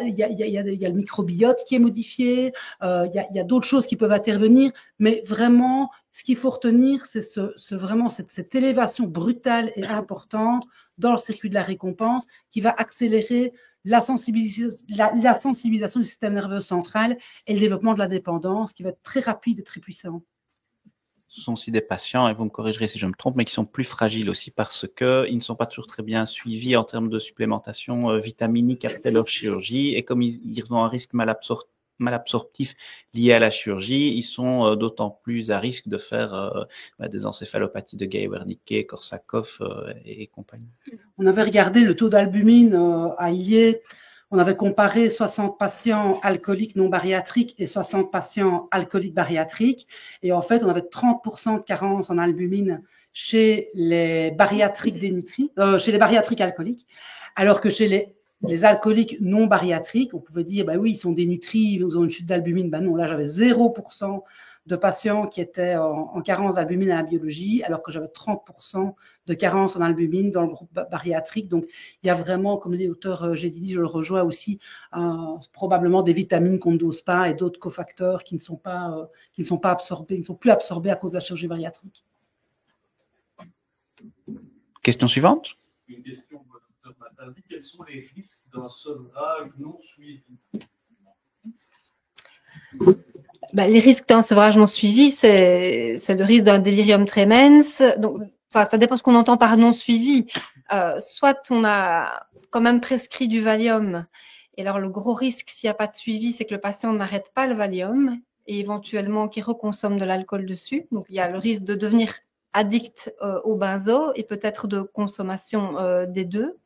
Il y a le microbiote qui est modifié. Il y a d'autres choses qui peuvent intervenir, mais vraiment, ce qu'il faut retenir, c'est vraiment cette élévation brutale et importante dans le circuit de la récompense qui va accélérer la sensibilisation du système nerveux central et le développement de la dépendance qui va être très rapide et très puissant. Ce sont aussi des patients, et vous me corrigerez si je me trompe, mais qui sont plus fragiles aussi parce qu'ils ne sont pas toujours très bien suivis en termes de supplémentation vitaminique après leur chirurgie, et comme ils ont un risque malabsorptif lié à la chirurgie, ils sont d'autant plus à risque de faire des encéphalopathies de Guy-Wernicke, Korsakoff et compagnie. On avait regardé le taux d'albumine à Illiers. On avait comparé 60 patients alcooliques non bariatriques et 60 patients alcooliques bariatriques. Et en fait, on avait 30% de carence en albumine chez les bariatriques dénutris, chez les bariatriques alcooliques, alors que chez les alcooliques non bariatriques, on pouvait dire, oui, ils sont dénutris, ils ont une chute d'albumine. Non, là, j'avais 0% de patients qui étaient en carence d'albumine à la biologie, alors que j'avais 30% de carence en albumine dans le groupe bariatrique. Donc, il y a vraiment, comme dit l'auteur Gédidi, je le rejoins aussi, probablement des vitamines qu'on ne dose pas et d'autres cofacteurs qui ne sont pas absorbés, qui ne sont plus absorbés à cause de la chirurgie bariatrique. Question suivante. Une question pour le docteur Batardi. Quels sont les risques d'un sevrage non suivi? Les risques d'un sevrage non suivi, c'est le risque d'un délirium tremens. Donc, ça dépend ce qu'on entend par non suivi. Soit on a quand même prescrit du Valium. Et alors, le gros risque, s'il n'y a pas de suivi, c'est que le patient n'arrête pas le Valium et éventuellement qu'il reconsomme de l'alcool dessus. Donc, il y a le risque de devenir addict au benzo et peut-être de consommation des deux.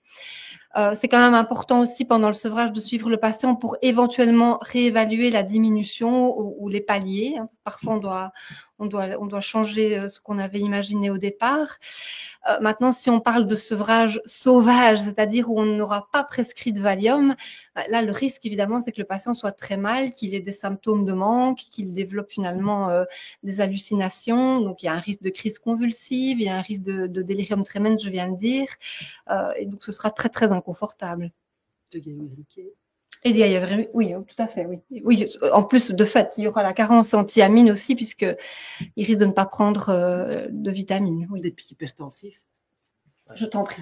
C'est quand même important aussi pendant le sevrage de suivre le patient pour éventuellement réévaluer la diminution ou les paliers. Parfois, on doit changer ce qu'on avait imaginé au départ. Maintenant, si on parle de sevrage sauvage, c'est-à-dire où on n'aura pas prescrit de Valium, là, le risque, évidemment, c'est que le patient soit très mal, qu'il ait des symptômes de manque, qu'il développe finalement des hallucinations. Donc, il y a un risque de crise convulsive, il y a un risque de délirium tremens, je viens de dire. Et donc, ce sera très, très inconfortable. Et oui, tout à fait, oui. Oui, en plus, de fait, il y aura la carence anti-amine aussi, puisqu'il risque de ne pas prendre de vitamines. Oui. Des pics hypertensifs. Je t'en prie.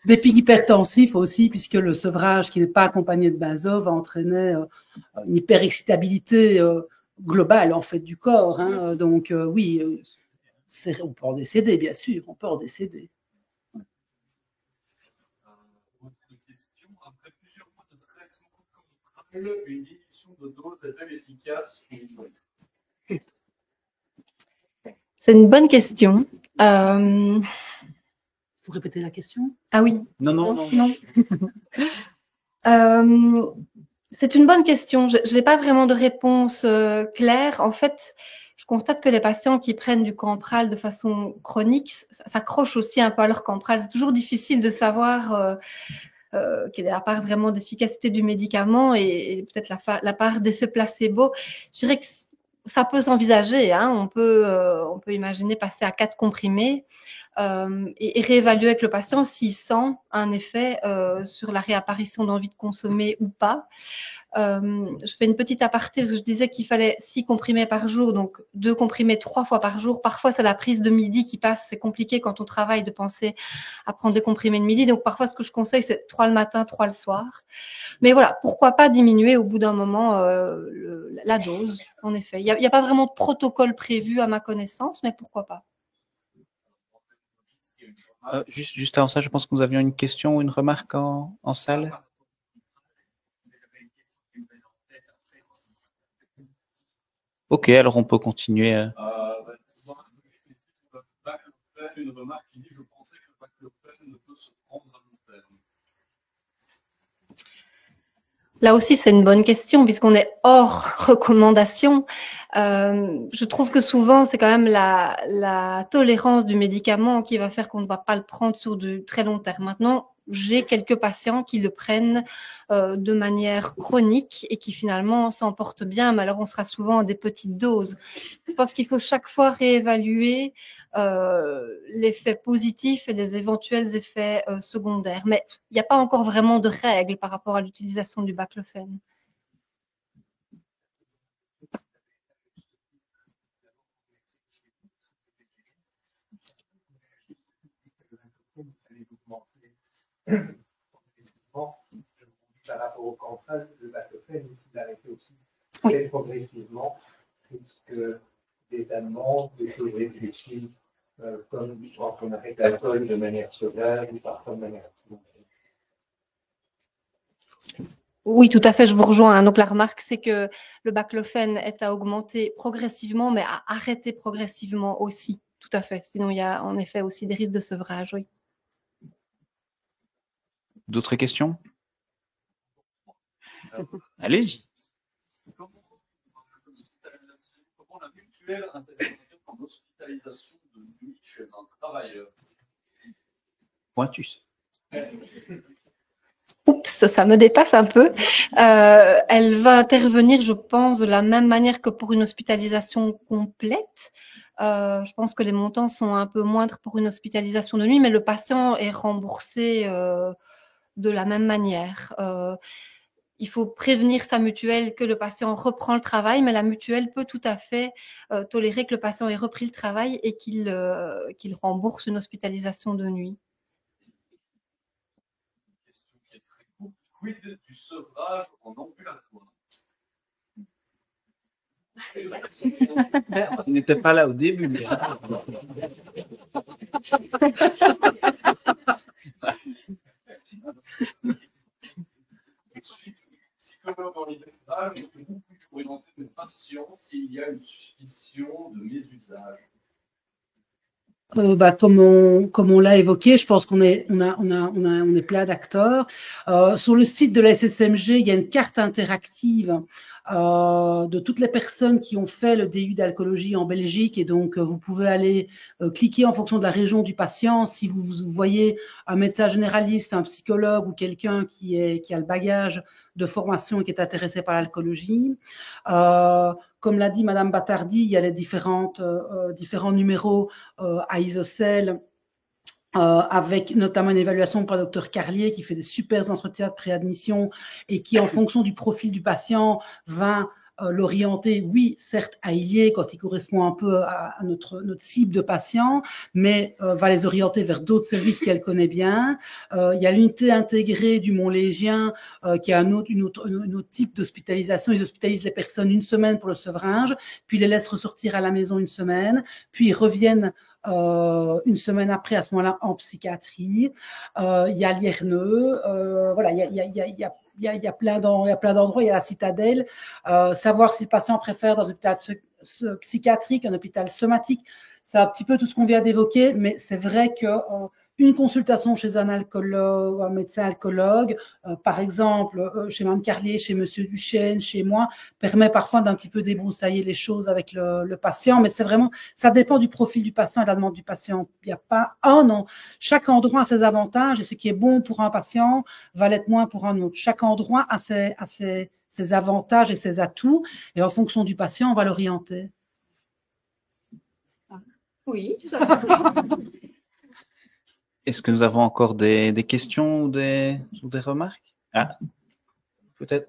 Des pics hypertensifs aussi, puisque le sevrage qui n'est pas accompagné de benzo va entraîner une hyperexcitabilité globale, en fait, du corps. Hein. Donc, oui, on peut en décéder, bien sûr, on peut en décéder. Après plusieurs mois de traitement, une diminution de dose est-elle efficace? C'est une bonne question. Vous répétez la question? Ah oui. Non. C'est une bonne question. Je n'ai pas vraiment de réponse claire. En fait, je constate que les patients qui prennent du Campral de façon chronique s'accrochent aussi un peu à leur Campral. C'est toujours difficile de savoir quelle est la part vraiment d'efficacité du médicament et peut-être la part d'effet placebo. Je dirais que ça peut s'envisager. Hein. On peut imaginer passer à 4 comprimés et réévaluer avec le patient s'il sent un effet sur la réapparition d'envie de consommer ou pas. Je fais une petite aparté parce que je disais qu'il fallait 6 comprimés par jour, donc 2 comprimés 3 fois par jour. Parfois, c'est la prise de midi qui passe. C'est compliqué quand on travaille de penser à prendre des comprimés de midi. Donc, parfois, ce que je conseille, c'est 3 le matin, 3 le soir. Mais voilà, pourquoi pas diminuer au bout d'un moment la dose, en effet. Il n'y a pas vraiment de protocole prévu à ma connaissance, mais pourquoi pas. Juste avant ça, je pense que nous avions une question ou une remarque en salle. Ok, alors on peut continuer. Une remarque qui dit: je pensais que le baclofène ne peut se prendre à long terme. Là aussi, c'est une bonne question puisqu'on est hors recommandation. Je trouve que souvent, c'est quand même la tolérance du médicament qui va faire qu'on ne va pas le prendre sur du très long terme. Maintenant, j'ai quelques patients qui le prennent de manière chronique et qui finalement s'en portent bien, mais alors on sera souvent à des petites doses. Je pense qu'il faut chaque fois réévaluer l'effet positif et les éventuels effets secondaires. Mais il n'y a pas encore vraiment de règles par rapport à l'utilisation du baclofène. Par rapport au Campral, le baclofène, il arrêtait aussi très progressivement, puisque d'étalement, des choses réfléchies, comme quand on arrête l'alcool de manière sauvage ou parfois de manière accidentelle. Oui, tout à fait, je vous rejoins. Donc la remarque, c'est que le baclofène est à augmenter progressivement, mais à arrêter progressivement aussi. Tout à fait. Sinon, il y a en effet aussi des risques de sevrage, oui. D'autres questions? Allez-y. Comment la mutuelle intervient en hospitalisation de nuit chez un travailleur? Pointus. Oups, ça me dépasse un peu. Elle va intervenir, je pense, de la même manière que pour une hospitalisation complète. Je pense que les montants sont un peu moindres pour une hospitalisation de nuit, mais le patient est remboursé de la même manière. Il faut prévenir sa mutuelle que le patient reprend le travail, mais la mutuelle peut tout à fait tolérer que le patient ait repris le travail et qu'il rembourse une hospitalisation de nuit. Une question qui est très courte. Quid du sevrage en ambulatoire? Il n'était pas là au début. Mais... Psychologue en libéral, je suis beaucoup plus orienté mes patients s'il y a une suspicion de mésusage. Comme on l'a évoqué, je pense qu'on est plein d'acteurs. Sur le site de la SSMG, il y a une carte interactive de toutes les personnes qui ont fait le DU d'alcoolologie en Belgique, et donc vous pouvez aller cliquer en fonction de la région du patient. Si vous voyez un médecin généraliste, un psychologue ou quelqu'un qui a le bagage de formation et qui est intéressé par l'alcoolologie. Comme l'a dit Madame Batardi, il y a les différents numéros à Isocel, avec notamment une évaluation par le docteur Carlier qui fait des super entretiens de préadmission et qui, en fonction du profil du patient, va l'orienter, oui, certes, à Illiers, quand il correspond un peu à notre cible de patients, mais va les orienter vers d'autres services qu'elle connaît bien. Il y a l'unité intégrée du Mont-Légien, qui a un autre type d'hospitalisation. Ils hospitalisent les personnes une semaine pour le sevrage, puis ils les laissent ressortir à la maison une semaine, puis ils reviennent une semaine après, à ce moment-là, en psychiatrie. Il y a l'IRNE, voilà, il y a plein d'endroits, il y a la citadelle. Savoir si le patient préfère dans un hôpital psychiatrique, un hôpital somatique, c'est un petit peu tout ce qu'on vient d'évoquer, mais c'est vrai que une consultation chez un alcoologue, un médecin alcoologue, par exemple, chez Mme Carlier, chez Monsieur Duchesne, chez moi, permet parfois d'un petit peu débroussailler les choses avec le patient, mais c'est vraiment, ça dépend du profil du patient et de la demande du patient. Il n'y a pas non. Chaque endroit a ses avantages, et ce qui est bon pour un patient va l'être moins pour un autre. Chaque endroit a ses avantages et ses atouts, et en fonction du patient, on va l'orienter. Oui, tout à fait. Est-ce que nous avons encore des questions ou des remarques? Ah, peut-être.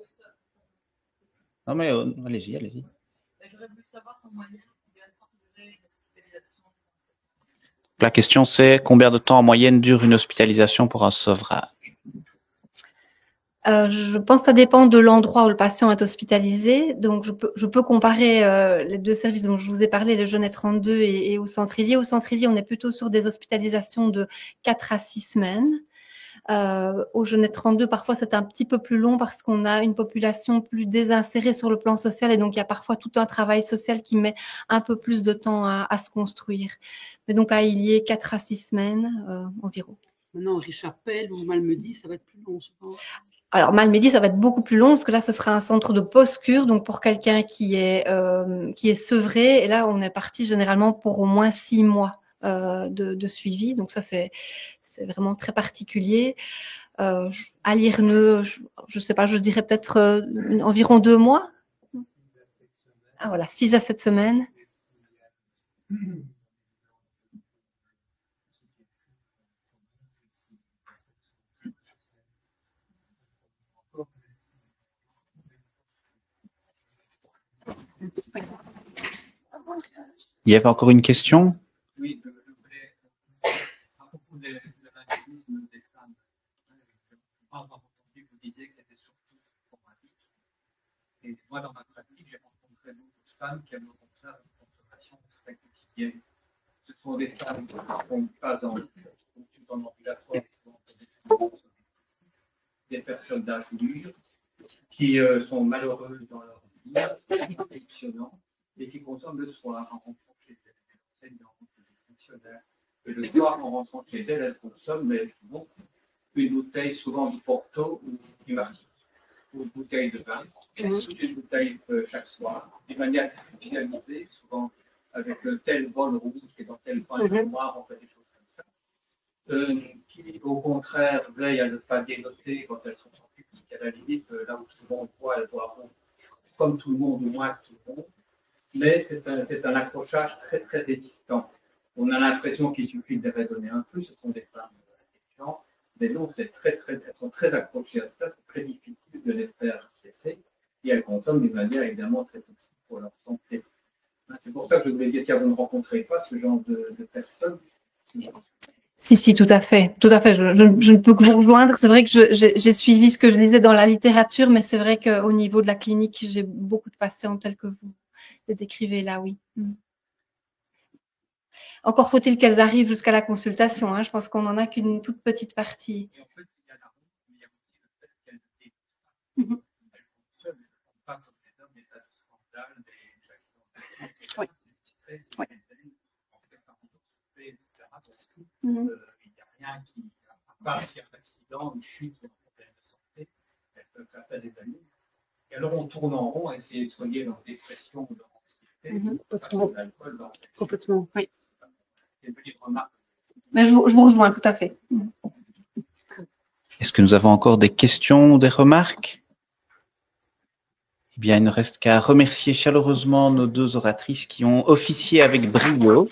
Non, mais allez-y, allez-y. J'aurais voulu savoir en moyenne combien de temps durait une hospitalisation. La question, c'est combien de temps en moyenne dure une hospitalisation pour un sevrage? Je pense que ça dépend de l'endroit où le patient est hospitalisé. Donc, je peux comparer les deux services dont je vous ai parlé, le Genève 32 et au Centre Illiers. Au Centre Illiers, on est plutôt sur des hospitalisations de 4 à 6 semaines. Au Genève 32, parfois, c'est un petit peu plus long parce qu'on a une population plus désinsérée sur le plan social, et donc il y a parfois tout un travail social qui met un peu plus de temps à se construire. Mais donc, à Illiers, 4 à 6 semaines environ. Maintenant, Richard-Pelle ou Malmedy, ça va être plus long, je pense. Alors, Malmedy, ça va être beaucoup plus long parce que là, ce sera un centre de post-cure, donc pour quelqu'un qui est sevré. Et là, on est parti généralement pour au moins 6 mois de suivi. Donc ça, c'est vraiment très particulier. À l'IRNE, je sais pas, je dirais peut-être environ 2 mois. Ah voilà, 6 à 7 semaines. Il y avait encore une question? Oui, je voulais, à propos de l'indicisme des femmes, pas entendu que vous disiez que c'était surtout traumatique. Et moi, dans ma pratique, j'ai rencontré beaucoup de femmes qui avaient au contraire une consommation très quotidienne. Ce sont des femmes qui ne sont pas en ambulatoire, des personnes d'âge mûr, qui sont malheureuses dans leur vie, exceptionnant, et qui consomment le soir en rentrant chez elles, des fonctionnaires. Et le soir, en rentrant chez elles, elles consomment, mais souvent, une bouteille, souvent du Porto ou du Martinique, ou une bouteille de vin, une bouteille chaque soir, d'une manière artificialisée, souvent avec tel bol rouge et dans tel coin noir, on fait des choses comme ça. Qui, au contraire, veillent à ne pas dénoter quand elles sont en public, à la limite, là où tout le monde boit, elles boiront comme tout le monde ou moins que tout le monde. Mais c'est un accrochage très, très désistant. On a l'impression qu'il suffit de les raisonner un peu, ce sont des femmes intelligentes, mais non, elles sont très accrochées à ça, c'est très difficile de les faire cesser, et elles consomment d'une manière évidemment très toxique pour leur santé. C'est pour ça que je voulais dire que vous ne rencontrez pas ce genre de personnes. Si, tout à fait. Tout à fait. Je ne peux que vous rejoindre. C'est vrai que j'ai suivi ce que je lisais dans la littérature, mais c'est vrai qu'au niveau de la clinique, j'ai beaucoup de patients tels que vous les décrivez là, oui. Encore faut-il qu'elles arrivent jusqu'à la consultation. Hein. Je pense qu'on n'en a qu'une toute petite partie. Et en fait, il y a la honte, mais il y a aussi le fait qu'elles ne dégoûtent pas. Elles fonctionnent, elles ne font pas comme les hommes, des tas de scandales, des accidents. Oui. En fait, pas s'il y a un accident, une chute, un problème de santé, elles peuvent faire ça des années. Et alors on tourne en rond à essayer de soigner leur dépression ou leur anxiété. L'alcool, Complètement, oui. C'est une petite remarque. Mais je vous rejoins tout à fait. Est-ce que nous avons encore des questions ou des remarques? Eh bien, il ne reste qu'à remercier chaleureusement nos deux oratrices qui ont officié avec brio.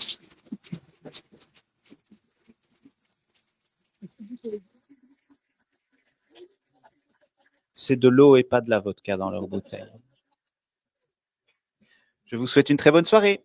C'est de l'eau et pas de la vodka dans leur bouteille. Je vous souhaite une très bonne soirée.